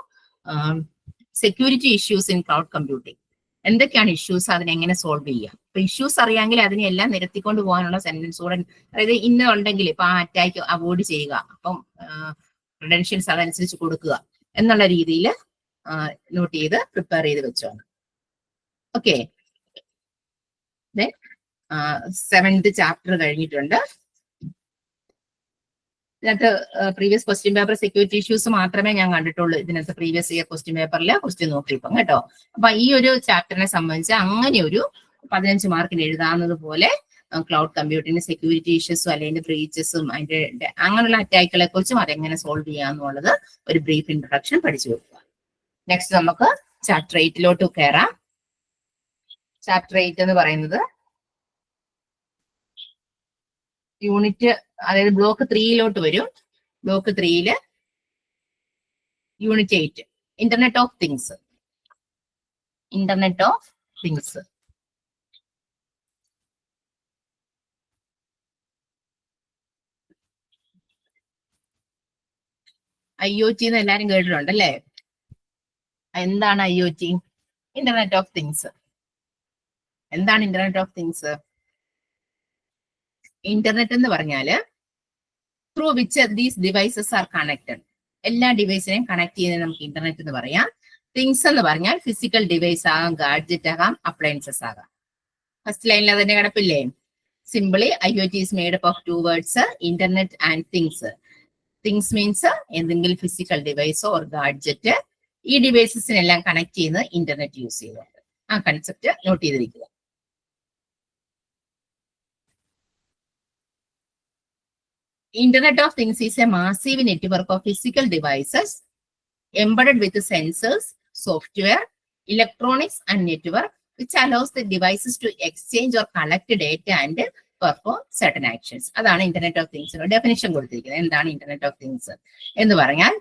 Security issues in cloud computing, എന്തൊക്കെയാണ് ഇഷ്യൂസ്, അതിനെങ്ങനെ സോൾവ് ചെയ്യുക. അപ്പൊ ഇഷ്യൂസ് അറിയാമെങ്കിൽ അതിനെല്ലാം നിരത്തിക്കൊണ്ട് പോകാനുള്ള സെന്റൻസ് കൂടെ, അതായത് ഇന്ന ഉണ്ടെങ്കിൽ ഇപ്പൊ ആ അറ്റാക്ക് അവോയ്ഡ് ചെയ്യുക, അപ്പം ക്രെഡൻഷ്യൽസ് അതനുസരിച്ച് കൊടുക്കുക എന്നുള്ള രീതിയിൽ നോട്ട് ചെയ്ത് പ്രിപ്പയർ ചെയ്ത് വെച്ചോണം. ഓക്കെ, 7th ചാപ്റ്റർ കഴിഞ്ഞിട്ടുണ്ട്. ഇതിനകത്ത് previous question paper security issues മാത്രമേ ഞാൻ കണ്ടിട്ടുള്ളൂ. ഇതിനകത്ത് പ്രീവിയസ് ഇയർ ക്വസ്റ്റ്യൻ പേപ്പറിൽ ക്വസ്റ്റ്യൻ നോക്കിയപ്പം കേട്ടോ. അപ്പൊ ഈ ഒരു ചാപ്റ്ററിനെ സംബന്ധിച്ച് അങ്ങനെ ഒരു 15 മാർക്കിന് എഴുതാവുന്നത് പോലെ ക്ലൗഡ് കമ്പ്യൂട്ടിംഗ് സെക്യൂരിറ്റി ഇഷ്യൂസും അല്ലെങ്കിൽ ബ്രീച്ചസും അതിന്റെ അങ്ങനെയുള്ള അറ്റാക്കുകളെ കുറിച്ചും അതെങ്ങനെ സോൾവ് ചെയ്യാന്നുള്ളത് ഒരു ബ്രീഫ് ഇൻട്രൊഡക്ഷൻ പഠിച്ചു വെക്കുക. നെക്സ്റ്റ് നമുക്ക് ചാപ്റ്റർ 8 കയറാം. ചാപ്റ്റർ 8 എന്ന് പറയുന്നത് യൂണിറ്റ്, അതായത് ബ്ലോക്ക് 3 വരും. Block 3 unit 8 internet of things. Internet of things IoT എന്ന് എല്ലാരും കേട്ടിട്ടുണ്ട് അല്ലേ? എന്താണ് IoT? Internet of things. എന്താണ് ഇന്റർനെറ്റ് ഓഫ് തിങ്സ്? ഇന്റർനെറ്റ് എന്ന് പറഞ്ഞാല് through which these devices are connected, എല്ലാ ഡിവൈസിനെയും കണക്ട് ചെയ്യുന്നത് നമുക്ക് ഇന്റർനെറ്റ് എന്ന് പറയാം. തിങ്സ് എന്ന് പറഞ്ഞാൽ ഫിസിക്കൽ ഡിവൈസ് ആകാം, ഗാഡ്ജറ്റ് ആകാം, അപ്ലയൻസസ് ആകാം. ഫസ്റ്റ് ലൈനിൽ അതിന്റെ കിടപ്പില്ലേ? Simply IoT is made up of 2 words, internet and things. Things means എന്തെങ്കിലും ഫിസിക്കൽ ഡിവൈസോ ഓർ ഗാഡ്ജറ്റ്. ഈ ഡിവൈസസിനെല്ലാം കണക്ട് ചെയ്യുന്നത് ഇന്റർനെറ്റ് യൂസ് ചെയ്തുകൊണ്ട്. ആ കൺസെപ്റ്റ് നോട്ട് ചെയ്തിരിക്കുക. Internet of Things is a massive network of physical devices embedded with sensors, software, electronics, and network, which allows the devices to exchange or collect data and perform certain actions. അതാണ് internet of തിങ്സിന്റെ definition കൊടുത്തിരിക്കുന്നത്. എന്താണ് internet of things എന്ന് പറഞ്ഞാൽ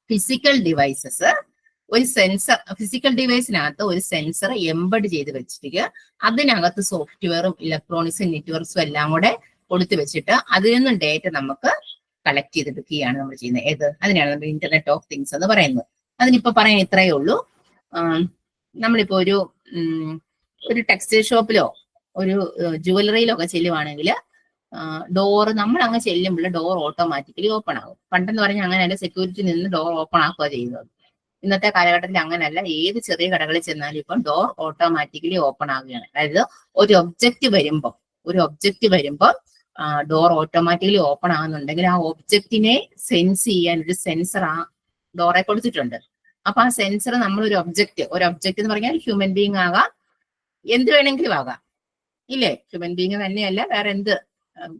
physical devices, ഒരു sensor, physical ഡിവൈസിനകത്ത് ഒരു sensor embed ചെയ്ത് വെച്ചിരിക്കുക, അതിനകത്ത് സോഫ്റ്റ്വെയറും ഇലക്ട്രോണിക്സും നെറ്റ്വർക്സും എല്ലാം കൂടെ കൊടുത്തു വെച്ചിട്ട് അതിൽ നിന്നും ഡേറ്റ നമുക്ക് കളക്ട് ചെയ്തെടുക്കുകയാണ് നമ്മൾ ചെയ്യുന്നത്. ഏത്? അതിനാണ് നമ്മൾ ഇന്റർനെറ്റ് ഓഫ് തിങ്സ് എന്ന് പറയുന്നത്. അതിനിപ്പോ പറയാൻ ഇത്രയേ ഉള്ളൂ. നമ്മളിപ്പോ ഒരു ടെക്സ്റ്റൈൽ ഷോപ്പിലോ ഒരു ജുവലറിയിലോ ഒക്കെ ചെല്ലുവാണെങ്കിൽ ഡോർ നമ്മൾ അങ്ങ് ചെല്ലുമ്പോൾ ഡോർ ഓട്ടോമാറ്റിക്കലി ഓപ്പൺ ആകും. പണ്ടെന്ന് പറഞ്ഞാൽ അങ്ങനെയല്ല, സെക്യൂരിറ്റി നിന്ന് ഡോർ ഓപ്പൺ ആക്കുക ചെയ്യുന്നത്. ഇന്നത്തെ കാലഘട്ടത്തിൽ അങ്ങനെയല്ല, ഏത് ചെറിയ കടകളിൽ ചെന്നാലും ഇപ്പം ഡോർ ഓട്ടോമാറ്റിക്കലി ഓപ്പൺ ആകുകയാണ്. അതായത് ഒരു ഒബ്ജക്റ്റ് വരുമ്പോൾ ഡോർ ഓട്ടോമാറ്റിക്കലി ഓപ്പൺ ആകുന്നുണ്ടെങ്കിൽ ആ ഒബ്ജക്റ്റിനെ സെൻസ് ചെയ്യാൻ ഒരു സെൻസർ ആ ഡോറെ കൊടുത്തിട്ടുണ്ട്. അപ്പൊ ആ സെൻസർ നമ്മൾ ഒരു ഒബ്ജക്റ്റ് എന്ന് പറഞ്ഞാൽ ഹ്യൂമൻ ബീങ് ആകാം, എന്ത് വേണമെങ്കിലും ആകാം, ഇല്ലേ? ഹ്യൂമൻ ബീങ് തന്നെയല്ല, വേറെ എന്ത്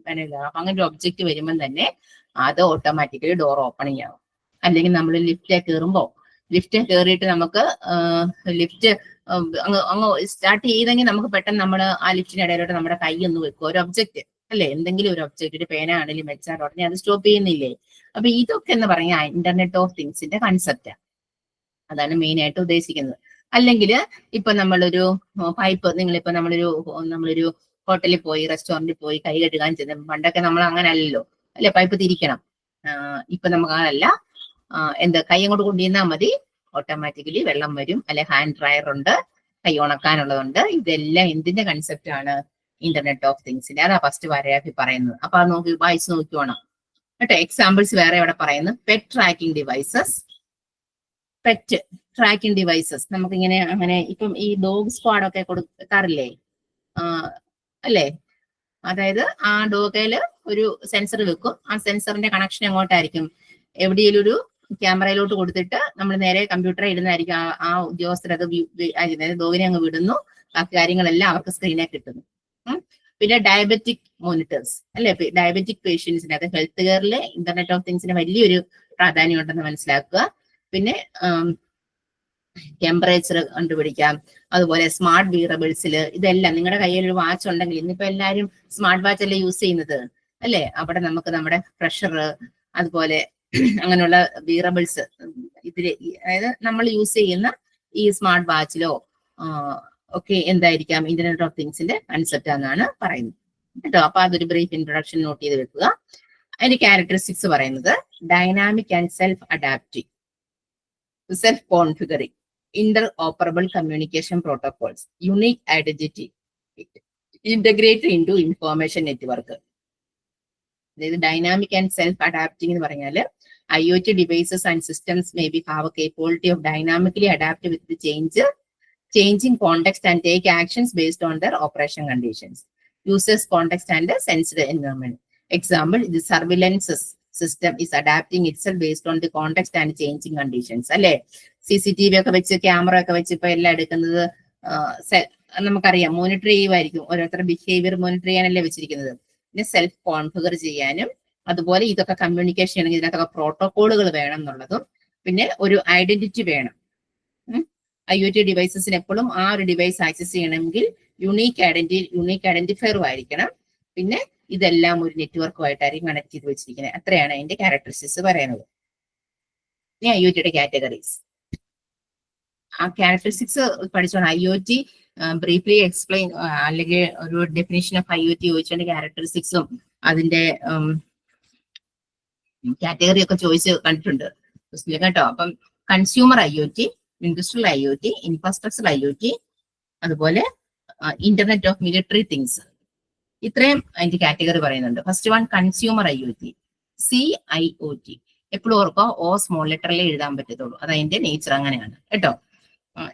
വേണമെങ്കിലും ആകാം. അങ്ങനെ ഒരു ഒബ്ജക്റ്റ് വരുമ്പോൾ തന്നെ അത് ഓട്ടോമാറ്റിക്കലി ഡോർ ഓപ്പണിങ് ആകും. അല്ലെങ്കിൽ നമ്മൾ ലിഫ്റ്റ് കയറിയിട്ട് നമുക്ക് ലിഫ്റ്റ് അങ്ങ് സ്റ്റാർട്ട് ചെയ്തെങ്കിൽ നമുക്ക് പെട്ടെന്ന് നമ്മൾ ആ ലിഫ്റ്റിന്റെ ഇടയിലോട്ട് നമ്മുടെ കൈ ഒന്ന് വെക്കും. ഒരു ഒബ്ജക്റ്റ് അല്ലെ, എന്തെങ്കിലും ഒരു ഒബ്ജക്റ്റ്, ഒരു പേന ആണെങ്കിലും വെച്ചാൽ ഉടനെ അത് സ്റ്റോപ്പ് ചെയ്യുന്നില്ലേ? അപ്പൊ ഇതൊക്കെ എന്ന് പറഞ്ഞാൽ ഇന്റർനെറ്റ് ഓഫ് തിങ്സിന്റെ കൺസെപ്റ്റാണ്. അതാണ് മെയിൻ ആയിട്ട് ഉദ്ദേശിക്കുന്നത്. അല്ലെങ്കിൽ ഇപ്പൊ നമ്മളൊരു പൈപ്പ്, നമ്മളൊരു ഹോട്ടലിൽ പോയി, റെസ്റ്റോറന്റിൽ പോയി കൈ കഴുകാൻ ചെന്ന്, പണ്ടൊക്കെ നമ്മൾ അങ്ങനെ അല്ലല്ലോ അല്ലെ, പൈപ്പ് തിരിക്കണം. ഇപ്പൊ നമുക്ക് അതല്ല, എന്താ, കൈ അങ്ങോട്ട് കൊണ്ടുവന്നാൽ മതി, ഓട്ടോമാറ്റിക്കലി വെള്ളം വരും. അല്ലെ ഹാൻഡ് ഡ്രയർ ഉണ്ട്, കൈ ഉണക്കാനുള്ളതുണ്ട്. ഇതെല്ലാം എന്തിന്റെ കൺസെപ്റ്റ് ആണ്? ഇന്റർനെറ്റ് ഓഫ് തിങ്സിന്റെ. അതാ ഫസ്റ്റ് പാരഗ്രാഫിൽ പറയുന്നത്. അപ്പൊ അത് നോക്കി വായിച്ചു നോക്കിക്കോണം കേട്ടോ. എക്സാമ്പിൾസ് വേറെ ഇവിടെ പറയുന്നു. Pet tracking devices. Pet tracking devices നമുക്കിങ്ങനെ അങ്ങനെ ഇപ്പം ഈ ഡോഗ് സ്ക്വാഡ് ഒക്കെ കൊടുക്കാറില്ലേ, അല്ലേ? അതായത് ആ ഡോഗയില് ഒരു സെൻസർ വെക്കും. ആ സെൻസറിന്റെ കണക്ഷൻ എങ്ങോട്ടായിരിക്കും? എവിടെയെങ്കിലും ഒരു ക്യാമറയിലോട്ട് കൊടുത്തിട്ട് നമ്മൾ നേരെ കമ്പ്യൂട്ടറിൽ ഇടുന്നതായിരിക്കും. ആ ഉദ്യോഗസ്ഥരത് ഡോഗിനെ അങ്ങ് വിടുന്നു. ബാക്കി കാര്യങ്ങളെല്ലാം അവർക്ക് സ്ക്രീനെ കിട്ടുന്നു. പിന്നെ ഡയബറ്റിക് മോണിറ്റേഴ്സ് അല്ലെ, ഡയബറ്റിക് പേഷ്യൻസിന്, അത് ഹെൽത്ത് കെയറിലെ ഇന്റർനെറ്റ് ഓഫ് തിങ്സിന് വലിയൊരു പ്രാധാന്യം ഉണ്ടെന്ന് മനസ്സിലാക്കുക. പിന്നെ ടെമ്പറേച്ചർ കണ്ടുപിടിക്കാം. അതുപോലെ സ്മാർട്ട് വീറബിൾസിൽ ഇതെല്ലാം, നിങ്ങളുടെ കയ്യിൽ ഒരു വാച്ച് ഉണ്ടെങ്കിൽ, ഇന്നിപ്പോ എല്ലാവരും സ്മാർട്ട് വാച്ച് അല്ലേ യൂസ് ചെയ്യുന്നത് അല്ലെ, അവിടെ നമുക്ക് നമ്മുടെ പ്രഷർ, അതുപോലെ അങ്ങനെയുള്ള വീറബിൾസ് ഇതില്, അതായത് നമ്മൾ യൂസ് ചെയ്യുന്ന ഈ സ്മാർട്ട് വാച്ചിലോ ഒക്കെ എന്തായിരിക്കാം? ഇന്റർനെറ്റ് ഓഫ് തിങ്സിന്റെ കൺസെപ്റ്റ് എന്നാണ് പറയുന്നത് കേട്ടോ. അപ്പൊ അതൊരു ബ്രീഫ് ഇൻട്രൊഡക്ഷൻ നോട്ട് ചെയ്ത് വെക്കുക. അതിന്റെ ക്യാരക്ടറിസ്റ്റിക്സ് പറയുന്നത് dynamic and self adaptive, self configuring, interoperable communication protocols, unique identity, integrated into information network. അതായത് ഡൈനാമിക് ആൻഡ് സെൽഫ് അഡാപ്റ്റിംഗ് എന്ന് പറഞ്ഞാൽ IoT devices and systems may be have a capability of dynamically adapt with the changing context and take actions based on their operation conditions, users context and sensed environment. Example, the surveillance system is adapting itself based on the context and changing conditions. അല്ലെ, CCTV ഒക്കെ വെച്ച്, camera ഒക്കെ വെച്ച് ഇപ്പൊ എല്ലാം എടുക്കുന്നത് നമുക്കറിയാം, monitor ചെയ്യുമായിരിക്കും. ഓരോരുത്തരുടെ ബിഹേവിയർ മോണിറ്റർ ചെയ്യാനല്ലേ വെച്ചിരിക്കുന്നത്. പിന്നെ സെൽഫ് കോൺഫിഗർ ചെയ്യാനും, അതുപോലെ ഇതൊക്കെ കമ്മ്യൂണിക്കേഷൻ ചെയ്യണമെങ്കിൽ ഇതിനകത്തൊക്കെ പ്രോട്ടോകോളുകൾ വേണം എന്നുള്ളതും, പിന്നെ ഒരു ഐഡന്റിറ്റി വേണം. IoT ഡിവൈസസിന് എപ്പോഴും ആ ഒരു ഡിവൈസ് ആക്സസ് ചെയ്യണമെങ്കിൽ യുണീക്ക് ഐഡന്റിഫയറും ആയിരിക്കണം. പിന്നെ ഇതെല്ലാം ഒരു നെറ്റ്വർക്കുമായിട്ടായിരിക്കും കണക്ട് ചെയ്ത് വെച്ചിരിക്കുന്നത്. അത്രയാണ് അതിന്റെ ക്യാരക്ടറിസ്റ്റിക്സ് പറയുന്നത്. ഇനി IoTയുടെ കാറ്റഗറീസ്. ആ ക്യാരക്ടറിസ്റ്റിക്സ് പഠിച്ചോണം. IoT ബ്രീഫ്ലി എക്സ്പ്ലെയിൻ, അല്ലെങ്കിൽ ഒരു ഡെഫിനേഷൻ ഓഫ് IoT ചോദിച്ചതിന്റെ ക്യാരക്ടറിസ്റ്റിക്സും അതിന്റെ കാറ്റഗറി ഒക്കെ ചോദിച്ച് കണ്ടിട്ടുണ്ട് കേട്ടോ. അപ്പം consumer IoT, industrial IoT, infrastructure IoT, അതുപോലെ ഇന്റർനെറ്റ് ഓഫ് മിലിറ്ററി തിങ്സ്. ഇത്രയും അതിന്റെ കാറ്റഗറി പറയുന്നുണ്ട്. First one consumer IoT, CIoT. എപ്പോഴും ഓർക്കുക, സ്മോൾ ലെറ്ററിലേ എഴുതാൻ പറ്റത്തുള്ളൂ. അത് അതിന്റെ നേച്ചർ അങ്ങനെയാണ് കേട്ടോ.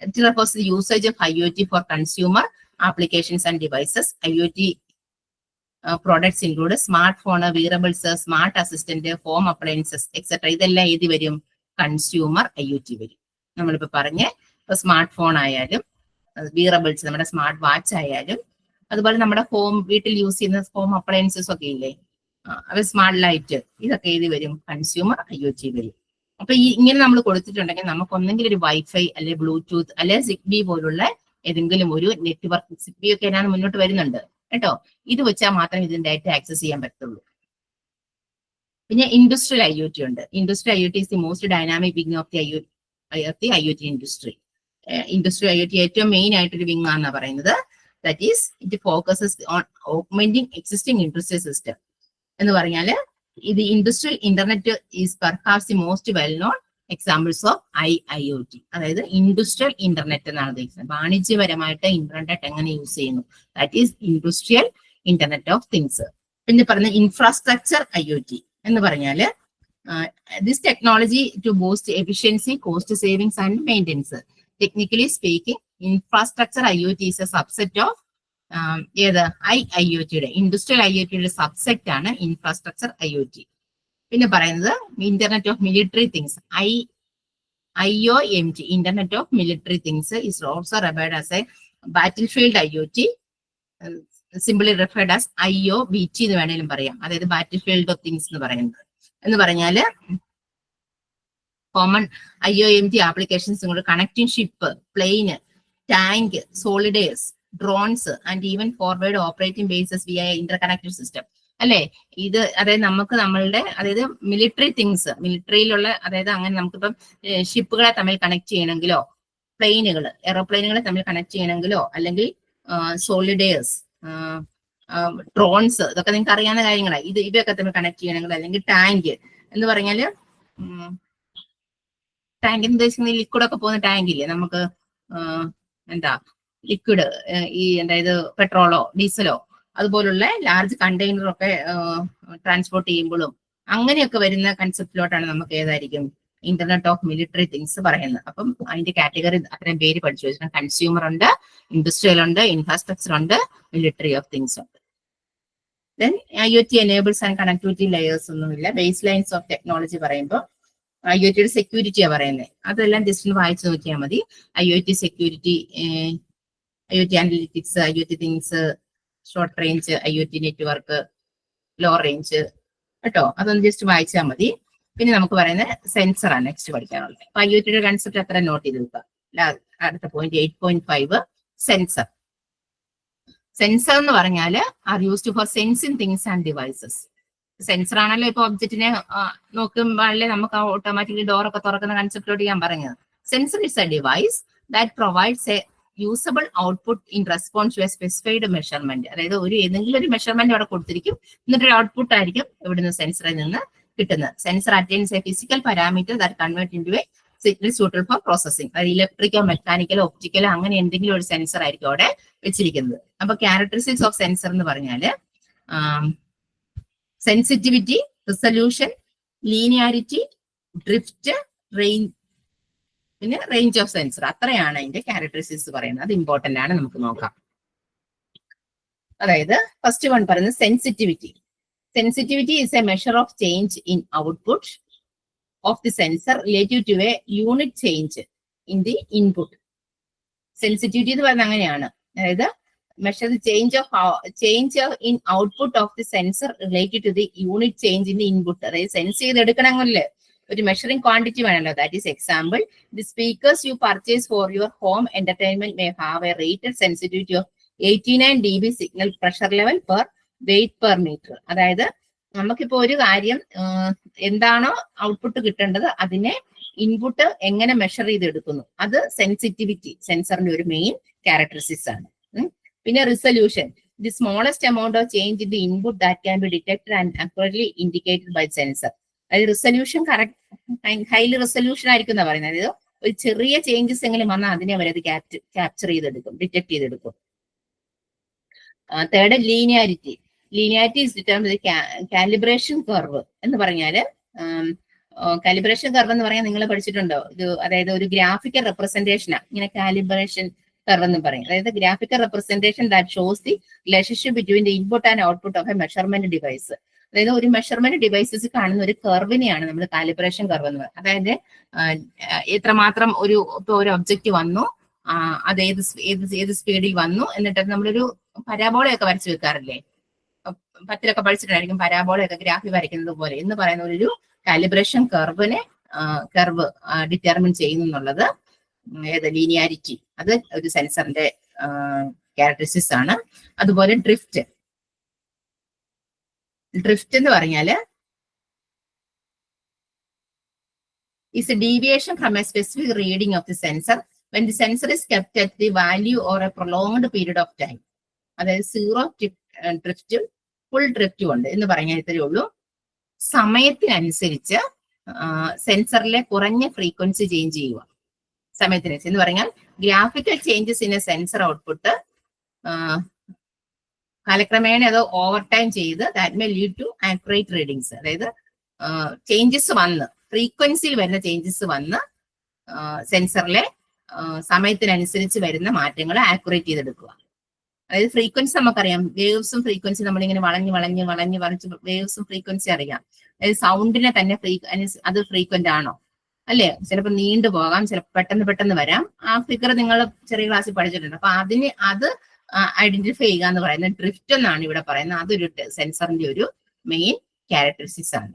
It refers to the usage of IoT for consumer applications and devices. IoT products include smartphone, wearables, smart assistant, home appliances, etc. ഇതെല്ലാം ഏത് വരും? കൺസ്യൂമർ IoT വരും. നമ്മളിപ്പോ പറഞ്ഞ സ്മാർട്ട് ഫോൺ ആയാലും, വീറബിൾസ് നമ്മുടെ സ്മാർട്ട് വാച്ച് ആയാലും, അതുപോലെ നമ്മുടെ വീട്ടിൽ യൂസ് ചെയ്യുന്ന ഹോം അപ്ലയൻസസ് ഒക്കെ ഇല്ലേ, അത് സ്മാർട്ട് ലൈറ്റ്, ഇതൊക്കെ ഏത് വരും? കൺസ്യൂമർ IoT വരും. അപ്പൊ ഇങ്ങനെ നമ്മൾ കൊടുത്തിട്ടുണ്ടെങ്കിൽ നമുക്ക് ഒന്നെങ്കിൽ ഒരു വൈഫൈ, അല്ലെ ബ്ലൂടൂത്ത്, അല്ലെ സിഗ്ബി പോലുള്ള ഏതെങ്കിലും ഒരു നെറ്റ്വർക്ക്, സിഗ്ബി ഒക്കെ എന്നാണ് മുന്നോട്ട് വരുന്നുണ്ട് കേട്ടോ. ഇത് വെച്ചാൽ മാത്രം ഇതിന്റെ ഡാറ്റ ആക്സസ് ചെയ്യാൻ പറ്റുള്ളൂ. പിന്നെ ഇൻഡസ്ട്രിയൽ IoT ഉണ്ട്. Industrial IoT is the most dynamic wing of the IoT industry. Industrial IoT ഏറ്റവും മെയിൻ ആയിട്ടൊരു വിങ് ആണെന്നാണ് പറയുന്നത്. That is it focuses on augmenting existing industrial system. എന്ന് പറഞ്ഞാൽ ഇത് industrial internet is perhaps the most well known examples of IIoT. അതായത് industrial internet എന്നാണ് ഉദ്ദേശിക്കുന്നത്. വാണിജ്യപരമായിട്ട് ഇന്റർനെറ്റ് എങ്ങനെ യൂസ് ചെയ്യുന്നു, that is industrial internet of things. പിന്നെ പറഞ്ഞ ഇൻഫ്രാസ്ട്രക്ചർ IoT എന്ന് പറഞ്ഞാൽ this technology to boost efficiency, cost savings and maintenance. Technically speaking, infrastructure IoT is A subset of ഏത്? IIoTയുടെ, ഇൻഡസ്ട്രിയൽ IoTയുടെ സബ്സെറ്റ് ആണ് ഇൻഫ്രാസ്ട്രക്ചർ IoT. പിന്നെ പറയുന്നത് internet of military things, IOMT, internet of military things is also referred as A battle field IoT, simply referred as IOBT എന്ന് വേണേലും പറയാം. അതായത് ബാറ്റിൽ field of things എന്ന് പറയുന്നത്. എന്ന് പറഞ്ഞാല് common IOMT applications connecting ship, plane, tank, soldiers, drones, and even forward operating bases via interconnected system. അല്ലെ? ഇത് അതായത് നമുക്ക് നമ്മളുടെ അതായത് മിലിറ്ററി തിങ്സ്, മിലിറ്ററിയിലുള്ള അതായത് അങ്ങനെ നമുക്കിപ്പം ഷിപ്പുകളെ തമ്മിൽ കണക്ട് ചെയ്യണമെങ്കിലോ, എയറോപ്ലെയിനുകളെ തമ്മിൽ കണക്ട് ചെയ്യണമെങ്കിലോ, അല്ലെങ്കിൽ സോളിഡേഴ്സ്, ഡ്രോൺസ്, ഇതൊക്കെ നിങ്ങൾക്ക് അറിയാവുന്ന കാര്യങ്ങളാണ്. ഇവയൊക്കെ തമ്മിൽ കണക്ട് ചെയ്യണമെങ്കിൽ, അല്ലെങ്കിൽ ടാങ്ക് എന്ന് പറഞ്ഞാല് ടാങ്ക് എന്ന് ഉദ്ദേശിക്കുന്നത് ലിക്വിഡ് ഒക്കെ പോകുന്ന ടാങ്ക് ഇല്ലേ നമുക്ക്, എന്താ ലിക്വിഡ്, ഈ അതായത് പെട്രോളോ ഡീസലോ അതുപോലുള്ള ലാർജ് കണ്ടെയ്നറൊക്കെ ട്രാൻസ്പോർട്ട് ചെയ്യുമ്പോഴും അങ്ങനെയൊക്കെ വരുന്ന കൺസെപ്റ്റിലോട്ടാണ് നമുക്ക് ഏതായിരിക്കും ഇന്റർനെറ്റ് ഓഫ് മിലിറ്ററി തിങ്സ് പറയുന്നത്. അപ്പം അതിന്റെ കാറ്റഗറി അത്രയും പേര് പഠിച്ചു വെച്ചാൽ കൺസ്യൂമർ ഉണ്ട്, ഇൻഡസ്ട്രിയൽ ഉണ്ട്, ഇൻഫ്രാസ്ട്രക്ചർ ഉണ്ട്, മിലിറ്ററി ഓഫ് തിങ്സ് ഉണ്ട്. Then IoT enables and connectivity layers ഒന്നുമില്ല. ബേസ് ലൈൻസ് ഓഫ് ടെക്നോളജി പറയുമ്പോൾ IoTയുടെ സെക്യൂരിറ്റിയാണ് പറയുന്നത്. അതെല്ലാം ജസ്റ്റ് വായിച്ചു നോക്കിയാൽ മതി. IoT security, IoT analytics, IoT things, short range IoT network, low range കേട്ടോ. അതൊന്ന് ജസ്റ്റ് വായിച്ചാൽ മതി. പിന്നെ നമുക്ക് പറയുന്നത് സെൻസറാണ് നെക്സ്റ്റ് പഠിക്കാനുള്ളത്. അപ്പൊ IoTയുടെ കൺസെപ്റ്റ് അത്ര നോട്ട് ചെയ്ത് വെക്കുക. അടുത്ത പോയിന്റ് 8.5 സെൻസർ. സെൻസർ എന്ന് പറഞ്ഞാൽ are used for sensing things and devices. Sensor ആണല്ലോ ഇപ്പൊ ഒബ്ജക്റ്റിനെ നോക്കുമ്പോഴല്ലേ നമുക്ക് ഓട്ടോമാറ്റിക്കലി ഡോറൊക്കെ തുറക്കുന്ന കൺസെപ്റ്റിലോട്ട് ഞാൻ പറഞ്ഞത്. Sensor is a device that provides a usable output in response to a specified measurement. അതായത് ഏതെങ്കിലും ഒരു മെഷർമെന്റ് അവിടെ കൊടുത്തിരിക്കും, എന്നിട്ടൊരു ഔട്ട്പുട്ട് ആയിരിക്കും ഇവിടുന്ന് സെൻസറിൽ നിന്ന് കിട്ടുന്നത്. Sensor attains a physical parameter that convert into a signal suitable for processing. അതായത് ഇലക്ട്രിക്കോ മെക്കാനിക്കലോ ഒപ്റ്റിക്കലോ അങ്ങനെ എന്തെങ്കിലും ഒരു സെൻസർ ആയിരിക്കും അവിടെ വെച്ചിരിക്കുന്നത്. അപ്പൊ ക്യാരക്ടറിസ്റ്റിക്സ് ഓഫ് സെൻസർ എന്ന് പറഞ്ഞാല് sensitivity, resolution, linearity, drift, range, പിന്നെ റേഞ്ച് ഓഫ് സെൻസർ. അത്രയാണ് അതിന്റെ ക്യാരക്ടറിസ്റ്റിക്സ് പറയുന്നത്. അത് ഇമ്പോർട്ടന്റ് ആണ്, നമുക്ക് നോക്കാം. അതായത് ഫസ്റ്റ് വൺ പറയുന്നത് sensitivity. Sensitivity is a measure of change in output of the sensor relative to a unit change in the input. Sensitivity എന്ന് പറയുന്നത് അങ്ങനെയാണ്. അതായത് measure the change in output of the sensor related to the unit change in the input. അതായത് sense ചെയ്തെടുക്കണമെങ്കിൽ ഒരു measuring quantity വേണമല്ലോ. That is example, the speakers you purchase for your home entertainment may have a rated sensitivity of 89 dB signal pressure level per watt per metre. അതായത് നമുക്കിപ്പോ ഒരു കാര്യം എന്താണോ output കിട്ടേണ്ടത് അതിനെ ഇൻപുട്ട് എങ്ങനെ മെഷർ ചെയ്തെടുക്കുന്നു, അത് സെൻസിറ്റിവിറ്റി സെൻസറിന്റെ ഒരു മെയിൻ ക്യാരക്ടറിസ്റ്റിക്സ് ആണ്. പിന്നെ resolution, the smallest amount of change in the input that can be detected and accurately indicated by sensor. അതായത് റിസൊല്യൂഷൻ കറക്റ്റ് ഹൈലി റിസൊല്യൂഷൻ ആയിരിക്കും എന്നാ പറയുന്നത്. അതായത് ഒരു ചെറിയ ചേഞ്ചസ് എങ്കിലും വന്നാൽ അതിനെ അവരത് ക്യാപ്ചർ ചെയ്തെടുക്കും, ഡിറ്റക്ട് ചെയ്തെടുക്കും. Third linearity. Linearity is determined by calibration curve എന്ന് പറഞ്ഞാല്, കാലിബ്രേഷൻ കർവ് എന്ന് പറയാൻ നിങ്ങൾ പഠിച്ചിട്ടുണ്ടോ? ഇത് അതായത് ഒരു ഗ്രാഫിക്കൽ റെപ്രസെന്റേഷനാണ് ഇങ്ങനെ കാലിബ്രേഷൻ കർവ് എന്ന് പറയും. അതായത് graphical representation that shows the relationship between the input and output of A measurement device. അതായത് ഒരു മെഷർമെന്റ് ഡിവൈസസ് കാണുന്ന ഒരു കർവിനെയാണ് നമ്മൾ കാലിബ്രേഷൻ കർവ് എന്ന് പറയുന്നത്. അതായത് എത്രമാത്രം ഒരു ഒബ്ജക്റ്റ് വന്നു, അത് ഏത് സ്പീഡിൽ വന്നു, എന്നിട്ട് നമ്മളൊരു പരാബോളയൊക്കെ വരച്ചു വെക്കാറില്ലേ, പത്തിലൊക്കെ പഠിച്ചിട്ടായിരിക്കും പരാബോളയൊക്കെ ഗ്രാഫി വരയ്ക്കുന്നത് പോലെ എന്ന് പറയുന്ന ഒരു കാലിബ്രേഷൻ കർവ് ഡിറ്റർമിൻ ചെയ്യുന്നു എന്നുള്ളത് ഏത് ലീനിയാരിറ്റി, അത് ഒരു സെൻസറിന്റെ ക്യാരക്ടറിസ്റ്റിക്സ് ആണ്. അതുപോലെ ഡ്രിഫ്റ്റ് എന്ന് പറഞ്ഞാല് is a deviation from a specific reading of the sensor when the sensor is kept at the value or a prolonged period of time. അതായത് സീറോ ഡ്രിഫ്റ്റും ഫുൾ ഡ്രിഫ്റ്റും ഉണ്ട് എന്ന് പറഞ്ഞാൽ ഇത്രയേ ഉള്ളൂ. സമയത്തിനനുസരിച്ച് സെൻസറിലെ കുറഞ്ഞ ഫ്രീക്വൻസി ചേഞ്ച് ചെയ്യുക. സമയത്തിനനുസരിച്ച് എന്ന് പറഞ്ഞാൽ graphical changes in a sensor output കാലക്രമേണ അത് ഓവർ ടൈം ചെയ്ത് that may lead to accurate readings. അതായത് ചേഞ്ചസ് വന്ന് ഫ്രീക്വൻസിയിൽ വരുന്ന ചേഞ്ചസ് വന്ന് സെൻസറിലെ സമയത്തിനനുസരിച്ച് വരുന്ന മാറ്റങ്ങൾ ആക്യുറേറ്റ് ചെയ്തെടുക്കുക. അതായത് ഫ്രീക്വൻസി നമുക്കറിയാം, വേവ്സും ഫ്രീക്വൻസി നമ്മളിങ്ങനെ വളഞ്ഞ് വരച്ച് വേവ്സും ഫ്രീക്വൻസി അറിയാം. അതായത് സൗണ്ടിനെ തന്നെ അത് ഫ്രീക്വന്റ് ആണോ അല്ലേ, ചിലപ്പോൾ നീണ്ടു പോകാം, ചിലപ്പോൾ പെട്ടെന്ന് വരാം. ആ ഫിഗർ നിങ്ങൾ ചെറിയ ക്ലാസ്സിൽ പഠിച്ചിട്ടുണ്ട്. അപ്പൊ അത് ഐഡന്റിഫൈ ചെയ്യുക എന്ന് പറയുന്നത് ഡ്രിഫ്റ്റ് എന്നാണ് ഇവിടെ പറയുന്നത്. അതൊരു സെൻസറിന്റെ ഒരു മെയിൻ ക്യാരക്ടറിസ്റ്റിക്സ് ആണ്.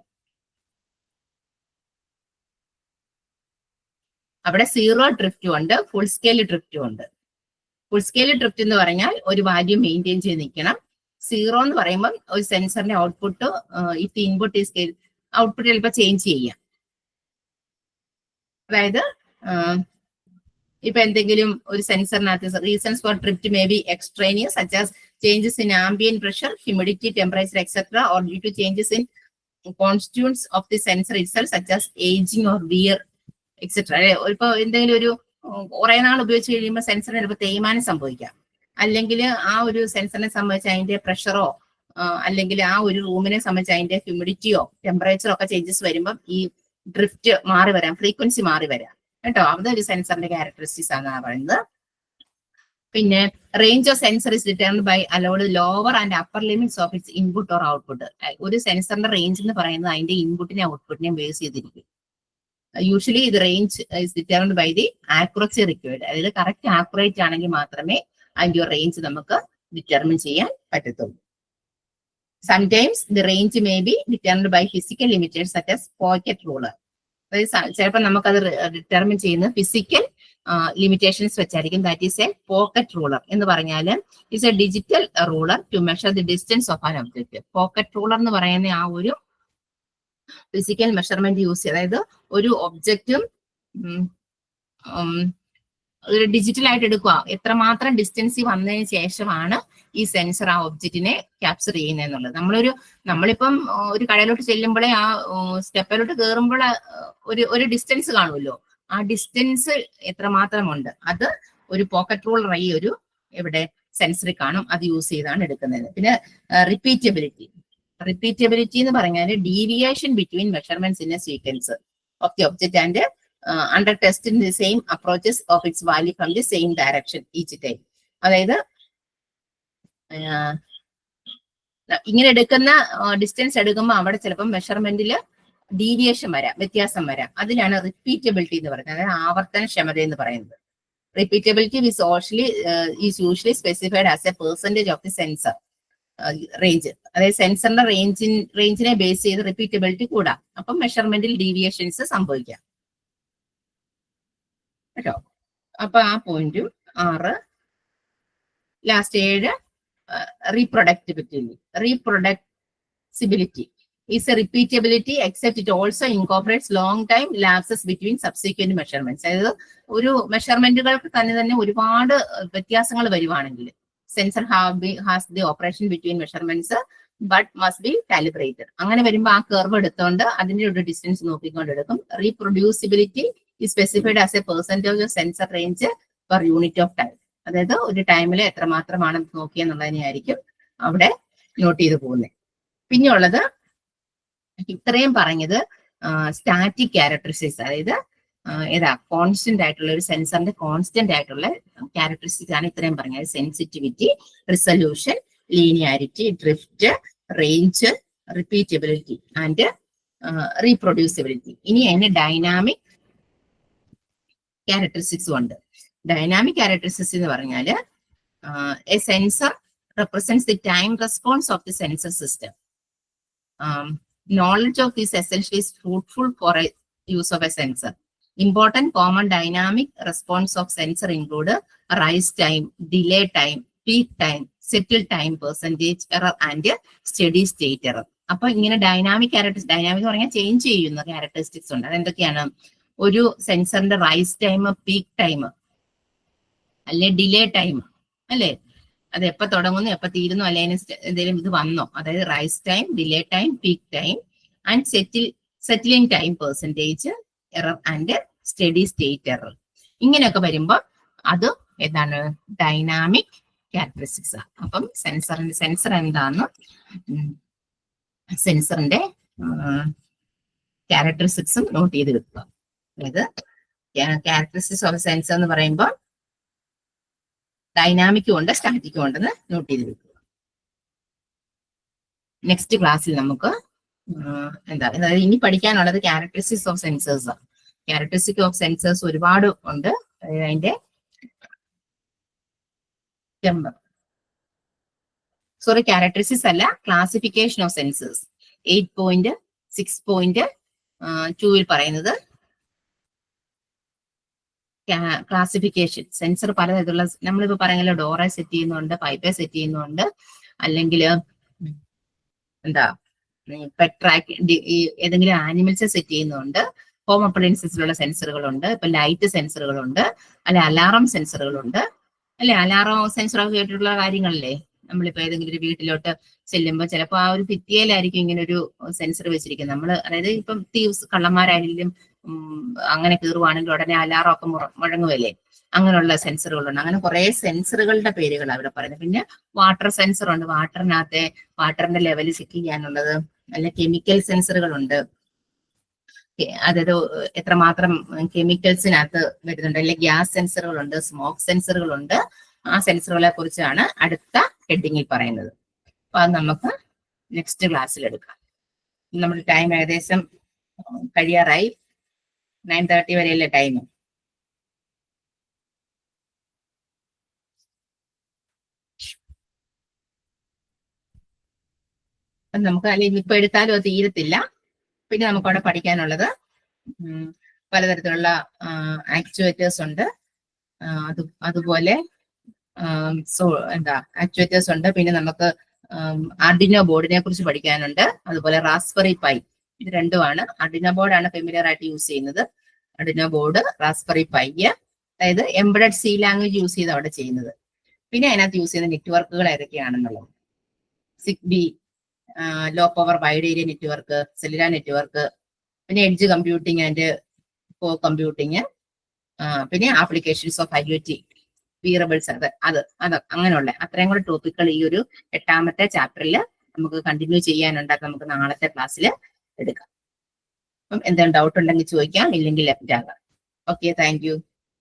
അവിടെ സീറോ ഡ്രിഫ്റ്റും ഉണ്ട്, ഫുൾ സ്കെയിൽ ഡ്രിഫ്റ്റും ഉണ്ട്. ഫുൾ സ്കെയിൽ ഡ്രിഫ്റ്റ് എന്ന് പറഞ്ഞാൽ ഒരു വാല്യൂ മെയിൻറ്റെയിൻ ചെയ്ത് നിൽക്കണം. സീറോ എന്ന് പറയുമ്പോൾ ഒരു സെൻസറിന്റെ output if the input is output ചിലപ്പോൾ ചേഞ്ച് ചെയ്യാം. അതായത് ഇപ്പൊ എന്തെങ്കിലും ഒരു സെൻസറിനകത്ത് reasons for drift may be extraneous such as changes in ambient pressure, humidity, temperature etcetera, or due to changes in constituents of the sensor itself such as ageing or wear etcetera. ഇപ്പൊ എന്തെങ്കിലും ഒരു കുറെ നാൾ ഉപയോഗിച്ച് കഴിയുമ്പോൾ സെൻസറിന് ചിലപ്പോൾ തേയ്മാനം സംഭവിക്കാം. അല്ലെങ്കിൽ ആ ഒരു സെൻസറിനെ സംബന്ധിച്ച് അതിന്റെ പ്രഷറോ അല്ലെങ്കിൽ ആ ഒരു റൂമിനെ സംബന്ധിച്ച് അതിന്റെ ഹ്യൂമിഡിറ്റിയോ ടെമ്പറേച്ചറോ ഒക്കെ ചേഞ്ചസ് വരുമ്പോൾ ഈ ഡ്രിഫ്റ്റ് മാറി വരാം, ഫ്രീക്വൻസി മാറി വരാം കേട്ടോ. അതൊരു സെൻസറിന്റെ ക്യാരക്ടറിസ്റ്റിക്സ് ആണെന്നാണ് പറയുന്നത്. പിന്നെ range of sensor is determined by allowed lower and upper limits of its input or output. ഒരു സെൻസറിന്റെ റേഞ്ച് എന്ന് പറയുന്നത് അതിന്റെ ഇൻപുട്ടിനെ ഔട്ട്പുട്ടിനെയും ബേസ് ചെയ്തിരിക്കും. യൂഷ്വലി ഇത് range is determined by the accuracy required. അതായത് കറക്റ്റ് ആക്യുറേറ്റ് ആണെങ്കിൽ മാത്രമേ അതിന്റെ ഒരു റേഞ്ച് നമുക്ക് ഡിറ്റർമിൻ ചെയ്യാൻ പറ്റത്തുള്ളൂ. Sometimes the range may be determined by physical limiters such as pocket ruler. അതായത് ചിലപ്പോൾ നമുക്കത് ഡിറ്റർമിൻ ചെയ്യുന്ന ഫിസിക്കൽ ലിമിറ്റേഷൻസ് വെച്ചായിരിക്കും. That is a pocket ruler എന്ന് പറഞ്ഞാൽ it's a digital ruler to measure the distance of an object. Pocket ruler എന്ന് പറയുന്ന ആ ഒരു ഫിസിക്കൽ മെഷർമെന്റ് യൂസ് ചെയ്യുക. അതായത് ഒരു ഒബ്ജക്റ്റും ഒരു ഡിജിറ്റൽ ആയിട്ട് എടുക്കുക, എത്രമാത്രം ഡിസ്റ്റൻസ് വന്നതിന് ശേഷമാണ് ഈ സെൻസർ ആ ഒബ്ജക്റ്റിനെ ക്യാപ്ചർ ചെയ്യുന്നത് എന്നുള്ളത്. നമ്മളിപ്പം ഒരു കടയിലോട്ട് ചെല്ലുമ്പോഴേ ആ സ്റ്റെപ്പിലോട്ട് കയറുമ്പോൾ ഒരു ഡിസ്റ്റൻസ് കാണുമല്ലോ, ആ ഡിസ്റ്റൻസ് എത്രമാത്രം ഉണ്ട് അത് ഒരു പോക്കറ്റ് റൂളർ ആയി ഒരു ഇവിടെ സെൻസറി കാണും, അത് യൂസ് ചെയ്താണ് എടുക്കുന്നത്. പിന്നെ റിപ്പീറ്റബിലിറ്റി എന്ന് പറഞ്ഞാൽ deviation between measurements in A sequence of the object and under test in the same approaches of its value from the same direction each time. അതായത് ഇങ്ങനെ എടുക്കുന്ന ഡിസ്റ്റൻസ് എടുക്കുമ്പോൾ അവിടെ ചിലപ്പോൾ മെഷർമെന്റിൽ ഡീവിയേഷൻ വരാം, വ്യത്യാസം വരാം. അതിലാണ് റിപ്പീറ്റബിലിറ്റി എന്ന് പറയുന്നത്, അതായത് ആവർത്തനക്ഷമത എന്ന് പറയുന്നത്. Repeatability is usually specified as A percentage of the sensor range. അതായത് സെൻസറിന്റെ റേഞ്ചിനെ ബേസ് ചെയ്ത് റിപ്പീറ്റബിലിറ്റി കൂടാം. അപ്പം മെഷർമെന്റിൽ ഡീവിയേഷൻസ് സംഭവിക്കാം കേട്ടോ. അപ്പൊ ആ പോയിന്റും 6. Last 7 reproducibility is a repeatability except it also incorporates long time lapses between subsequent measurements. അതായത് ഒരു മെഷർമെന്റുകൾക്ക് തന്നെ ഒരുപാട് വ്യത്യാസങ്ങൾ വരുവാണെങ്കിൽ sensor has the operation between measurements but must be calibrated. അങ്ങനെ വരുമ്പോൾ ആ കർവ് എടുത്തോണ്ട് അതിന്റെ ഒരു ഡിസ്റ്റൻസ് നോക്കിക്കൊണ്ടെടുക്കും. Reproducibility is specified as a percentage of sensor range per unit of time. അതായത് ഒരു ടൈമിൽ എത്രമാത്രമാണ് നോക്കിയെന്നുള്ളതിനെയായിരിക്കും അവിടെ നോട്ട് ചെയ്ത് പോകുന്നത്. പിന്നെ ഉള്ളത് ഇത്രയും പറഞ്ഞത് സ്റ്റാറ്റിക് ക്യാരക്ടറിസ്റ്റിക്സ്, അതായത് ഏതാ കോൺസ്റ്റന്റ് ആയിട്ടുള്ള ഒരു സെൻസറിന്റെ കോൺസ്റ്റന്റ് ആയിട്ടുള്ള ക്യാരക്ടറിസ്റ്റിക്സ് ആണ് ഇത്രയും പറഞ്ഞത്. Sensitivity, resolution, linearity, drift, range, repeatability and reproducibility. ഇനി അതിന് ഡൈനാമിക് ക്യാരക്ടറിസ്റ്റിക്സും ഉണ്ട്. ഡൈനാമിക് ക്യാരക്ടറിസ്റ്റിക്സ് എന്ന് പറഞ്ഞാൽ a sensor represents the time response of the sensor system. Knowledge of this essentially is fruitful for a use of a sensor. Important common dynamic response of sensor include rise time, delay time, peak time, settle time, percentage error and steady state error. അപ്പൊ ഇങ്ങനെ dynamic എന്ന് പറഞ്ഞാൽ change ചെയ്യുന്ന characteristics ഉണ്ട്. അതെന്തൊക്കെയാണ്? ഒരു സെൻസറിന്റെ rice time, peak time, അല്ലെ delay time, അല്ലെ അത് എപ്പോ തുടങ്ങുന്നു എപ്പോ തീരുന്നു, അല്ലെ എന്തെങ്കിലും ഇത് വന്നോ, അതായത് rise time, delay time, peak time and settling time, percentage error and steady state error. ഇങ്ങനെയൊക്കെ വരുമ്പോൾ അത് ഏതാണ്? Dynamic characteristics. അപ്പം സെൻസർ എന്താന്ന് സെൻസറിന്റെ ക്യാരക്ടറിസ്റ്റിക്സും നോട്ട് ചെയ്ത് വെക്കുക. അതായത് ക്യാരക്ടറിസ്റ്റിക്സ് ഓഫ് സെൻസർ എന്ന് പറയുമ്പോൾ ഡൈനാമിക്കും ഉണ്ട് സ്റ്റാറ്റിക്കും ഉണ്ടെന്ന് നോട്ട് ചെയ്ത് വെക്കുക. നെക്സ്റ്റ് ക്ലാസ്സിൽ നമുക്ക് അതായത് ഇനി പഠിക്കാനുള്ളത് ക്യാരക്ടറിസ്റ്റിക്സ് ഓഫ് സെൻസേഴ്സ് ആണ്. ക്യാരക്ടറിസ്റ്റിക് ഓഫ് സെൻസേഴ്സ് ഒരുപാട് ഉണ്ട്. അതിന്റെ ക്യാരക്ടറിസ്റ്റിക്സ് അല്ല, ക്ലാസിഫിക്കേഷൻ ഓഫ് സെൻസേഴ്സ് 8.6.2 പറയുന്നത് ക്ലാസിഫിക്കേഷൻ. സെൻസർ പലതരത്തിലുള്ള, നമ്മളിപ്പോ പറയുന്നത് ഡോറ സെറ്റ് ചെയ്യുന്നുണ്ട്, പൈപ്പെ സെറ്റ് ചെയ്യുന്നുണ്ട്, അല്ലെങ്കിൽ എന്താ പെറ്റ് ട്രാക്ക്, ഏതെങ്കിലും ആനിമൽസ് സെറ്റ് ചെയ്യുന്നുണ്ട്. ഹോം അപ്ലയൻസസിലുള്ള സെൻസറുകളുണ്ട്, ഇപ്പൊ ലൈറ്റ് സെൻസറുകളുണ്ട്, അല്ലെ അലാറം സെൻസറുകളുണ്ട്, അല്ലെ അലാറം സെൻസറൊക്കെ കേട്ടിട്ടുള്ള കാര്യങ്ങളല്ലേ. നമ്മളിപ്പോ ഏതെങ്കിലും ഒരു വീട്ടിലോട്ട് ചെല്ലുമ്പോൾ ചിലപ്പോൾ ആ ഒരു ഭിത്തിയിലായിരിക്കും ഇങ്ങനെ ഒരു സെൻസർ വെച്ചിരിക്കുന്നത്. നമ്മൾ അതായത് ഇപ്പം തീവ്സ് കള്ളന്മാരായാലും അങ്ങനെ കീറുവാണെങ്കിൽ ഉടനെ അലാറം ഒക്കെ മുഴങ്ങുമല്ലേ, അങ്ങനെയുള്ള സെൻസറുകളുണ്ട്. അങ്ങനെ കുറെ സെൻസറുകളുടെ പേരുകൾ അവിടെ പറയുന്നത്. പിന്നെ വാട്ടർ സെൻസർ ഉണ്ട്, വാട്ടറിന്റെ ലെവൽ ചെക്ക് ചെയ്യാനുള്ളത്. അല്ല കെമിക്കൽ സെൻസറുകളുണ്ട്, അതായത് എത്രമാത്രം കെമിക്കൽസിനകത്ത് വരുന്നുണ്ട്. അല്ലെങ്കിൽ ഗ്യാസ് സെൻസറുകളുണ്ട്, സ്മോക്ക് സെൻസറുകളുണ്ട്. ആ സെൻസറുകളെ കുറിച്ചാണ് അടുത്ത ഹെഡിങ്ങിൽ പറയുന്നത്. അപ്പൊ അത് നമുക്ക് നെക്സ്റ്റ് ക്ലാസ്സിൽ എടുക്കാം. നമ്മുടെ ടൈം ഏകദേശം കഴിയാറായി. 9:30 വരെയല്ലേ ടൈം. നമുക്ക് അല്ലെങ്കിൽ ഇപ്പൊ എടുത്താലും അത് തീരത്തില്ല. പിന്നെ നമുക്ക് അവിടെ പഠിക്കാനുള്ളത് പലതരത്തിലുള്ള ആക്ച്വേറ്റേഴ്സ് ഉണ്ട്. അതുപോലെ ആക്ച്വേറ്റേഴ്സ് ഉണ്ട്. പിന്നെ നമുക്ക് ആർഡിനോ ബോർഡിനെ കുറിച്ച് പഠിക്കാനുണ്ട്. അതുപോലെ റാസ്ബെറി പൈ, ഇത് രണ്ടുമാണ്. ആർഡിനോ ബോർഡാണ് ഫെമിലിയർ ആയിട്ട് യൂസ് ചെയ്യുന്നത്. ആർഡിനോ ബോർഡ്, റാസ്ബെറി പൈ, അതായത് എംബഡഡ് സി ലാംഗ്വേജ് യൂസ് ചെയ്ത് അവിടെ ചെയ്യുന്നത്. പിന്നെ അതിനകത്ത് യൂസ് ചെയ്യുന്ന നെറ്റ്വർക്കുകൾ ഏതൊക്കെയാണെന്നുള്ളത്: Zigbee, low power wide area network, cellular network, പിന്നെ edge computing and co computing, പിന്നെ ആപ്ലിക്കേഷൻസ് ഓഫ് IoT, വീറബിൾസ്, അത് അങ്ങനെയുള്ള അത്രയും കൂടെ ടോപ്പിക്കുകൾ ഈ ഒരു 8ാമത്തെ ചാപ്റ്ററിൽ നമുക്ക് കണ്ടിന്യൂ ചെയ്യാനുണ്ട്. അത് നമുക്ക് നാളത്തെ ക്ലാസ്സിൽ എടുക്കാം. അപ്പം എന്തെങ്കിലും ഡൗട്ട് ഉണ്ടെങ്കിൽ ചോദിക്കാം, ഇല്ലെങ്കിൽ ലെഫ്റ്റ് ആകാം. Okay, thank you.